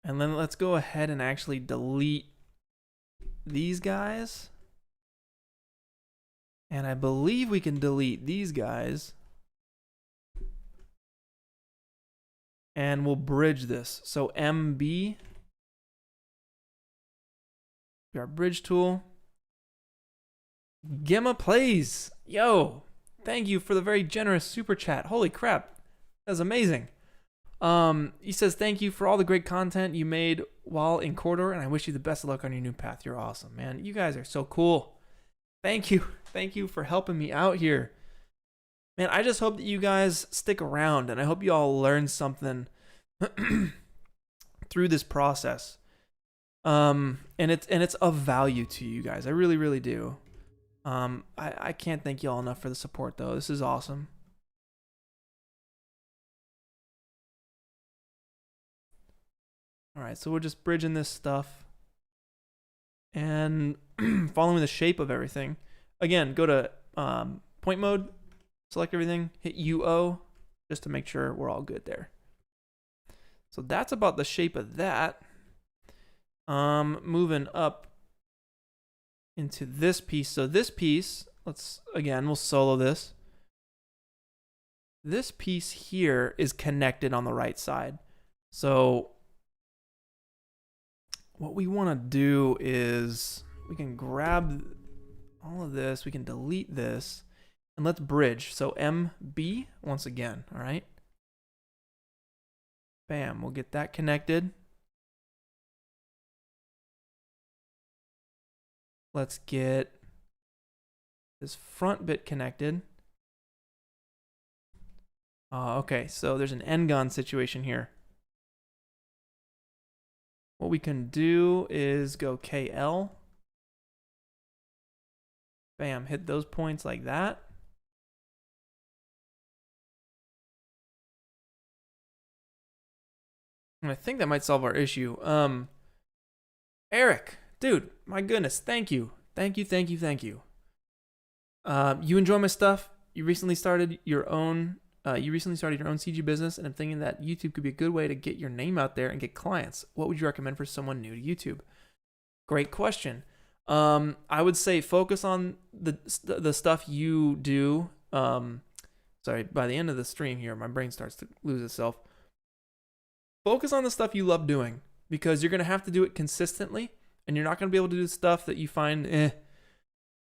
And then let's go ahead and actually delete these guys. And I believe we can delete these guys. And we'll bridge this. So MB, our bridge tool. Gemma plays. Yo, thank you for the very generous super chat. Holy crap, that's amazing. He says, thank you for all the great content you made while in Corridor, and I wish you the best of luck on your new path. You're awesome, man. You guys are so cool. Thank you. Thank you for helping me out here. Man, I just hope that you guys stick around, and I hope you all learn something through this process. And it's of value to you guys. I really, really do. I can't thank you all enough for the support, though. This is awesome. All right, so we're just bridging this stuff and following the shape of everything. Again, go to point mode, select everything, hit UO, just to make sure we're all good there. So that's about the shape of that. Moving up into this piece. So this piece, we'll solo this. This piece here is connected on the right side. So what we want to do is we can grab all of this, we can delete this, and let's bridge. So MB once again, all right? Bam, we'll get that connected. Let's get this front bit connected. Okay, so there's an n-gon situation here. What we can do is go KL. Bam, hit those points like that. And I think that might solve our issue. Eric, dude, my goodness, thank you. Thank you. You enjoy my stuff. You recently started your own CG business, and I'm thinking that YouTube could be a good way to get your name out there and get clients. What would you recommend for someone new to YouTube? Great question. I would say focus on the stuff you do. Sorry, by the end of the stream here, my brain starts to lose itself. Focus on the stuff you love doing, because you're going to have to do it consistently, and you're not going to be able to do stuff that you find, You're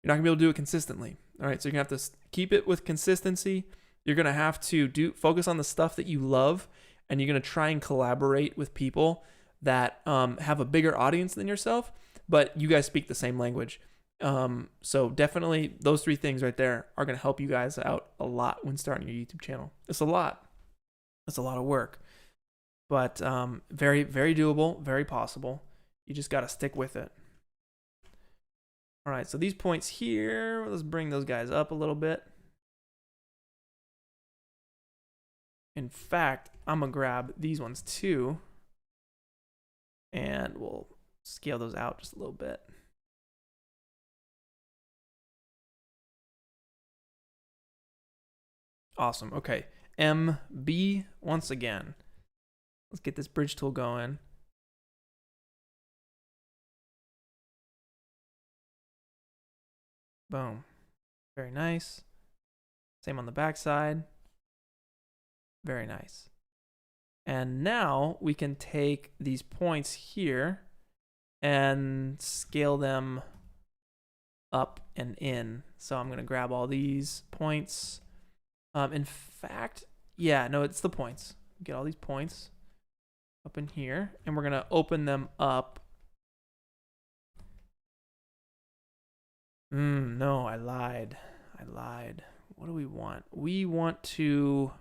not going to be able to do it consistently. All right, so you're going to have to keep it with consistency. You're going to have to focus on the stuff that you love, and you're going to try and collaborate with people that have a bigger audience than yourself, but you guys speak the same language. So definitely those 3 things right there are going to help you guys out a lot when starting your YouTube channel. It's a lot. It's a lot of work, but very, very doable, very possible. You just got to stick with it. All right, so these points here, let's bring those guys up a little bit. In fact, I'm gonna grab these ones too, and we'll scale those out just a little bit. Awesome. Okay. MB once again. Let's get this bridge tool going. Boom. Very nice. Same on the back side. Very nice. And now we can take these points here and scale them up and in. So I'm going to grab all these points. In fact, yeah, no, it's the points. Get all these points up in here, and we're going to open them up. No, I lied. What do we want? We want to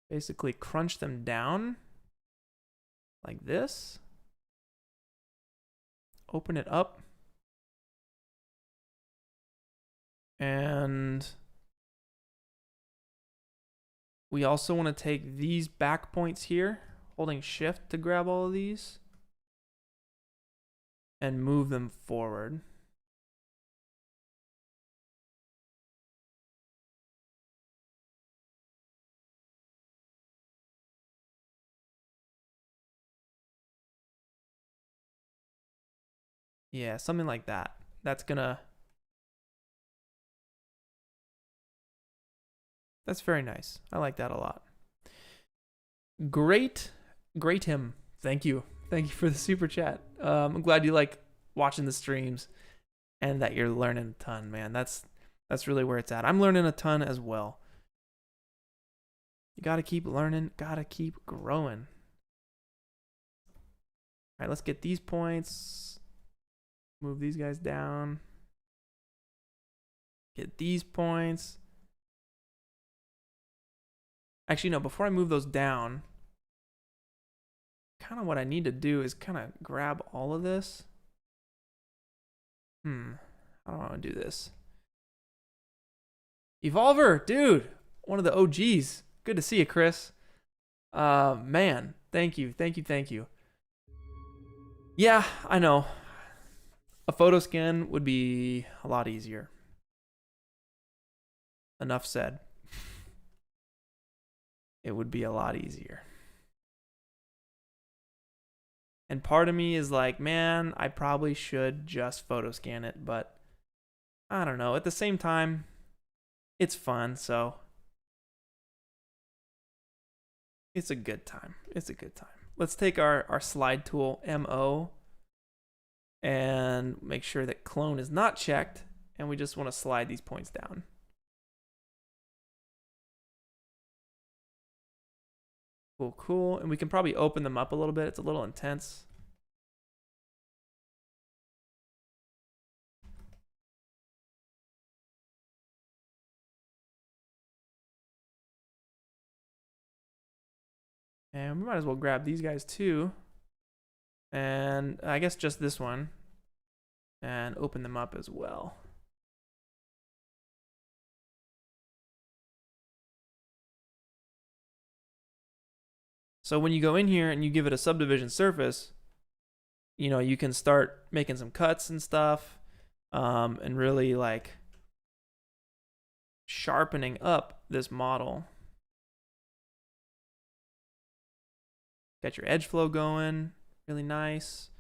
basically crunch them down like this. Open it up. And we also want to take these back points here, holding shift to grab all of these, and move them forward. Yeah, something like that. That's very nice. I like that a lot. Great him. Thank you for the super chat. I'm glad you like watching the streams and that you're learning a ton, man. That's really where it's at. I'm learning a ton as well. You gotta keep learning, gotta keep growing. All right, let's get these points. Move these guys down. Get these points. Actually, no, before I move those down, kind of what I need to do is kind of grab all of this. How do I want to do this? Evolver, dude, one of the OGs. Good to see you, Chris. Man, thank you. Yeah, I know. A photo scan would be a lot easier. Enough said. It would be a lot easier. And part of me is like, man, I probably should just photo scan it, but I don't know. At the same time, it's fun, so it's a good time. Let's take our slide tool, MO, and make sure that clone is not checked, and we just want to slide these points down. Cool. And we can probably open them up a little bit. It's a little intense. And we might as well grab these guys too. And I guess just this one. And open them up as well. So when you go in here and you give it a subdivision surface, you know, you can start making some cuts and stuff, and really like sharpening up this model. Got your edge flow going, really nice.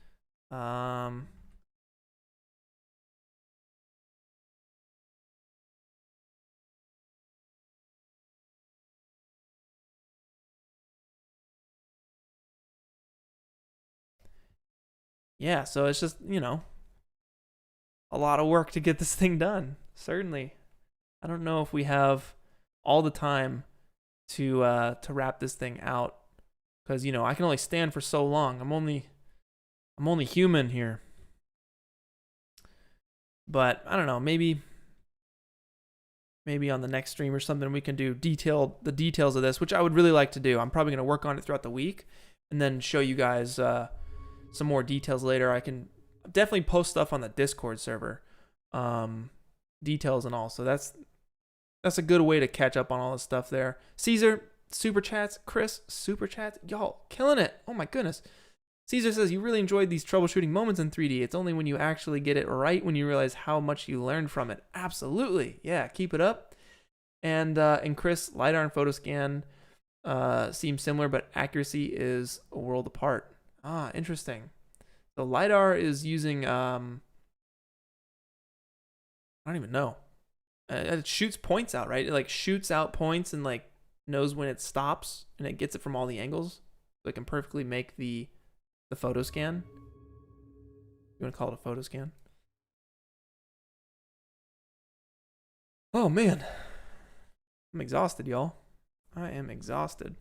Yeah, so it's just, you know, a lot of work to get this thing done. Certainly. I don't know if we have all the time to wrap this thing out, because, you know, I can only stand for so long. I'm only human here. But I don't know, maybe on the next stream or something we can do the details of this, which I would really like to do. I'm probably going to work on it throughout the week and then show you guys some more details later. I can definitely post stuff on the Discord server, details and all. So that's That's a good way to catch up on all this stuff there. Caesar, super chats. Chris, super chats. Y'all killing it. Oh my goodness. Caesar says, you really enjoyed these troubleshooting moments in 3D. It's only when you actually get it right when you realize how much you learned from it. Absolutely. Yeah, keep it up. And Chris, LiDAR and photoscan seem similar, but accuracy is a world apart. Ah, interesting. So LiDAR is using, I don't even know. It shoots points out, right? It like shoots out points and like knows when it stops, and it gets it from all the angles. So it can perfectly make the photo scan. You want to call it a photo scan? Oh man, I'm exhausted, y'all. I am exhausted.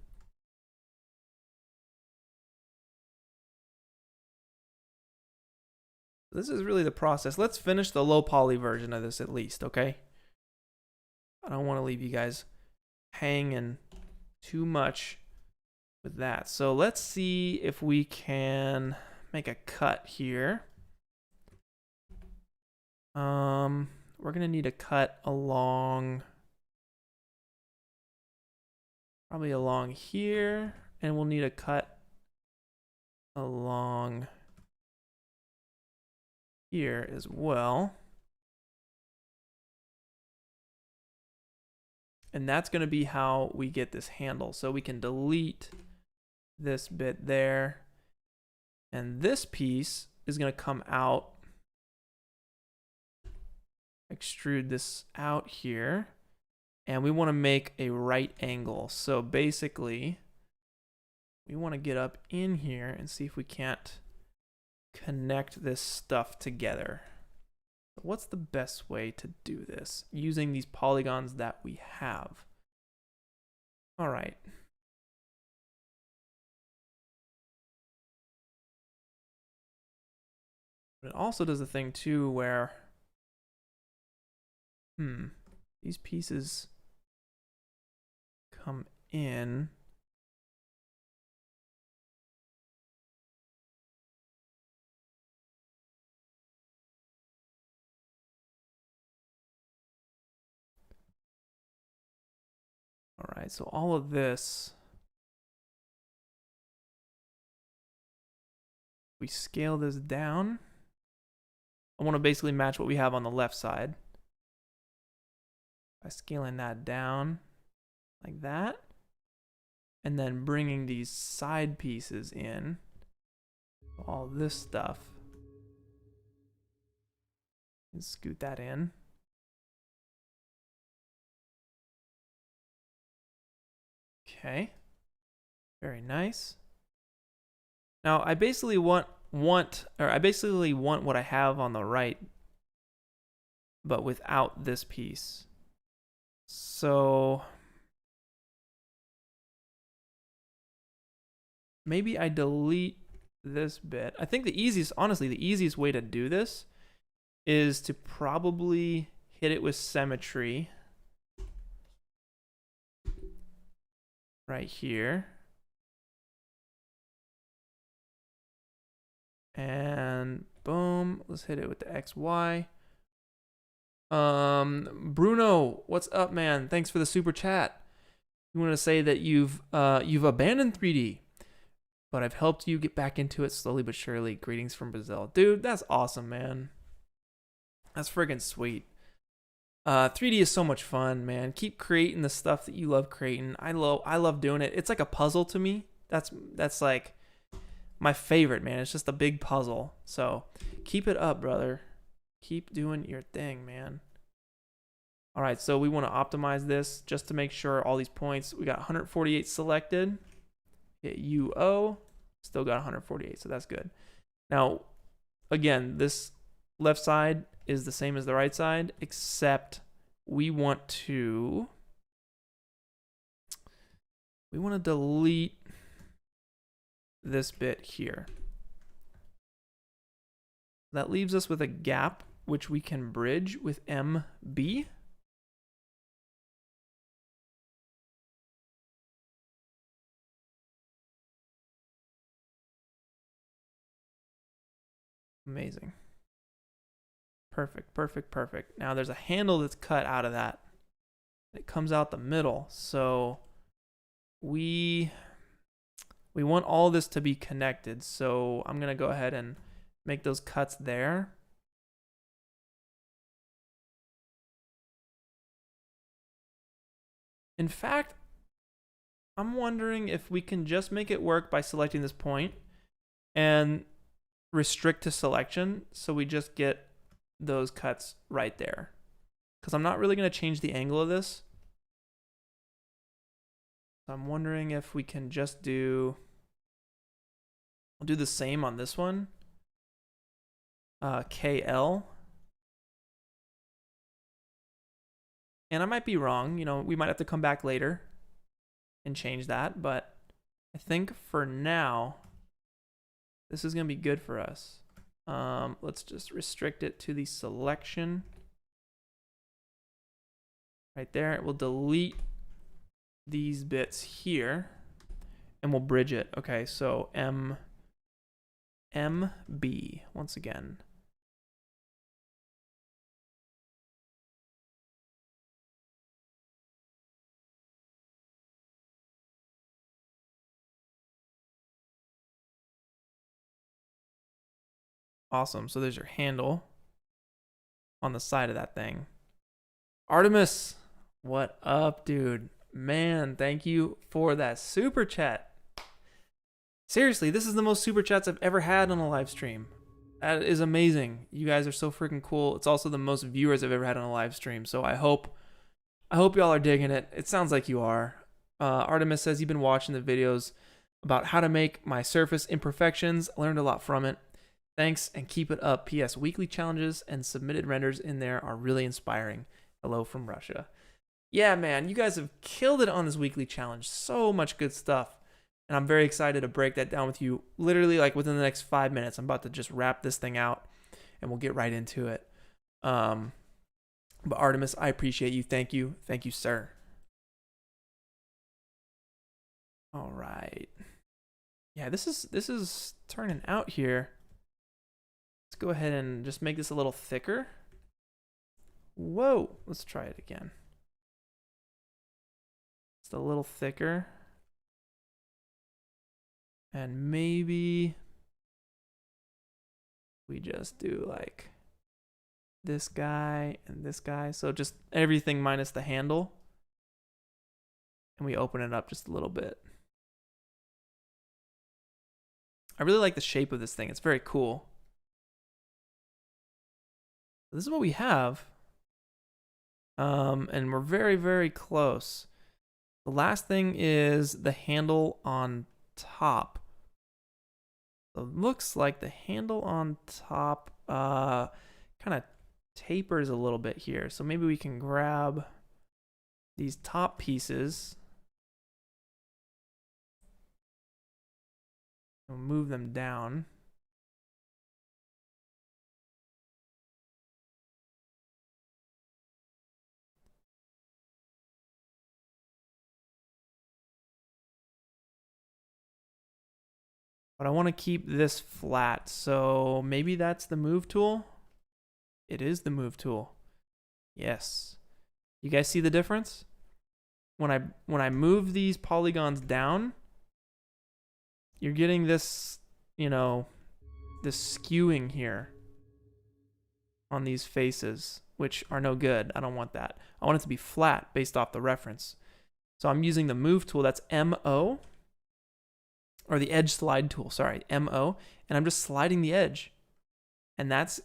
This is really the process. Let's finish the low poly version of this at least, okay? I don't want to leave you guys hanging too much with that. So let's see if we can make a cut here. We're gonna need a cut along, probably along here, and we'll need a cut along here as well. And that's going to be how we get this handle. So we can delete this bit there. And this piece is going to come out. Extrude this out here. And we want to make a right angle. So basically, we want to get up in here and see if we can't connect this stuff together. What's the best way to do this using these polygons that we have? All right. But it also does a thing too where, these pieces come in. All right, so all of this, we scale this down. I want to basically match what we have on the left side by scaling that down like that, and then bringing these side pieces in, all this stuff, and scoot that in. Okay, very nice. Now I basically want what I have on the right, but without this piece. So maybe I delete this bit. I think honestly, the easiest way to do this is to probably hit it with symmetry right here. And boom, let's hit it with the XY. Bruno, what's up, man? Thanks for the super chat. You want to say that you've abandoned 3D, but I've helped you get back into it slowly but surely. Greetings from Brazil. Dude, that's awesome, man. That's friggin' sweet. 3D is so much fun, man. Keep creating the stuff that you love creating. I love doing it. It's like a puzzle to me. That's like my favorite, man. It's just a big puzzle. So keep it up, brother. Keep doing your thing, man. All right, so we want to optimize this just to make sure all these points, we got 148 selected. Hit UO, still got 148, so that's good. Now, again, this left side is the same as the right side, except we want to delete this bit here. That leaves us with a gap, which we can bridge with MB. Amazing. Perfect, perfect, perfect. Now there's a handle that's cut out of that. It comes out the middle. So we want all this to be connected. So I'm going to go ahead and make those cuts there. In fact, I'm wondering if we can just make it work by selecting this point and restrict to selection, so we just get those cuts right there. Because I'm not really going to change the angle of this. So I'm wondering if we can just do... I'll do the same on this one. KL. And I might be wrong. You know, we might have to come back later and change that. But I think for now, this is going to be good for us. Let's just restrict it to the selection. Right there. It will delete these bits here. And we'll bridge it. Okay, so MB once again. Awesome. So there's your handle on the side of that thing. Artemis, what up, dude? Man, thank you for that super chat. Seriously, this is the most super chats I've ever had on a live stream. That is amazing. You guys are so freaking cool. It's also the most viewers I've ever had on a live stream. So I hope y'all are digging it. It sounds like you are. Artemis says you've been watching the videos about how to make my surface imperfections. Learned a lot from it. Thanks and keep it up. P.S. Weekly challenges and submitted renders in there are really inspiring. Hello from Russia. Yeah, man, you guys have killed it on this weekly challenge. So much good stuff. And I'm very excited to break that down with you literally like within the next 5 minutes. I'm about to just wrap this thing out and we'll get right into it. But Artemis, I appreciate you. Thank you. Thank you, sir. All right. Yeah, this is turning out here. Let's go ahead and just make this a little thicker. Whoa, let's try it again. It's a little thicker. And maybe we just do like this guy and this guy. So just everything minus the handle. And we open it up just a little bit. I really like the shape of this thing. It's very cool. This is what we have. And we're very, very close. The last thing is the handle on top. So it looks like the handle on top kind of tapers a little bit here. So maybe we can grab these top pieces and move them down. But I want to keep this flat, so maybe that's the move tool. It is the move tool. Yes. You guys see the difference? When I move these polygons down, you're getting this, you know, this skewing here on these faces, which are no good. I don't want that. I want it to be flat based off the reference. So I'm using the move tool, that's MO. Or the edge slide tool, sorry, MO, and I'm just sliding the edge. And that's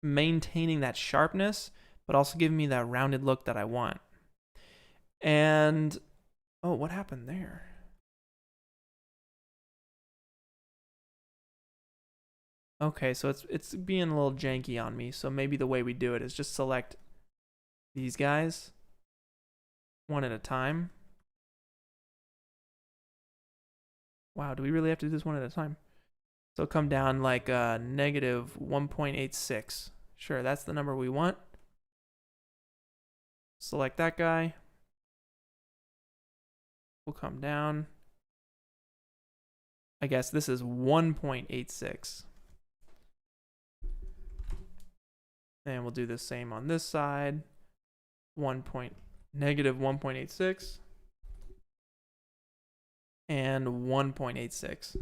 maintaining that sharpness, but also giving me that rounded look that I want. And, oh, what happened there? Okay, so it's being a little janky on me, so maybe the way we do it is just select these guys one at a time. Wow, do we really have to do this one at a time? So come down like negative 1.86. Sure, that's the number we want. Select that guy. We'll come down. I guess this is 1.86. And we'll do the same on this side. 1.9. negative 1.86, and 1.86.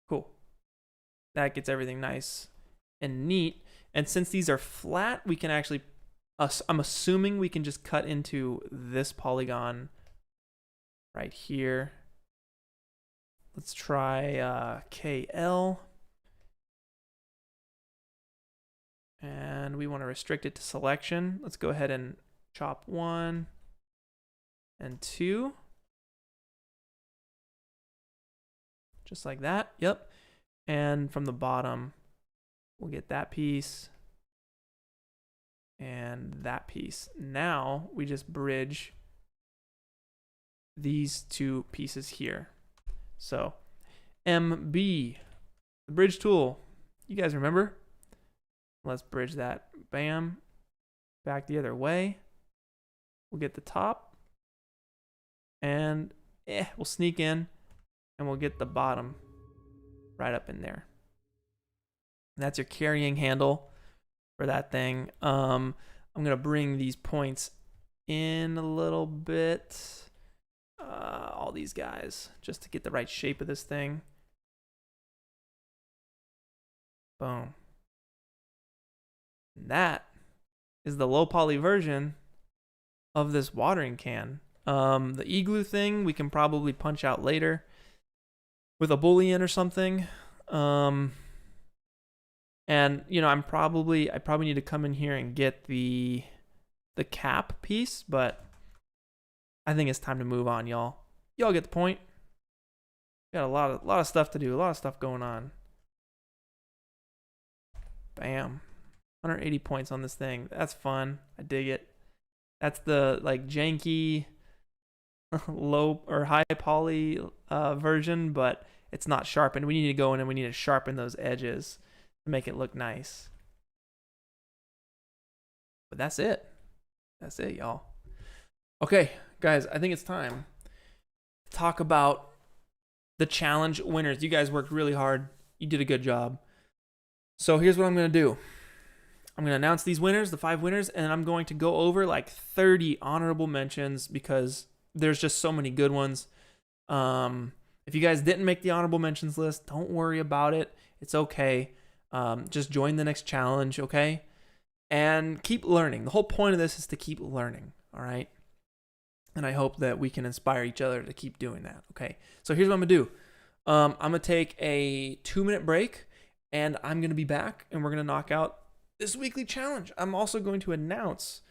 Cool. That gets everything nice and neat. And since these are flat, we can actually, I'm assuming we can just cut into this polygon right here. Let's try KL. And we want to restrict it to selection. Let's go ahead and chop 1 and 2. Just like that. Yep. And from the bottom, we'll get that piece and that piece. Now we just bridge these two pieces here. So MB, the bridge tool, you guys remember? Let's bridge that. Bam. Back the other way. We'll get the top. And we'll sneak in. And we'll get the bottom right up in there. And that's your carrying handle for that thing. I'm going to bring these points in a little bit. All these guys. Just to get the right shape of this thing. Boom. That is the low poly version of this watering can. The igloo thing we can probably punch out later with a boolean or something. And you know, I probably need to come in here and get the cap piece, but I think it's time to move on, y'all. Y'all get the point. Got a lot of stuff to do, a lot of stuff going on. Bam. 180 points on this thing. That's fun. I dig it. That's the like janky low or high poly version, but it's not sharpened. We need to go in and we need to sharpen those edges to make it look nice. But that's it. That's it, y'all. Okay, guys, I think it's time to talk about the challenge winners. You guys worked really hard. You did a good job. So here's what I'm going to do. I'm going to announce these winners, the 5 winners, and I'm going to go over like 30 honorable mentions because there's just so many good ones. If you guys didn't make the honorable mentions list, don't worry about it. It's okay. Just join the next challenge, okay? And keep learning. The whole point of this is to keep learning, all right? And I hope that we can inspire each other to keep doing that, okay? So here's what I'm going to do. I'm going to take a 2-minute break, and I'm going to be back, and we're going to knock out this weekly challenge. I'm also going to announce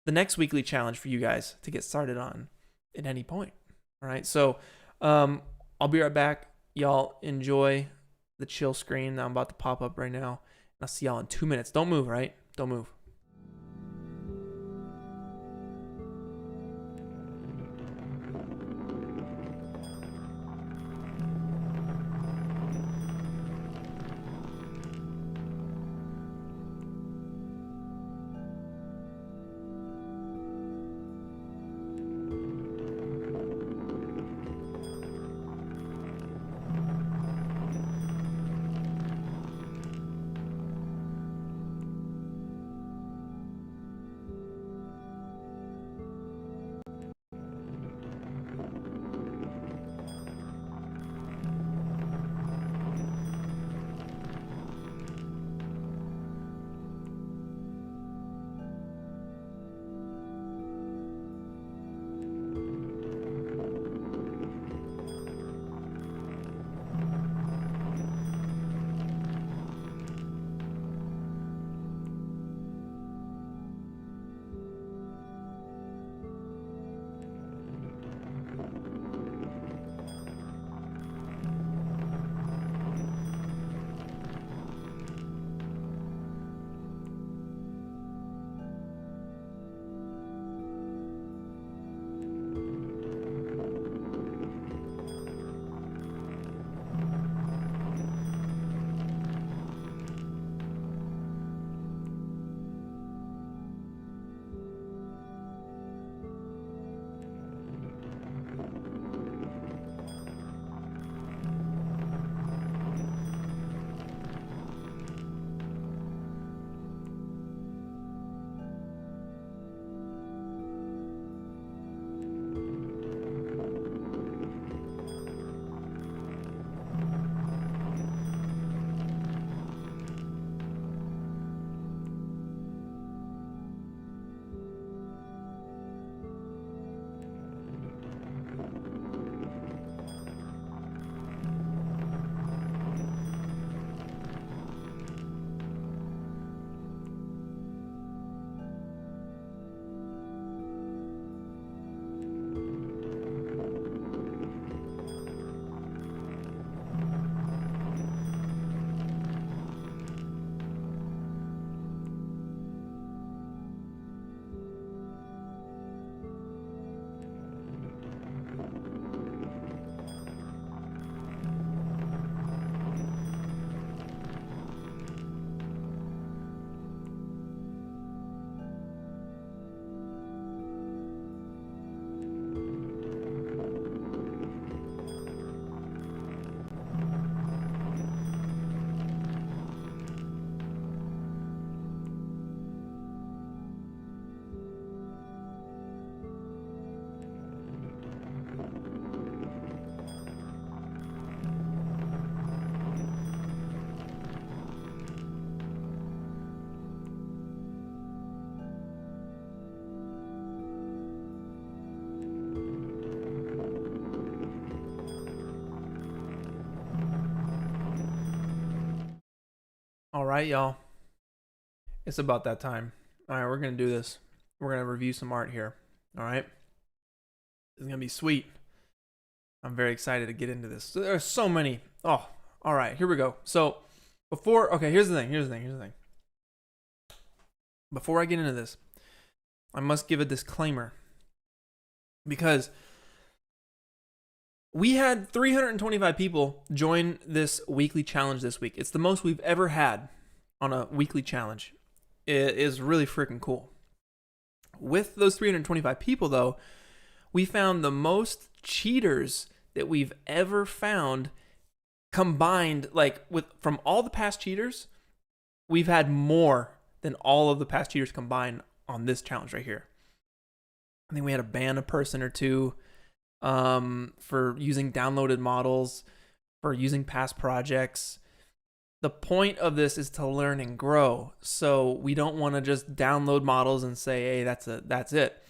the next weekly challenge for you guys to get started on at any point. All right. So I'll be right back. Y'all enjoy the chill screen that I'm about to pop up right now. I'll see y'all in 2 minutes. Don't move, right? Don't move. right, y'all. It's about that time. All right, we're going to do this. We're going to review some art here. All right. It's going to be sweet. I'm very excited to get into this. So there's so many. Oh, all right. Here we go. So okay, here's the thing. Before I get into this, I must give a disclaimer. Because we had 325 people join this weekly challenge this week. It's the most we've ever had on a weekly challenge. It is really freaking cool. With those 325 people, though, we found the most cheaters that we've ever found combined. Like from all the past cheaters, we've had more than all of the past cheaters combined on this challenge right here. I think we had to ban a person or two for using downloaded models, for using past projects. The point of this is to learn and grow. So we don't want to just download models and say, hey, that's it.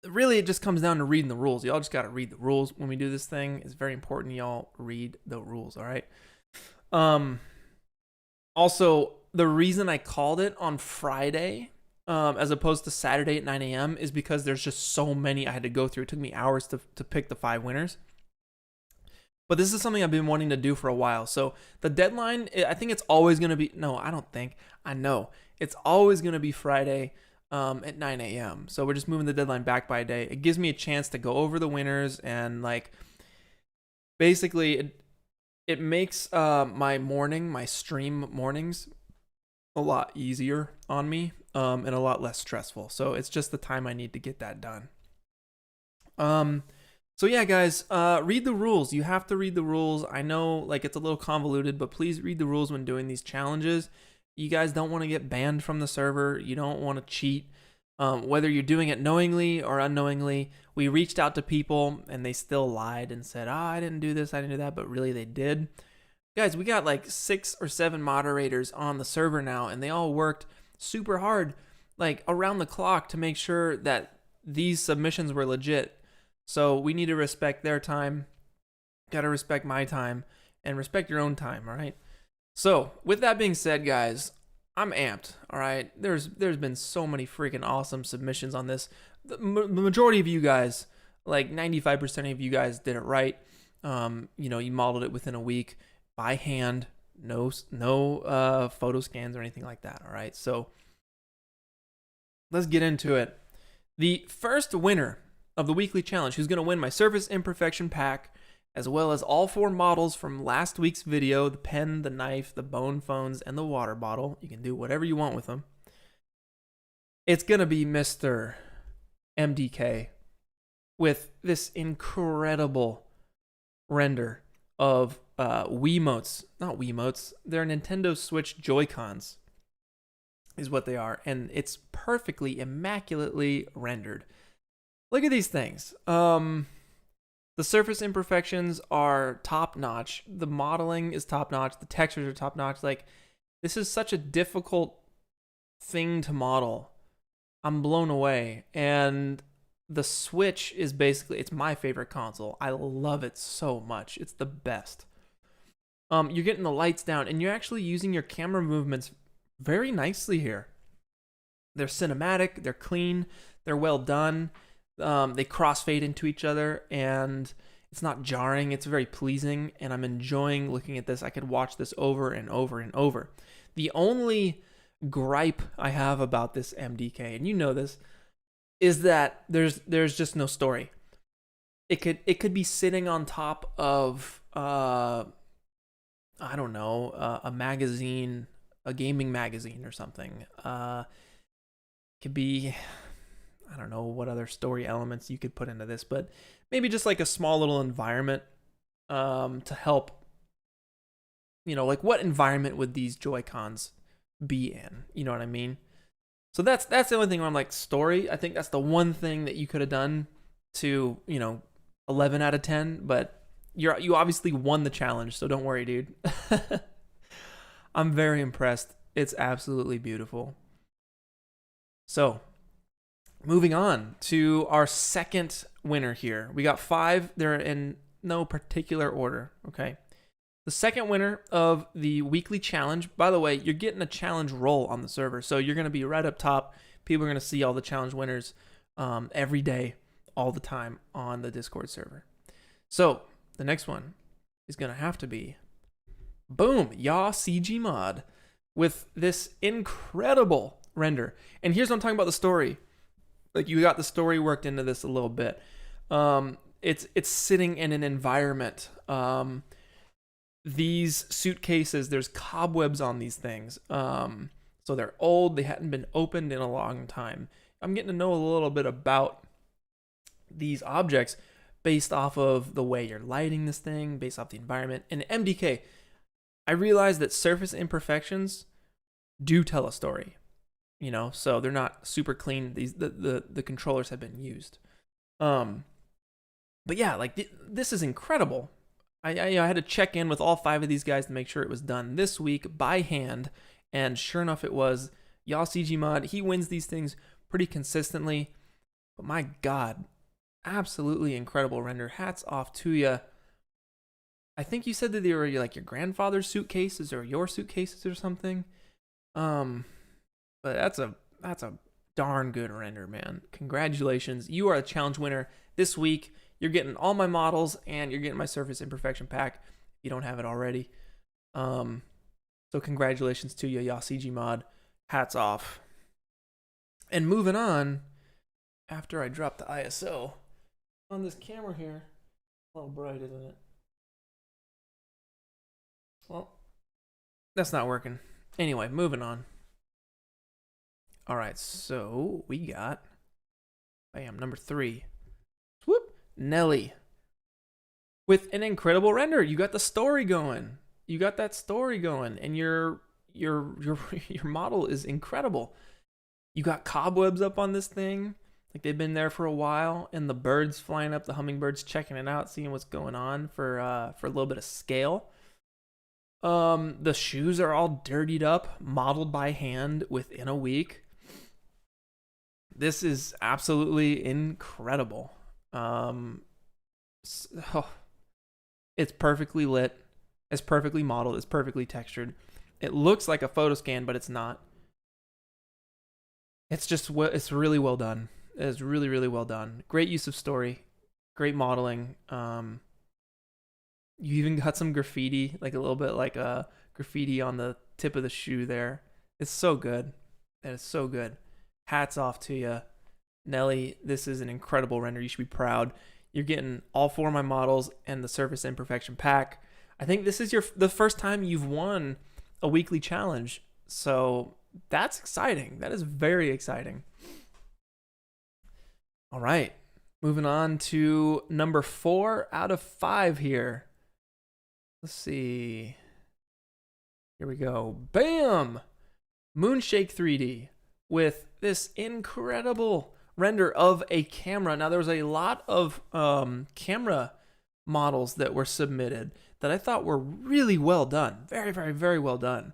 Really, it just comes down to reading the rules. Y'all just got to read the rules when we do this thing. It's very important y'all read the rules, all right? Also, the reason I called it on Friday as opposed to Saturday at 9 a.m. is because there's just so many I had to go through. It took me hours to pick the 5 winners. But this is something I've been wanting to do for a while. So the deadline, I think it's always going to be, no, I don't think, I know. It's always going to be Friday at 9 a.m. So we're just moving the deadline back by a day. It gives me a chance to go over the winners and like, basically it makes my stream mornings a lot easier on me and a lot less stressful. So it's just the time I need to get that done. So yeah, guys, read the rules. You have to read the rules. I know like it's a little convoluted, but please read the rules when doing these challenges. You guys don't want to get banned from the server. You don't want to cheat. Whether you're doing it knowingly or unknowingly, we reached out to people and they still lied and said, I didn't do this, I didn't do that, but really they did. Guys, we got like 6 or 7 moderators on the server now, and they all worked super hard, like around the clock to make sure that these submissions were legit. So we need to respect their time, gotta respect my time, and respect your own time, all right? So with that being said, guys, I'm amped, all right? There's been so many freaking awesome submissions on this. The majority of you guys, like 95% of you guys did it right. You modeled it within a week by hand, no photo scans or anything like that, all right? So let's get into it. The first winner of the weekly challenge, who's going to win my surface imperfection pack, as well as all 4 models from last week's video, the pen, the knife, the bone phones, and the water bottle. You can do whatever you want with them. It's going to be Mr. MDK with this incredible render of Wiimotes. Not Wiimotes. They're Nintendo Switch Joy-Cons is what they are. And it's perfectly, immaculately rendered. Look at these things. The surface imperfections are top notch. The modeling is top notch. The textures are top notch. Like, this is such a difficult thing to model. I'm blown away. And the Switch is basically, it's my favorite console. I love it so much. It's the best. You're getting the lights down, and you're actually using your camera movements very nicely here. They're cinematic. They're clean. They're well done. They crossfade into each other, and it's not jarring. It's very pleasing, and I'm enjoying looking at this. I could watch this over and over and over. The only gripe I have about this MDK, and you know this, is that there's just no story. It could be sitting on top of I don't know, a magazine, a gaming magazine or something. Could be, I don't know what other story elements you could put into this, but maybe just like a small little environment to help, like what environment would these Joy-Cons be in? You know what I mean? So that's the only thing where I'm like, story. I think that's the one thing that you could have done to, 11 out of 10, but you obviously won the challenge, so don't worry, dude. I'm very impressed. It's absolutely beautiful. So, moving on to our second winner here. We got 5. They're in no particular order, okay? The second winner of the weekly challenge, by the way, you're getting a challenge role on the server. So you're going to be right up top. People are going to see all the challenge winners every day, all the time on the Discord server. So the next one is going to have to be, boom, Yaw CG Mod with this incredible render. And here's what I'm talking about, the story. Like, you got the story worked into this a little bit. It's sitting in an environment. These suitcases, there's cobwebs on these things. So they're old. They hadn't been opened in a long time. I'm getting to know a little bit about these objects based off of the way you're lighting this thing, based off the environment. And MDK, I realized that surface imperfections do tell a story, you know, so they're not super clean. The controllers have been used. But yeah, like this is incredible. I had to check in with all 5 of these guys to make sure it was done this week by hand, and sure enough, it was. Yaw CG Mod, he wins these things pretty consistently, but my God, absolutely incredible render. Hats off to you. I think you said that they were like your grandfather's suitcases or your suitcases or something. But that's a darn good render, man. Congratulations. You are a challenge winner this week. You're getting all my models and you're getting my surface imperfection pack if you don't have it already. So congratulations to you, Yaw CG Mod. Hats off. And moving on, after I drop the ISO on this camera here, a little bright, isn't it? Well, that's not working. Anyway, moving on. All right, so we got, bam, number 3. Whoop, Nelly. With an incredible render. You got the story going. You got that story going, and your model is incredible. You got cobwebs up on this thing. Like, they've been there for a while, and the birds flying up, the hummingbirds checking it out, seeing what's going on for a little bit of scale. The shoes are all dirtied up, modeled by hand within a week. This is absolutely incredible. It's perfectly lit. It's perfectly modeled. It's perfectly textured. It looks like a photo scan, but it's not. It's really well done. It's really, really well done. Great use of story. Great modeling. You even got some graffiti, like a little bit like a graffiti on the tip of the shoe there. It's so good. That is so good. Hats off to you, Nelly. This is an incredible render. You should be proud. You're getting all 4 of my models and the surface imperfection pack. I think this is the first time you've won a weekly challenge. So that's exciting. That is very exciting. All right. Moving on to number 4 out of 5 here. Let's see. Here we go. Bam! Moonshake 3D with this incredible render of a camera. Now, there was a lot of camera models that were submitted that I thought were really well done. Very, very, very well done.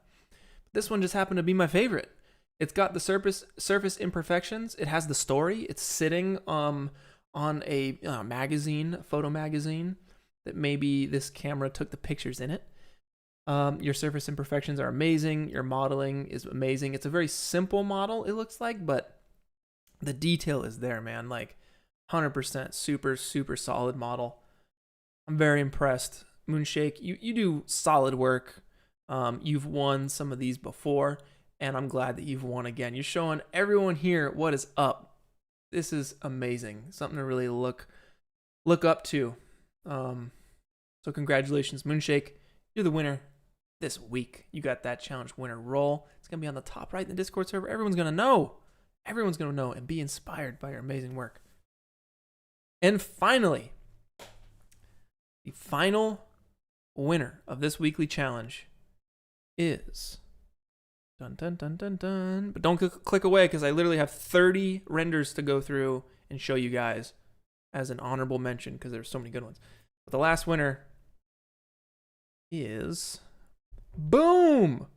This one just happened to be my favorite. It's got the surface imperfections. It has the story. It's sitting on a magazine, photo magazine, that maybe this camera took the pictures in it. Your surface imperfections are amazing. Your modeling is amazing. It's a very simple model, it looks like, but the detail is there, man. Like 100% super, super solid model. I'm very impressed. Moonshake, you do solid work. You've won some of these before, and I'm glad that you've won again. You're showing everyone here what is up. This is amazing. Something to really look up to. So congratulations, Moonshake. You're the winner this week. You got that challenge winner role. It's going to be on the top right in the Discord server. Everyone's going to know. Everyone's going to know and be inspired by your amazing work. And finally, the final winner of this weekly challenge is... Dun, dun, dun, dun, dun. But don't click away, because I literally have 30 renders to go through and show you guys as an honorable mention, because there's so many good ones. But the last winner is... Boom!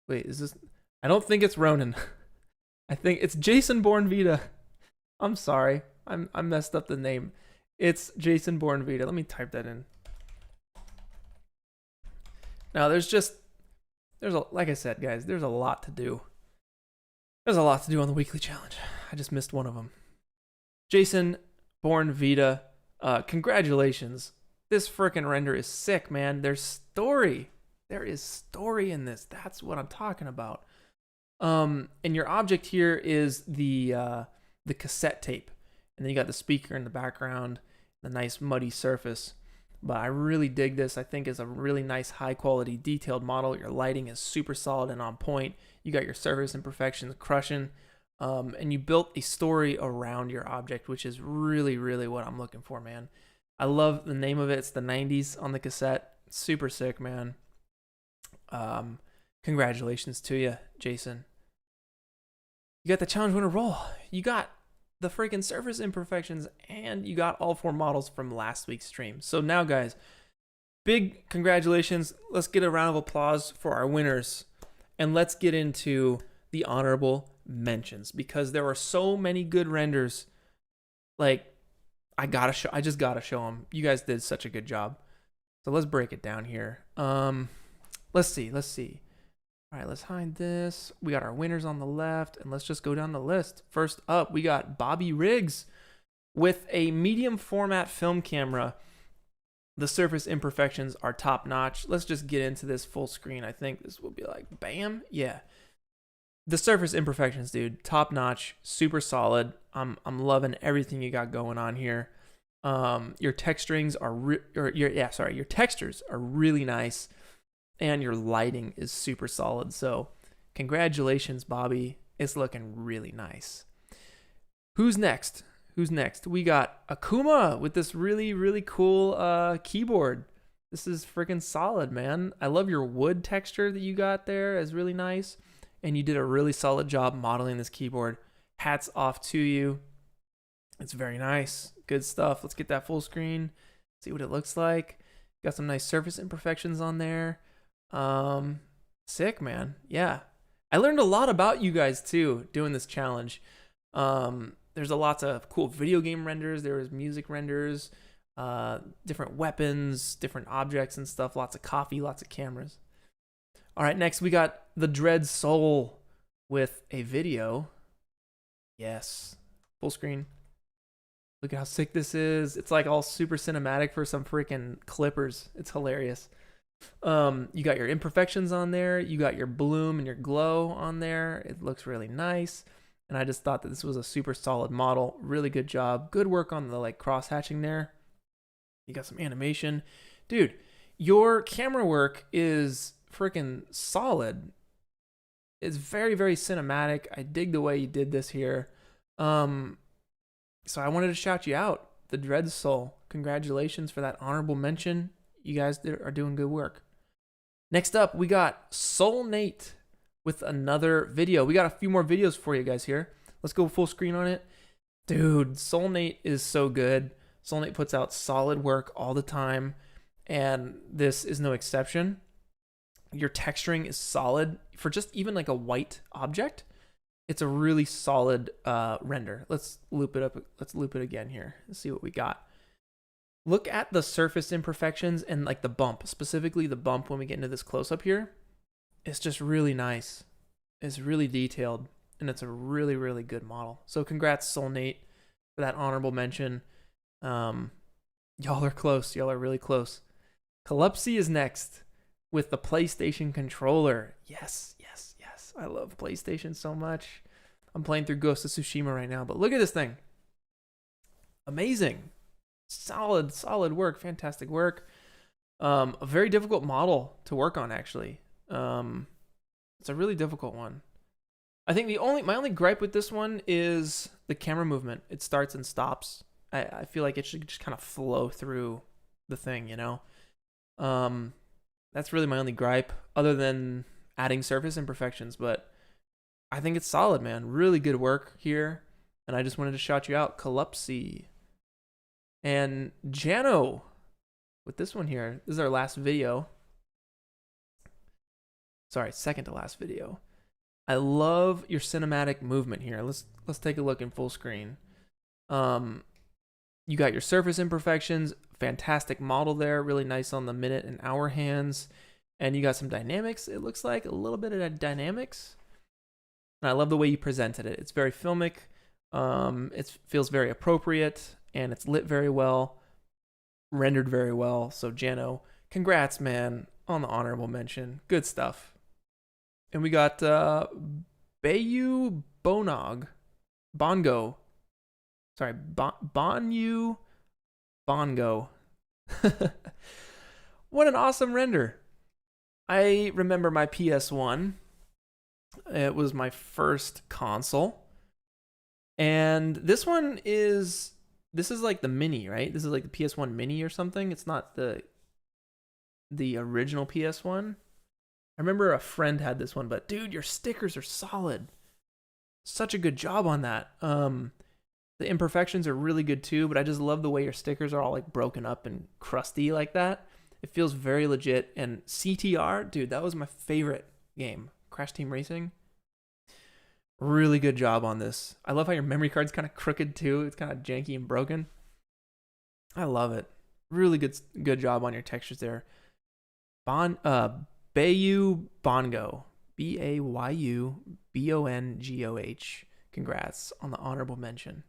Wait, is this... I don't think it's Ronan. I think it's Jason Bourne Vita. I'm sorry. I messed up the name. It's Jason Bourne Vita. Let me type that in. Now like I said, guys, there's a lot to do. There's a lot to do on the weekly challenge. I just missed one of them. Jason, Born Vita, congratulations. This frickin' render is sick, man. There's story. There is story in this. That's what I'm talking about. And your object here is the cassette tape. And then you got the speaker in the background, the nice muddy surface. But I really dig this. I think it's a really nice, high quality, detailed model. Your lighting is super solid and on point. You got your surface imperfections crushing. And you built a story around your object, which is really, really what I'm looking for, man. I love the name of it. It's the 90s on the cassette. Super sick, man. Congratulations to you, Jason. You got the challenge winner roll. You got the freaking surface imperfections, and you got all 4 models from last week's stream. So now, guys, big congratulations. Let's get a round of applause for our winners, and let's get into the honorable mentions, because there were so many good renders. Like, I just gotta show them. You guys did such a good job. So let's break it down here. Let's see. All right, let's hide this. We got our winners on the left, and let's just go down the list. First up, we got Bobby Riggs with a medium format film camera. The surface imperfections are top notch. Let's just get into this full screen. I think this will be like, bam. Yeah. The surface imperfections, dude, top notch, super solid. I'm loving everything you got going on here. Your texturings are your textures are really nice, and your lighting is super solid. So, congratulations, Bobby. It's looking really nice. Who's next? We got Akuma with this really, really cool keyboard. This is freaking solid, man. I love your wood texture that you got there. It's really nice. And you did a really solid job modeling this keyboard. Hats off to you. It's very nice. Good stuff. Let's get that full screen. See what it looks like. Got some nice surface imperfections on there. Sick, man. Yeah. I learned a lot about you guys too doing this challenge. There's a lots of cool video game renders. There was music renders, different weapons, different objects and stuff. Lots of coffee, lots of cameras. All right, next we got the Dread Soul with a video. Yes, full screen. Look at how sick this is. It's like all super cinematic for some freaking clippers. It's hilarious. You got your imperfections on there. You got your bloom and your glow on there. It looks really nice. And I just thought that this was a super solid model. Really good job. Good work on the like cross hatching there. You got some animation. Dude, your camera work is freaking solid. It's very, very cinematic. I dig the way you did this here. So I wanted to shout you out, the Dread Soul. Congratulations for that honorable mention. You guys are doing good work. Next up, we got Soul Nate with another video. We got a few more videos for you guys here. Let's go full screen on it. Dude, Soul Nate is so good. Soul Nate puts out solid work all the time, and this is no exception. Your texturing is solid for just even like a white object. It's a really solid render. Let's loop it up. Let's loop it again here and see what we got. Look at the surface imperfections and like the bump, specifically the bump when we get into this close up here. It's just really nice. It's really detailed, and it's a really, really good model. So congrats, Soul Nate, for that honorable mention. Y'all are close. Y'all are really close. Calypsy is next with the PlayStation controller. Yes. I love PlayStation so much. I'm playing through Ghost of Tsushima right now, but look at this thing. Amazing. Solid work. Fantastic work. A very difficult model to work on, actually. It's a really difficult one. I think my only gripe with this one is the camera movement. It starts and stops. I feel like it should just kind of flow through the thing, you know? That's really my only gripe, other than adding surface imperfections, but I think it's solid, man. Really good work here, and I just wanted to shout you out, Calypsy. And Jano with this one here. This is our last video. Sorry, second to last video. I love your cinematic movement here. Let's take a look in full screen. You got your surface imperfections, fantastic model there, really nice on the minute and hour hands. And you got some dynamics, it looks like, a little bit of dynamics. And I love the way you presented it. It's very filmic. It feels very appropriate, and it's lit very well, rendered very well. So Jano, congrats, man, on the honorable mention. Good stuff. And we got Bayu Bongo. Sorry, Bonyu Bongo. What an awesome render. I remember my PS1. It was my first console. And this is like the mini, right? This is like the PS1 mini or something. It's not the original PS1. I remember a friend had this one, but dude, your stickers are solid. Such a good job on that. The imperfections are really good too, but I just love the way your stickers are all like broken up and crusty like that. It feels very legit. And CTR, dude, that was my favorite game. Crash Team Racing. Really good job on this. I love how your memory card's kind of crooked too. It's kind of janky and broken. I love it. Really good job on your textures there. Bayu Bongo. BAYUBONGOH. Congrats on the honorable mention.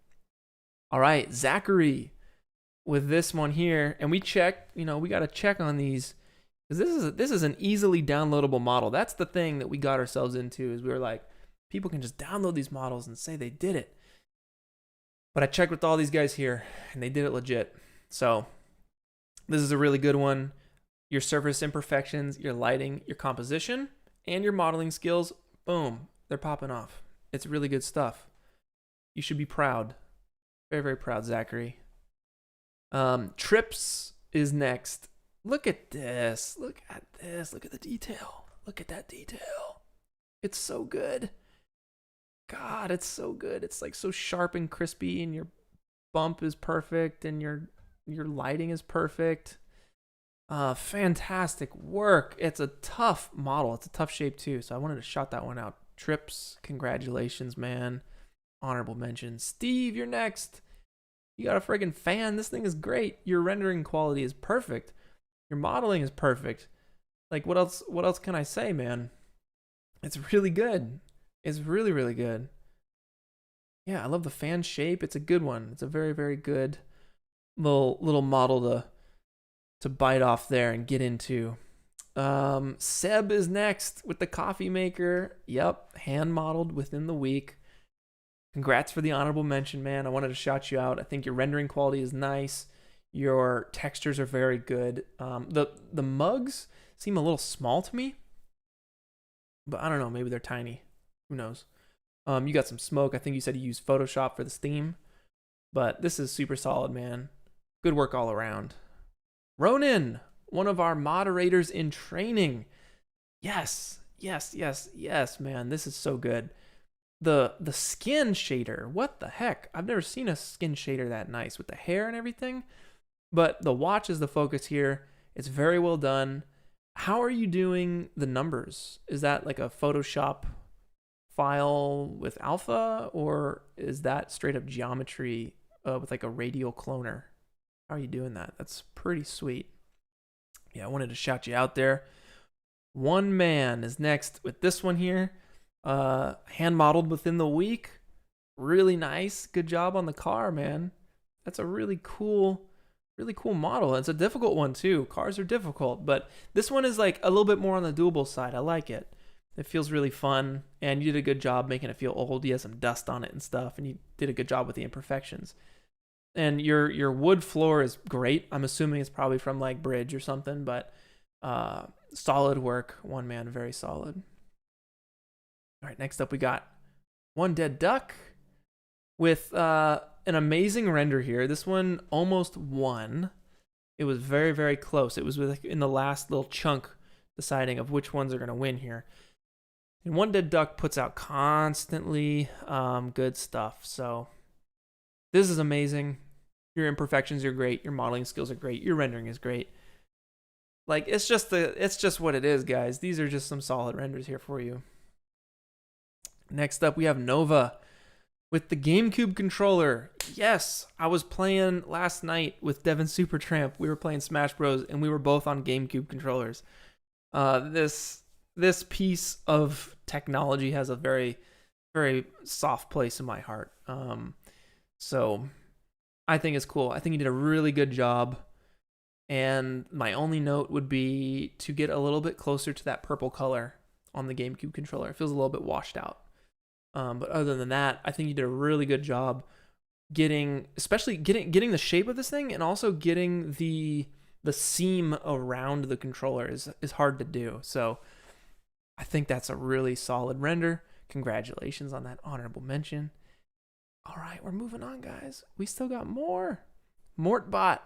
All right, Zachary with this one here. And we checked, we got to check on these. Because this is an easily downloadable model. That's the thing that we got ourselves into, is we were like, people can just download these models and say they did it. But I checked with all these guys here, and they did it legit. So this is a really good one. Your surface imperfections, your lighting, your composition, and your modeling skills, boom, they're popping off. It's really good stuff. You should be proud. Very, very proud, Zachary. Trips is next. Look at this. Look at this. Look at the detail. Look at that detail. It's so good. God, it's so good. It's like so sharp and crispy, and your bump is perfect, and your lighting is perfect. Fantastic work. It's a tough model. It's a tough shape too, so I wanted to shout that one out. Trips, congratulations, man. Honorable mention. Steve, you're next. You got a friggin' fan. This thing is great. Your rendering quality is perfect. Your modeling is perfect. Like, what else can I say, man? It's really good. It's really, really good. Yeah, I love the fan shape. It's a good one. It's a very, very good little model to bite off there and get into. Seb is next with the coffee maker. Yep, hand modeled within the week. Congrats for the honorable mention, man. I wanted to shout you out. I think your rendering quality is nice. Your textures are very good. The mugs seem a little small to me, but I don't know. Maybe they're tiny. Who knows? You got some smoke. I think you said you used Photoshop for the steam, but this is super solid, man. Good work all around. Ronan, one of our moderators in training. Yes, man. This is so good. The skin shader, what the heck? I've never seen a skin shader that nice with the hair and everything. But the watch is the focus here. It's very well done. How are you doing the numbers? Is that like a Photoshop file with alpha, or is that straight up geometry with like a radial cloner? How are you doing that? That's pretty sweet. Yeah, I wanted to shout you out there. One man is next with this one here. Hand modeled within the week. Really nice. Good job on the car, man. That's a really cool model. It's a difficult one too. Cars are difficult, but this one is like a little bit more on the doable side. I like it. It feels really fun, and you did a good job making it feel old. You had some dust on it and stuff, and you did a good job with the imperfections. And your wood floor is great. I'm assuming it's probably from like Bridge or something, but solid work. One man, very solid. All right, next up we got One Dead Duck with an amazing render here. This one almost won. It was very, very close. It was in the last little chunk deciding of which ones are going to win here. And One Dead Duck puts out constantly good stuff. So this is amazing. Your imperfections are great. Your modeling skills are great. Your rendering is great. Like, it's just what it is, guys. These are just some solid renders here for you. Next up, we have Nova with the GameCube controller. Yes, I was playing last night with Devin Supertramp. We were playing Smash Bros. And we were both on GameCube controllers. This piece of technology has a very, very soft place in my heart. So I think it's cool. I think he did a really good job. And my only note would be to get a little bit closer to that purple color on the GameCube controller. It feels a little bit washed out. But other than that, I think you did a really good job getting the shape of this thing, and also getting the seam around the controller is hard to do. So I think that's a really solid render. Congratulations on that honorable mention. All right, we're moving on, guys. We still got more. Mortbot.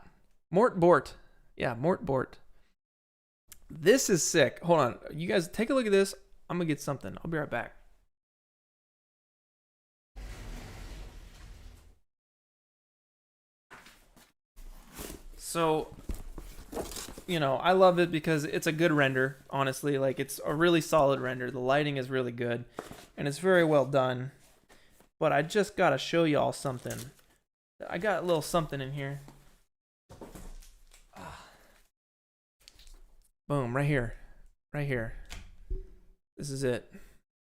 Yeah, Mortbort. This is sick. Hold on. You guys take a look at this. I'm going to get something. I'll be right back. So, you know, I love it because it's a good render, honestly. Like, it's a really solid render. The lighting is really good, and it's very well done. But I just got to show y'all something. I got a little something in here. Boom, right here. Right here. This is it.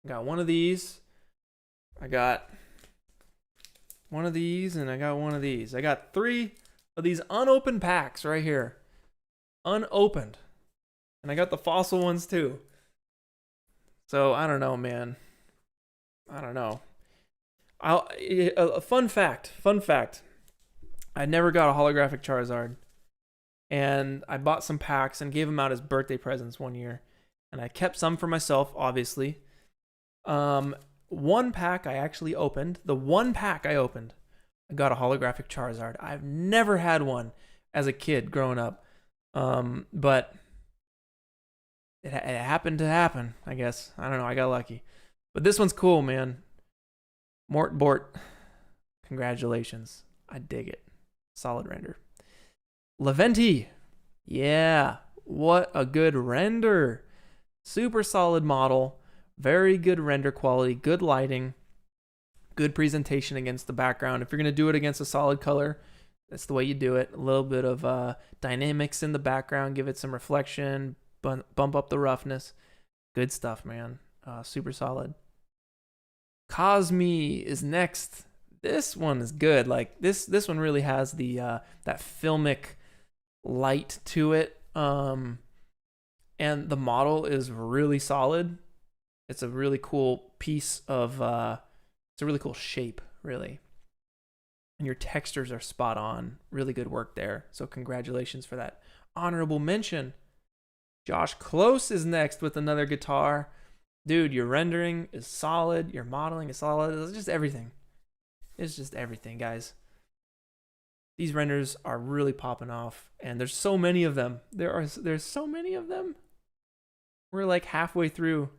I got one of these. I got one of these, and I got one of these. I got 3 of these unopened packs right here. Unopened. And I got the fossil ones too. So, I don't know, man. I don't know. A fun fact. I never got a holographic Charizard. And I bought some packs and gave them out as birthday presents one year. And I kept some for myself, obviously. One pack I actually opened. The one pack I opened, I got a holographic Charizard. I've never had one as a kid growing up. But it happened to happen, I guess. I don't know. I got lucky. But this one's cool, man. Mortbort. Congratulations. I dig it. Solid render. Leventi. Yeah. What a good render. Super solid model. Very good render quality. Good lighting. Good presentation against the background. If you're going to do it against a solid color, that's the way you do it. A little bit of dynamics in the background. Give it some reflection. Bump up the roughness. Good stuff, man. Super solid. Cosme is next. This one is good. Like this one really has the that filmic light to it. And the model is really solid. It's a really cool piece of it's a really cool shape, really. And your textures are spot on. Really good work there. So congratulations for that honorable mention. Josh Close is next with another guitar. Dude, your rendering is solid. Your modeling is solid. It's just everything. It's just everything, guys. These renders are really popping off, and there's so many of them. There's so many of them. We're like halfway through.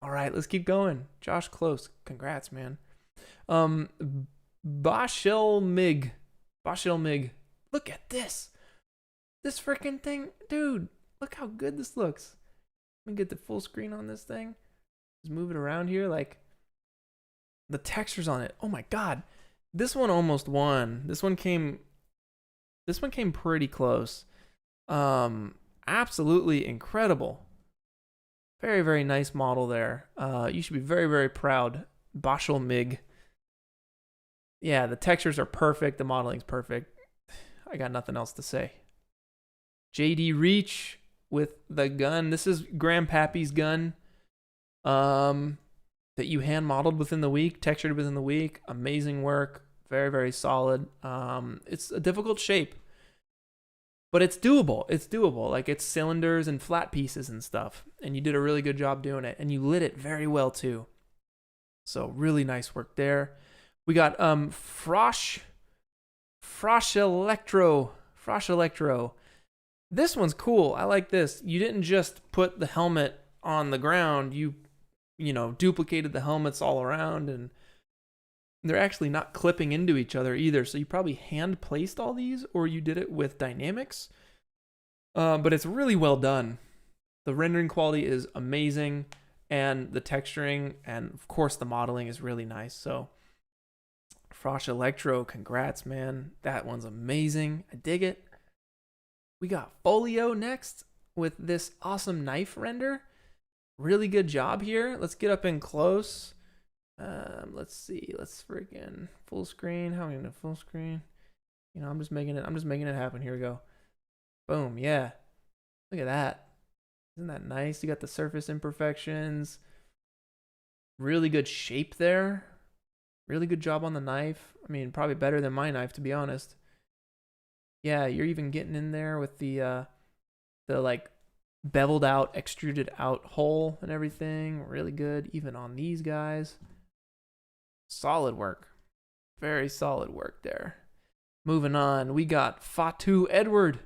All right, let's keep going. Josh Close, congrats, man. Bashel Mig. Look at this. This freaking thing, dude. Look how good this looks. Let me get the full screen on this thing. Just move it around here, like the textures on it. Oh my god. This one almost won. This one came pretty close. Absolutely incredible. Very, very nice model there. You should be very, very proud. Bashel Mig. Yeah, the textures are perfect. The modeling's perfect. I got nothing else to say. JD Reach with the gun. This is Grandpappy's gun. That you hand modeled within the week, textured within the week. Amazing work. Very, very solid. It's a difficult shape, but it's doable. It's doable. Like, it's cylinders and flat pieces and stuff. And you did a really good job doing it. And you lit it very well too. So really nice work there. We got Frosh Electro. This one's cool. I like this. You didn't just put the helmet on the ground. You duplicated the helmets all around, and they're actually not clipping into each other either. So you probably hand placed all these, or you did it with dynamics. But it's really well done. The rendering quality is amazing, and the texturing, and of course the modeling is really nice. So Frosh Electro, congrats, man. That one's amazing. I dig it. We got Folio next. with this awesome knife render. Really good job here. Let's get up in close. Let's see. Let's freaking full screen. How am I gonna full screen? You know, I'm just making it happen. Here we go. Boom. Yeah. Look at that. Isn't that nice? You got the surface imperfections. Really good shape there. Really good job on the knife. I mean, probably better than my knife, to be honest. Yeah, you're even getting in there with the like beveled out, extruded out hole and everything. Really good, even on these guys. Solid work. Very solid work there. Moving on, we got Fatu Edward.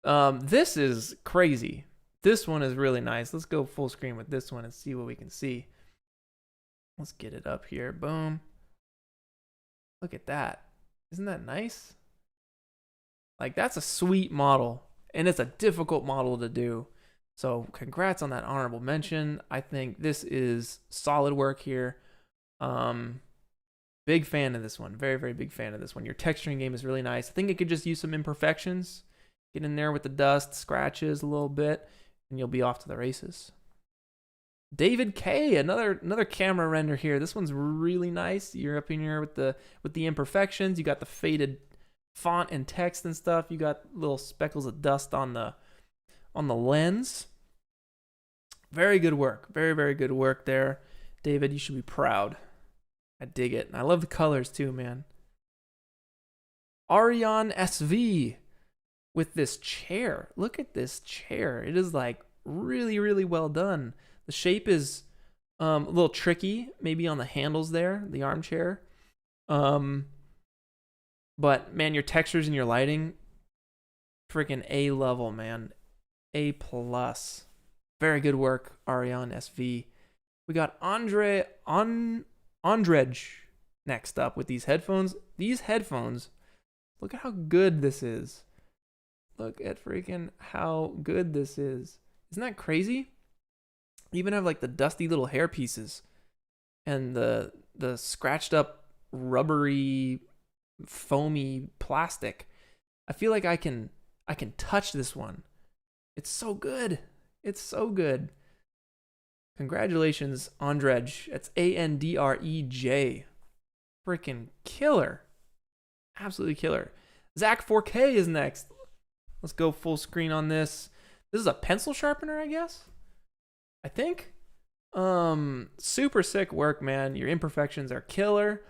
This is crazy. This one is really nice. Let's go full screen with this one and see what we can see. Let's get it up here. Boom. Look at that. Isn't that nice? Like, that's a sweet model, and it's a difficult model to do. So congrats on that honorable mention. I think this is solid work here. Big fan of this one. Very, very big fan of this one. Your texturing game is really nice. I think it could just use some imperfections. Get in there with the dust, scratches a little bit, and you'll be off to the races. David K, another camera render here. This one's really nice. You're up in here with the imperfections. You got the faded font and text and stuff. You got little speckles of dust on the lens. Very good work. Very, very good work there. David, you should be proud. I dig it. And I love the colors too, man. Ariane SV with this chair. Look at this chair. It is like really, really well done. The shape is a little tricky, maybe on the handles there, the armchair. But man, your textures and your lighting, freaking A level, man. A+. Very good work, Ariane SV. We got Andrej next up with these headphones. These headphones, look at how good this is. Look at freaking how good this is. Isn't that crazy? You even have like the dusty little hair pieces and the scratched up rubbery foamy plastic. I feel like I can touch this one. It's so good. It's so good. Congratulations, Andrej. It's Andrej. Freaking killer. Absolutely killer. Zach 4K is next. Let's go full screen on this. This is a pencil sharpener, I guess. I think. Super sick work, man. Your imperfections are killer.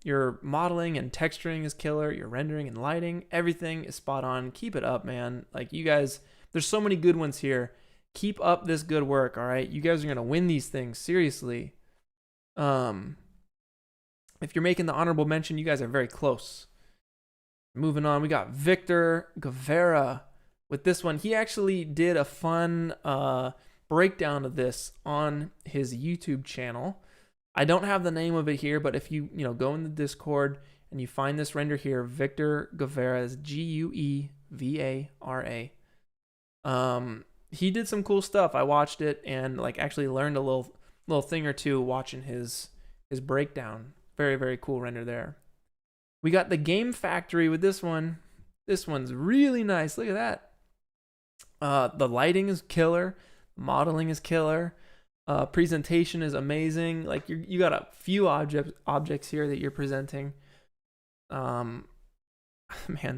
Your modeling and texturing is killer. Your rendering and lighting, everything is spot on. Keep it up, man. Like, you guys, there's so many good ones here. Keep up this good work, all right? You guys are going to win these things, seriously. If you're making the honorable mention, you guys are very close. Moving on, we got Victor Guevara with this one. He actually did a fun breakdown of this on his YouTube channel. I don't have the name of it here, but if you go in the Discord and you find this render here, Victor Guevara is Guevara. He did some cool stuff. I watched it and like actually learned a little thing or two watching his breakdown. Very, very cool render there. We got the Game Factory with this one. This one's really nice. Look at that. The lighting is killer. Modeling is killer. Presentation is amazing. Like, you got a few objects here that you're presenting. Man,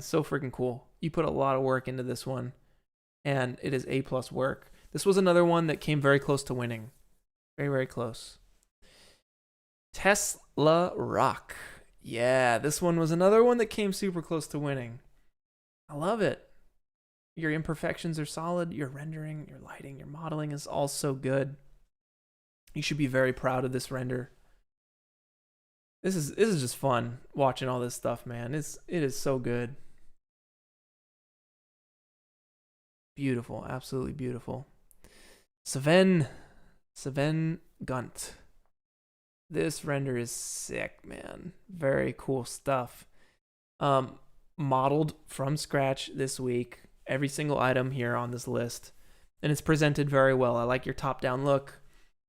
so freaking cool. You put a lot of work into this one, and it is A+ work. This was another one that came very close to winning. Very, very close. Tesla Rock. Yeah, this one was another one that came super close to winning. I love it. Your imperfections are solid. Your rendering, your lighting, your modeling is all so good. You should be very proud of this render. This is just fun watching all this stuff, man. It is so good. Beautiful, absolutely beautiful. Sven Gunt. This render is sick, man. Very cool stuff. Modeled from scratch this week. Every single item here on this list. And it's presented very well. I like your top-down look.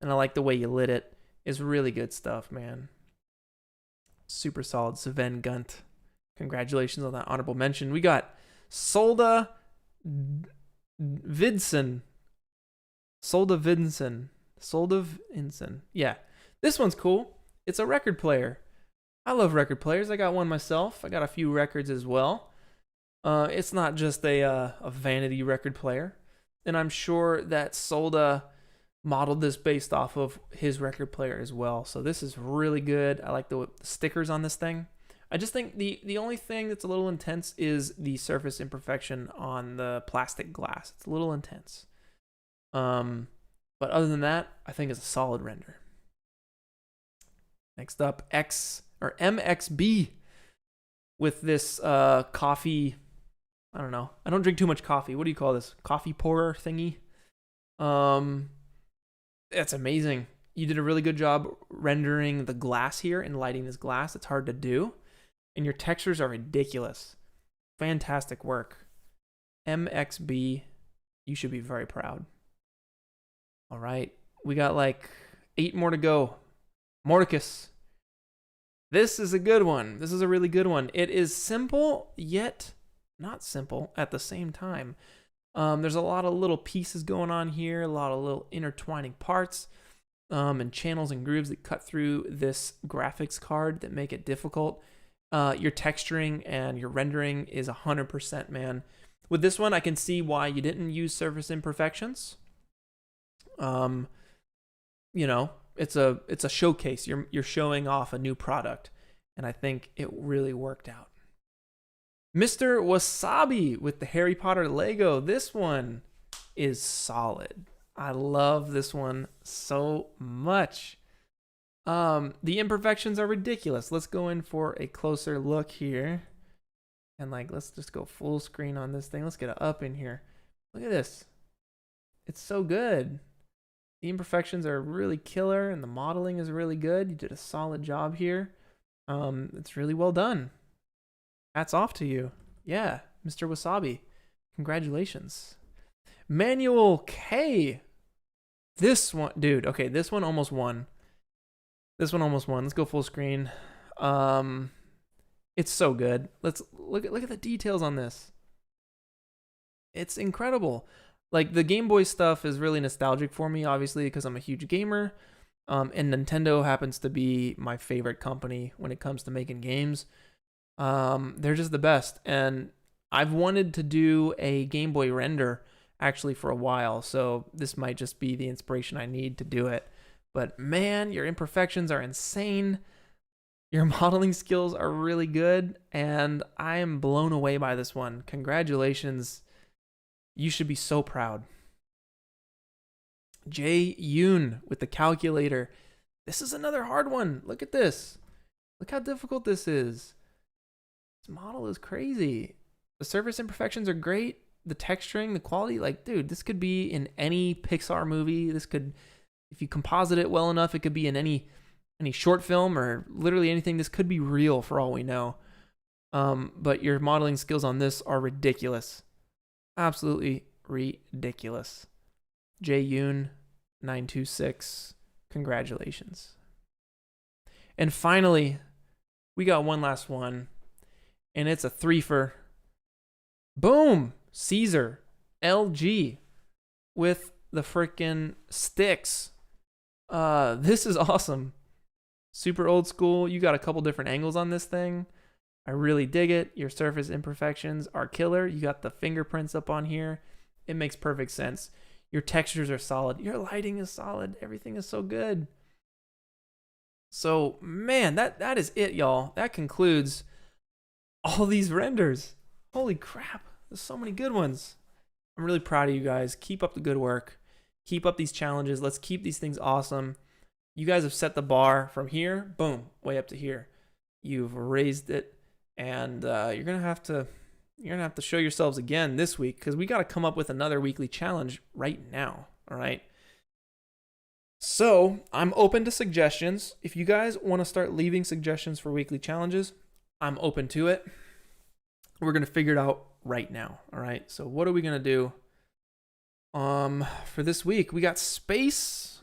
And I like the way you lit it. It's really good stuff, man. Super solid. Sven Gunt. Congratulations on that honorable mention. We got Solda Vidson. Solda Vinson. Yeah. This one's cool. It's a record player. I love record players. I got one myself. I got a few records as well. It's not just a vanity record player. And I'm sure that Solda modeled this based off of his record player as well. So this is really good. I like the stickers on this thing. I just think the only thing that's a little intense is the surface imperfection on the plastic glass. It's a little intense. But other than that, I think it's a solid render. Next up, MXB with this coffee. I don't know. I don't drink too much coffee. What do you call this? Coffee pourer thingy. That's amazing. You did a really good job rendering the glass here and lighting this glass. It's hard to do. And your textures are ridiculous. Fantastic work. MXB, you should be very proud. All right. We got like 8 more to go. Mordicus. This is a good one. This is a really good one. It is simple, yet not simple at the same time. There's a lot of little pieces going on here, a lot of little intertwining parts, and channels and grooves that cut through this graphics card that make it difficult. Your texturing and your rendering is 100%, man. With this one, I can see why you didn't use surface imperfections. You know, it's a showcase. You're showing off a new product, and I think it really worked out. Mr. Wasabi with the Harry Potter Lego. This one is solid. I love this one so much. The imperfections are ridiculous. Let's go in for a closer look here. And like, let's just go full screen on this thing. Let's get it up in here. Look at this. It's so good. The imperfections are really killer and the modeling is really good. You did a solid job here. It's really well done. Hats off to you. Yeah, Mr. Wasabi. Congratulations. Manual K. This one, dude, okay, this one almost won. Let's go full screen. It's so good. Let's look at the details on this. It's incredible. Like, the Game Boy stuff is really nostalgic for me, obviously, because I'm a huge gamer. And Nintendo happens to be my favorite company when it comes to making games. They're just the best. And I've wanted to do a Game Boy render actually for a while. So this might just be the inspiration I need to do it. But man, your imperfections are insane. Your modeling skills are really good. And I am blown away by this one. Congratulations. You should be so proud. Jae Yoon with the calculator. This is another hard one. Look at this. Look how difficult this is. This model is crazy. The surface imperfections are great. The texturing, the quality, like, dude, this could be in any Pixar movie. This could, if you composite it well enough, it could be in any short film or literally anything. This could be real for all we know. But your modeling skills on this are ridiculous. Absolutely ridiculous. Jae Yoon 926. Congratulations. And finally, we got one last one. And it's a threefer. Boom! Caesar LG with the freaking sticks. This is awesome. Super old school. You got a couple different angles on this thing. I really dig it. Your surface imperfections are killer. You got the fingerprints up on here. It makes perfect sense. Your textures are solid. Your lighting is solid. Everything is so good. So, man, that is it, y'all. That concludes all these renders. Holy crap. There's so many good ones. I'm really proud of you guys. Keep up the good work. Keep up these challenges. Let's keep these things awesome. You guys have set the bar from here, boom, way up to here. You've raised it, and you're gonna have to show yourselves again this week, because we got to come up with another weekly challenge right now. All right. So I'm open to suggestions. If you guys want to start leaving suggestions for weekly challenges, I'm open to it. We're gonna figure it out right now. All right. So what are we gonna do? For this week, we got space,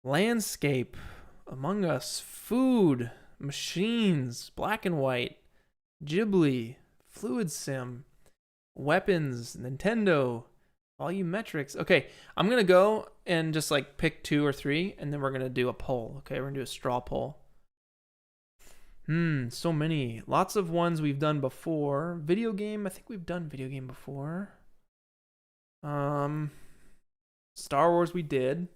landscape, Among Us, food, machines, black and white, Ghibli, fluid sim, weapons, Nintendo, volumetrics. Okay, I'm going to go and just like pick 2 or 3, and then we're going to do a poll. Okay, we're going to do a straw poll. So many. Lots of ones we've done before. Video game, I think we've done video game before. Star Wars we did.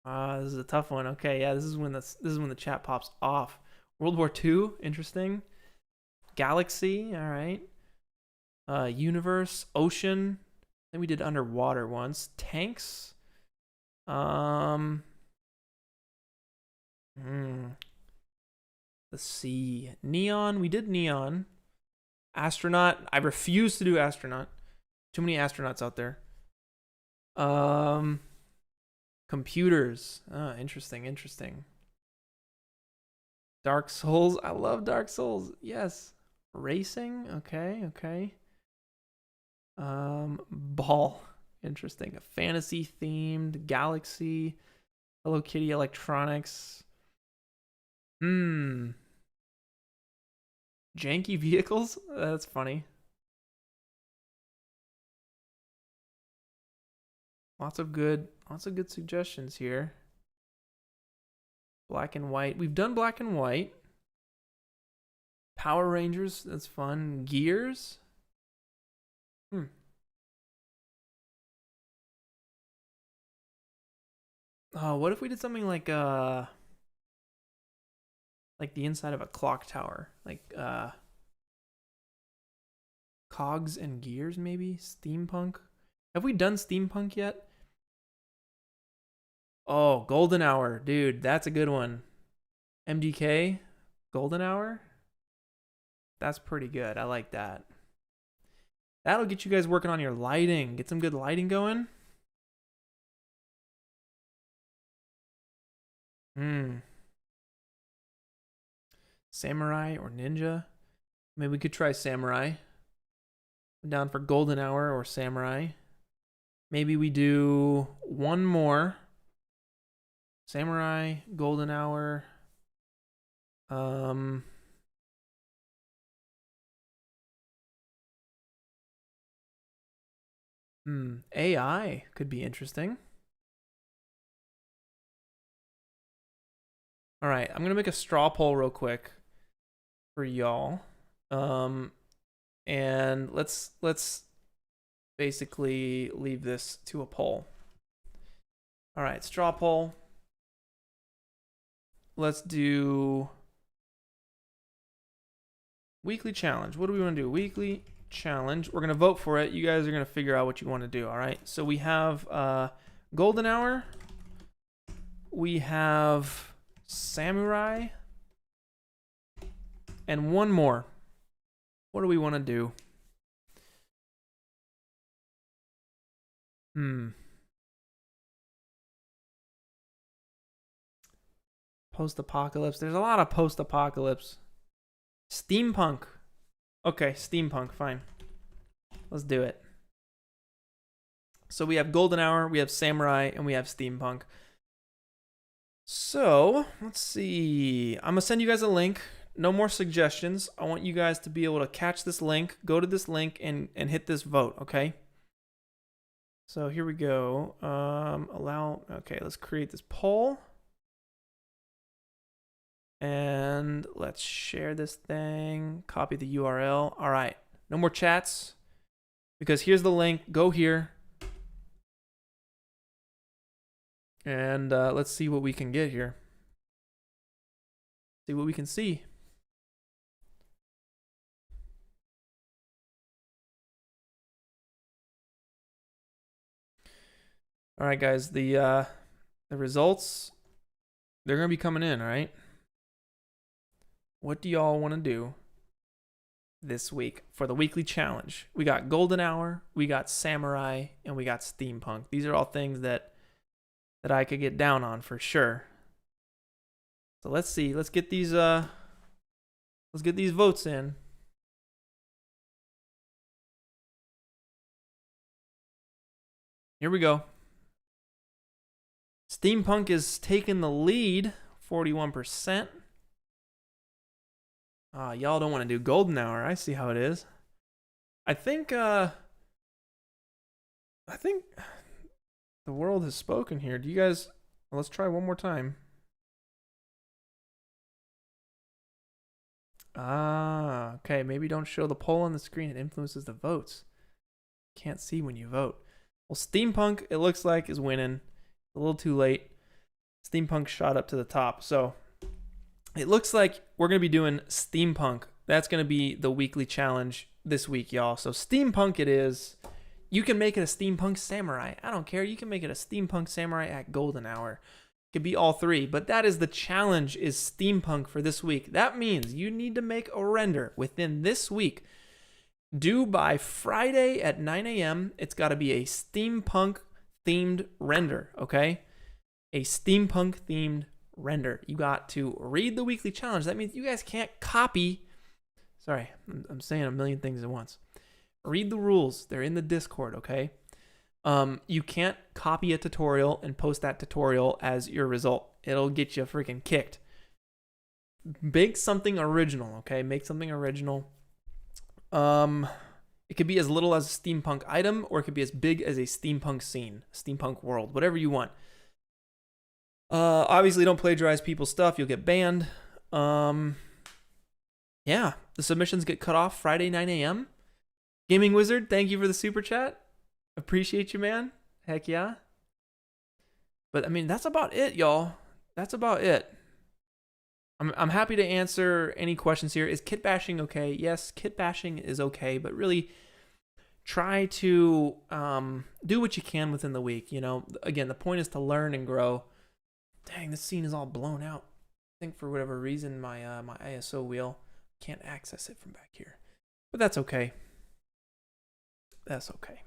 This is a tough one. Okay, yeah, this is when the chat pops off. World War II, interesting. Galaxy, all right. Universe, ocean. Then we did underwater once. Tanks. The sea. Neon, we did neon. Astronaut, I refuse to do astronaut. Too many astronauts out there. Computers. Interesting. Dark Souls. I love Dark Souls. Yes. Racing. Okay. Ball. Interesting. A fantasy themed Galaxy. Hello Kitty electronics. Janky vehicles. That's funny. Lots of good suggestions here. Black and white. We've done black and white. Power Rangers, that's fun. Gears. Oh, what if we did something like the inside of a clock tower, like cogs and gears, maybe steampunk. Have we done steampunk yet? Oh, Golden Hour, dude, that's a good one. MDK, Golden Hour. That's pretty good. I like that. That'll get you guys working on your lighting. Get some good lighting going. Samurai or ninja. Maybe we could try samurai. I'm down for Golden Hour or samurai. Maybe we do one more. Samurai, Golden Hour. AI could be interesting. All right, I'm gonna make a straw poll real quick for y'all, and let's basically leave this to a poll. All right, straw poll. Let's do weekly challenge. What do we want to do? Weekly challenge. We're gonna vote for it. You guys are gonna figure out what you want to do. All right. So we have Golden Hour. We have Samurai. And one more. What do we want to do? Post-apocalypse. There's a lot of post-apocalypse. Steampunk. Okay, steampunk, fine. Let's do it. So we have Golden Hour, we have Samurai, and we have steampunk. So, let's see. I'm going to send you guys a link. No more suggestions. I want you guys to be able to catch this link, go to this link, and hit this vote, okay? So here we go. Okay, let's create this poll. And let's share this thing. Copy the URL. All right. No more chats. Because here's the link. Go here. And let's see what we can get here. See what we can see. All right, guys. The results, they're going to be coming in, all right? What do y'all want to do this week for the weekly challenge? We got Golden Hour, we got Samurai, and we got Steampunk. These are all things that I could get down on for sure. So let's see. Let's get these votes in. Here we go. Steampunk is taking the lead, 41%. Y'all don't want to do Golden Hour. I see how it is. I think the world has spoken here. Do you guys, well, let's try one more time. Ah, okay. Maybe don't show the poll on the screen. It influences the votes. Can't see when you vote. Well, Steampunk, it looks like, is winning. A little too late. Steampunk shot up to the top. So it looks like we're going to be doing Steampunk. That's going to be the weekly challenge this week, y'all. So Steampunk it is. You can make it a Steampunk Samurai. I don't care. You can make it a Steampunk Samurai at golden hour. It could be all three, but that is the challenge, is Steampunk for this week. That means you need to make a render within this week. Due by Friday at 9 a.m. It's got to be a Steampunk themed render, okay? A Steampunk themed render. You got to read the weekly challenge. That means you guys can't copy. Sorry, I'm saying a million things at once. Read the rules. They're in the Discord, okay? You can't copy a tutorial and post that tutorial as your result. It'll get you freaking kicked. Make something original, okay? Make something original. It could be as little as a steampunk item, or it could be as big as a steampunk scene, steampunk world, whatever you want. Obviously don't plagiarize people's stuff. You'll get banned. Yeah, the submissions get cut off Friday, 9 a.m. Gaming Wizard, thank you for the super chat. Appreciate you, man. Heck yeah. But I mean, that's about it, y'all. That's about it. I'm happy to answer any questions here. Is kit bashing okay? Yes, kit bashing is okay, but really try to do what you can within the week. You know, again, the point is to learn and grow. Dang, this scene is all blown out. I think for whatever reason, my my ISO wheel can't access it from back here, but that's okay. That's okay.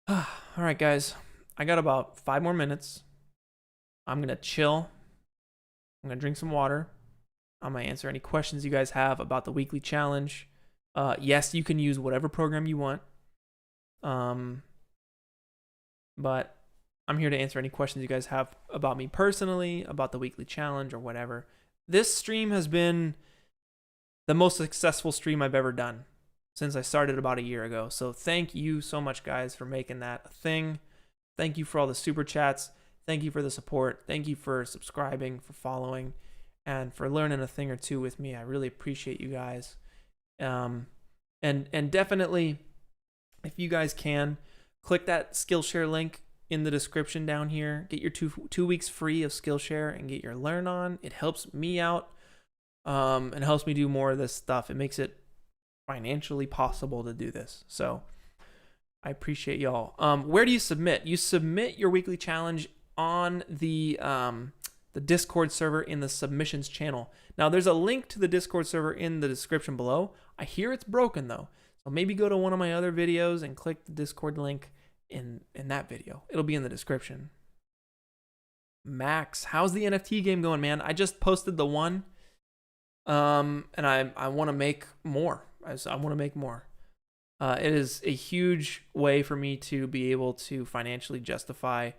All right, guys, I got about 5 more minutes. I'm gonna chill. I'm gonna drink some water. I'm gonna answer any questions you guys have about the weekly challenge. Yes, you can use whatever program you want. But I'm here to answer any questions you guys have about me personally, about the weekly challenge, or whatever. This stream has been the most successful stream I've ever done since I started about a year ago. So thank you so much, guys, for making that a thing. Thank you for all the super chats. Thank you for the support. Thank you for subscribing, for following, and for learning a thing or two with me. I really appreciate you guys. And definitely, if you guys can, click that Skillshare link in the description down here. Get your two weeks free of Skillshare and get your learn on. It helps me out, and helps me do more of this stuff. It makes it financially possible to do this. So I appreciate y'all. Where do you submit? You submit your weekly challenge on the Discord server in the submissions channel. Now there's a link to the Discord server in the description below. I hear it's broken though. So maybe go to one of my other videos and click the Discord link in that video. It'll be in the description. Max, how's the NFT game going, man? I just posted the one. And I want to make more. I want to make more. It is a huge way for me to be able to financially justify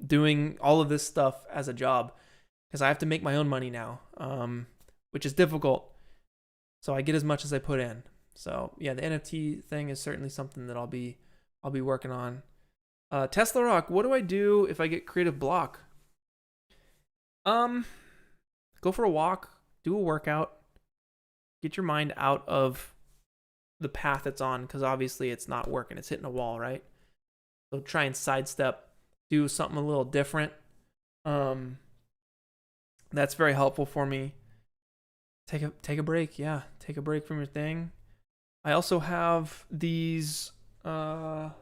doing all of this stuff as a job, because I have to make my own money now, which is difficult. So I get as much as I put in. So yeah, the NFT thing is certainly something that I'll be working on. Tesla Rock, what do I do if I get creative block? Go for a walk, do a workout, get your mind out of the path it's on, because obviously it's not working. It's hitting a wall, right? So try and sidestep, do something a little different. That's very helpful for me. Take a break. Yeah, take a break from your thing. I also have these. Let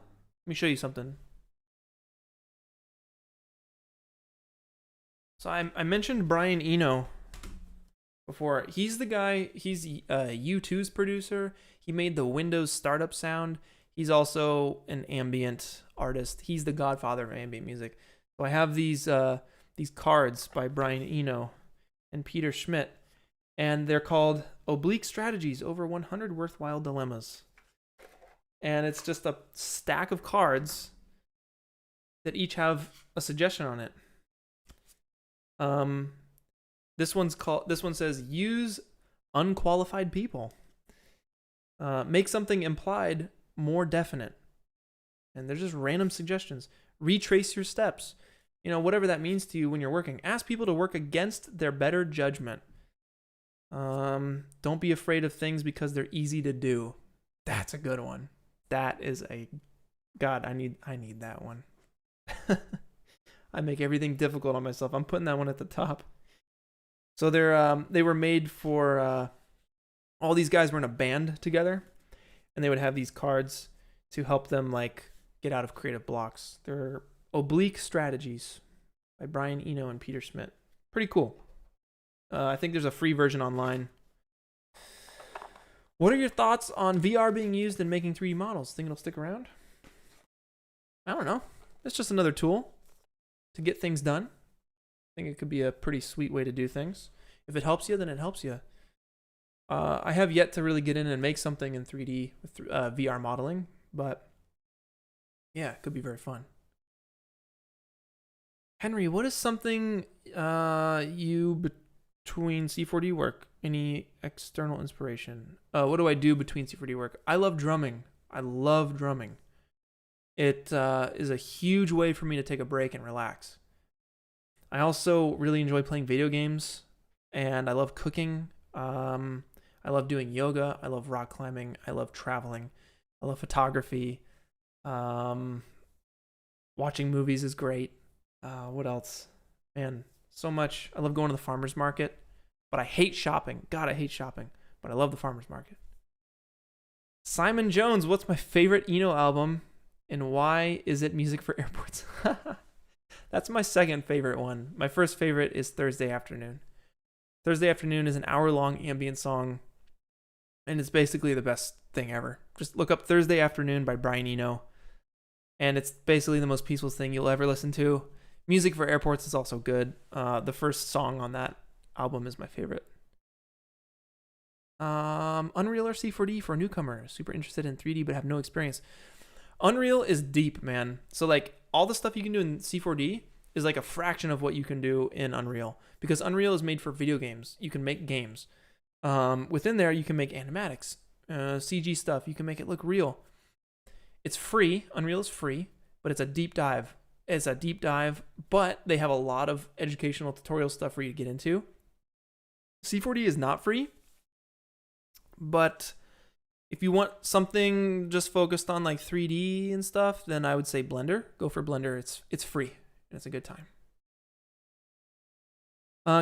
me show you something. So I mentioned Brian Eno before. He's the guy. He's U2's producer. He made the Windows startup sound. He's also an ambient artist. He's the godfather of ambient music. So I have these cards by Brian Eno and Peter Schmidt, and they're called Oblique Strategies Over 100 Worthwhile Dilemmas. And it's just a stack of cards that each have a suggestion on it. This one says use unqualified people. Make something implied more definite. And they're just random suggestions. Retrace your steps. Whatever that means to you when you're working. Ask people to work against their better judgment. Don't be afraid of things because they're easy to do. That's a good one. That is God, I need that one. I make everything difficult on myself. I'm putting that one at the top. So they were made for all these guys were in a band together, and they would have these cards to help them get out of creative blocks. They're Oblique Strategies by Brian Eno and Peter Schmidt. Pretty cool. I think there's a free version online. What are your thoughts on VR being used in making 3D models? Think it'll stick around? I don't know. It's just another tool to get things done. I think it could be a pretty sweet way to do things. If it helps you, then it helps you. I have yet to really get in and make something in 3D with VR modeling, but yeah, it could be very fun. Henry, what is something between C4D work? Any external inspiration? What do I do between C4D work? I love drumming. It is a huge way for me to take a break and relax. I also really enjoy playing video games, and I love cooking. I love doing yoga. I love rock climbing. I love traveling. I love photography. Watching movies is great. What else? Man, so much. I love going to the farmer's market, but I hate shopping. God, I hate shopping, but I love the farmer's market. Simon Jones, what's my favorite Eno album, and why is it Music for Airports? That's my second favorite one. My first favorite is Thursday Afternoon. Thursday Afternoon is an hour-long ambient song, and it's basically the best thing ever. Just look up Thursday Afternoon by Brian Eno, and it's basically the most peaceful thing you'll ever listen to. Music for Airports is also good. The first song on that album is my favorite. Unreal or C4D for a newcomer. Super interested in 3D but have no experience. Unreal is deep, man. So all the stuff you can do in C4D is a fraction of what you can do in Unreal, because Unreal is made for video games. You can make games. Within there, you can make animatics, CG stuff. You can make it look real. It's free. Unreal is free, but it's a deep dive. But they have a lot of educational tutorial stuff for you to get into. C4D is not free, but if you want something just focused on 3D and stuff, then I would say Blender. Go for Blender. It's free and it's a good time.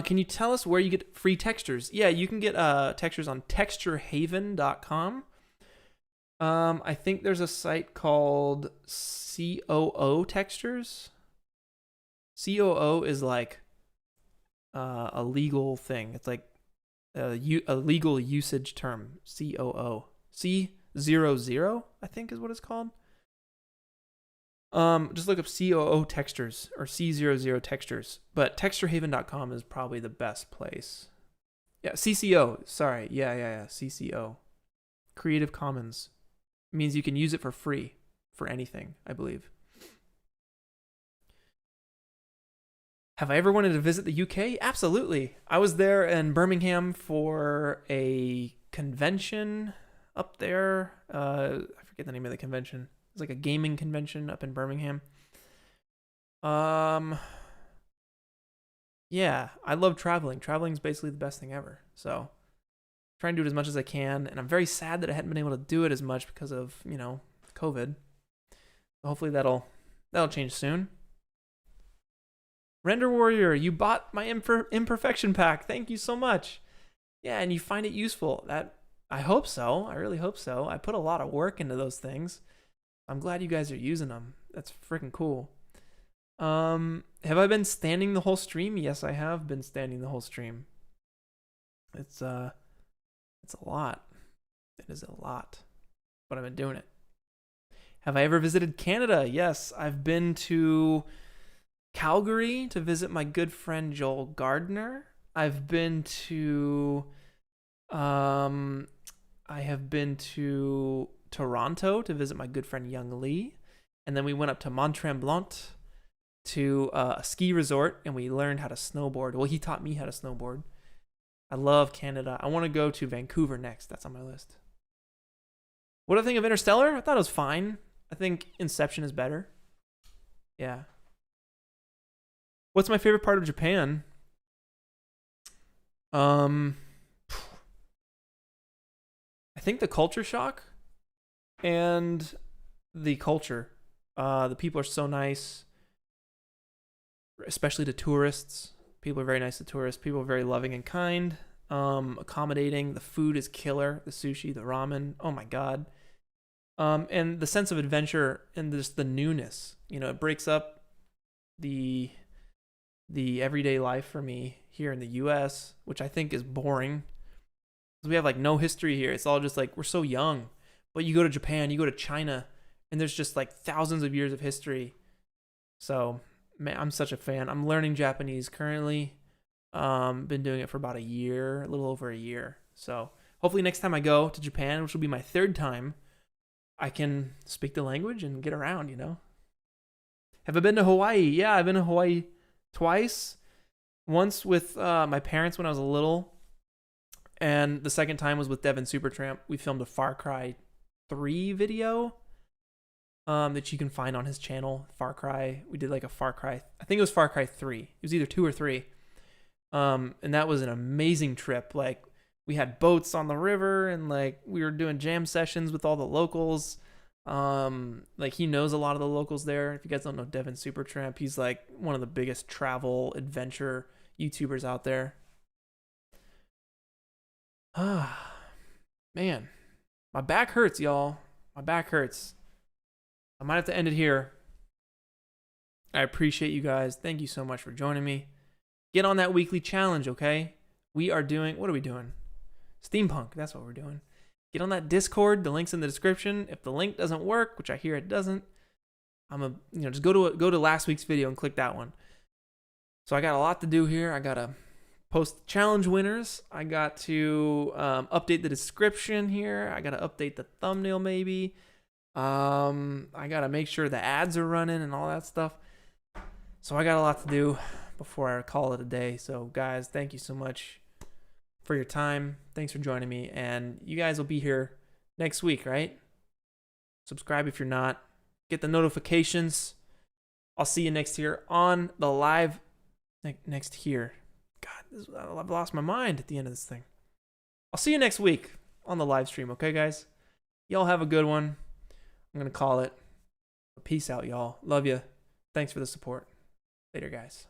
Can you tell us where you get free textures? Yeah, you can get textures on texturehaven.com. I think there's a site called COO Textures. COO is a legal thing. It's a legal usage term. COO. C00, I think is what it's called. Just look up COO Textures or C00 Textures. But texturehaven.com is probably the best place. Yeah, CCO. Sorry. Yeah. CCO. Creative Commons. It means you can use it for free for anything, I believe. Have I ever wanted to visit the UK? Absolutely. I was there in Birmingham for a convention up there. I forget the name of the convention. It's a gaming convention up in Birmingham. Yeah, I love traveling. Traveling is basically the best thing ever. So try and do it as much as I can. And I'm very sad that I hadn't been able to do it as much because of, COVID. Hopefully that'll change soon. Render Warrior, you bought my imperfection pack. Thank you so much. Yeah, and you find it useful. I hope so. I really hope so. I put a lot of work into those things. I'm glad you guys are using them. That's freaking cool. Have I been standing the whole stream? Yes, I have been standing the whole stream. It's a lot. It is a lot. But I've been doing it. Have I ever visited Canada? Yes, I've been to Calgary to visit my good friend Joel Gardner. I've been to Toronto to visit my good friend Young Lee, and then we went up to Mont Tremblant to a ski resort, and we learned how to snowboard. Well, he taught me how to snowboard, I love Canada. I want to go to Vancouver next. That's on my list. What do I think of Interstellar? I thought it was fine. I think Inception is better. Yeah. What's my favorite part of Japan? I think the culture shock and the culture. The people are so nice, especially to tourists. People are very nice to tourists. People are very loving and kind, accommodating. The food is killer. The sushi, the ramen. Oh my God. And the sense of adventure and just the newness. You know, it breaks up the everyday life for me here in the U.S., which I think is boring. We have like no history here. It's all just like we're so young. But you go to Japan, you go to China, and there's just like thousands of years of history. So, man, I'm such a fan. I'm learning Japanese currently. Been doing it for about a year, a little over a year. So, hopefully next time I go to Japan, which will be my 3rd time, I can speak the language and get around, you know? Have I been to Hawaii? Yeah, I've been to Hawaii twice. Once with my parents when I was little, and the second time was with Devin Supertramp. We filmed a Far Cry 3 video that you can find on his channel, Far Cry. We did like a Far Cry, I think it was Far Cry 3. It was either 2 or 3. And that was an amazing trip. Like, we had boats on the river, and like we were doing jam sessions with all the locals. Like, he knows a lot of the locals there. If you guys don't know Devin Supertramp, he's like one of the biggest travel adventure YouTubers out there. Man, my back hurts, y'all. My back hurts. I might have to end it here. I appreciate you guys. Thank you so much for joining me. Get on that weekly challenge, okay? We are doing, what are we doing? Steampunk, that's what we're doing. Get on that Discord. The link's in the description. If the link doesn't work, which I hear it doesn't, just go to last week's video and click that one. So I got a lot to do here. I gotta post challenge winners. I got to update the description here. I gotta update the thumbnail maybe. I gotta make sure the ads are running and all that stuff. So I got a lot to do before I call it a day. So guys, thank you so much for your time. Thanks for joining me, and you guys will be here next week, right? Subscribe if you're not. Get the notifications. I'll see you next here on the live. Next here. God, I've lost my mind at the end of this thing. I'll see you next week on the live stream, okay, guys? Y'all have a good one. I'm going to call it. Peace out, y'all. Love you. Thanks for the support. Later, guys.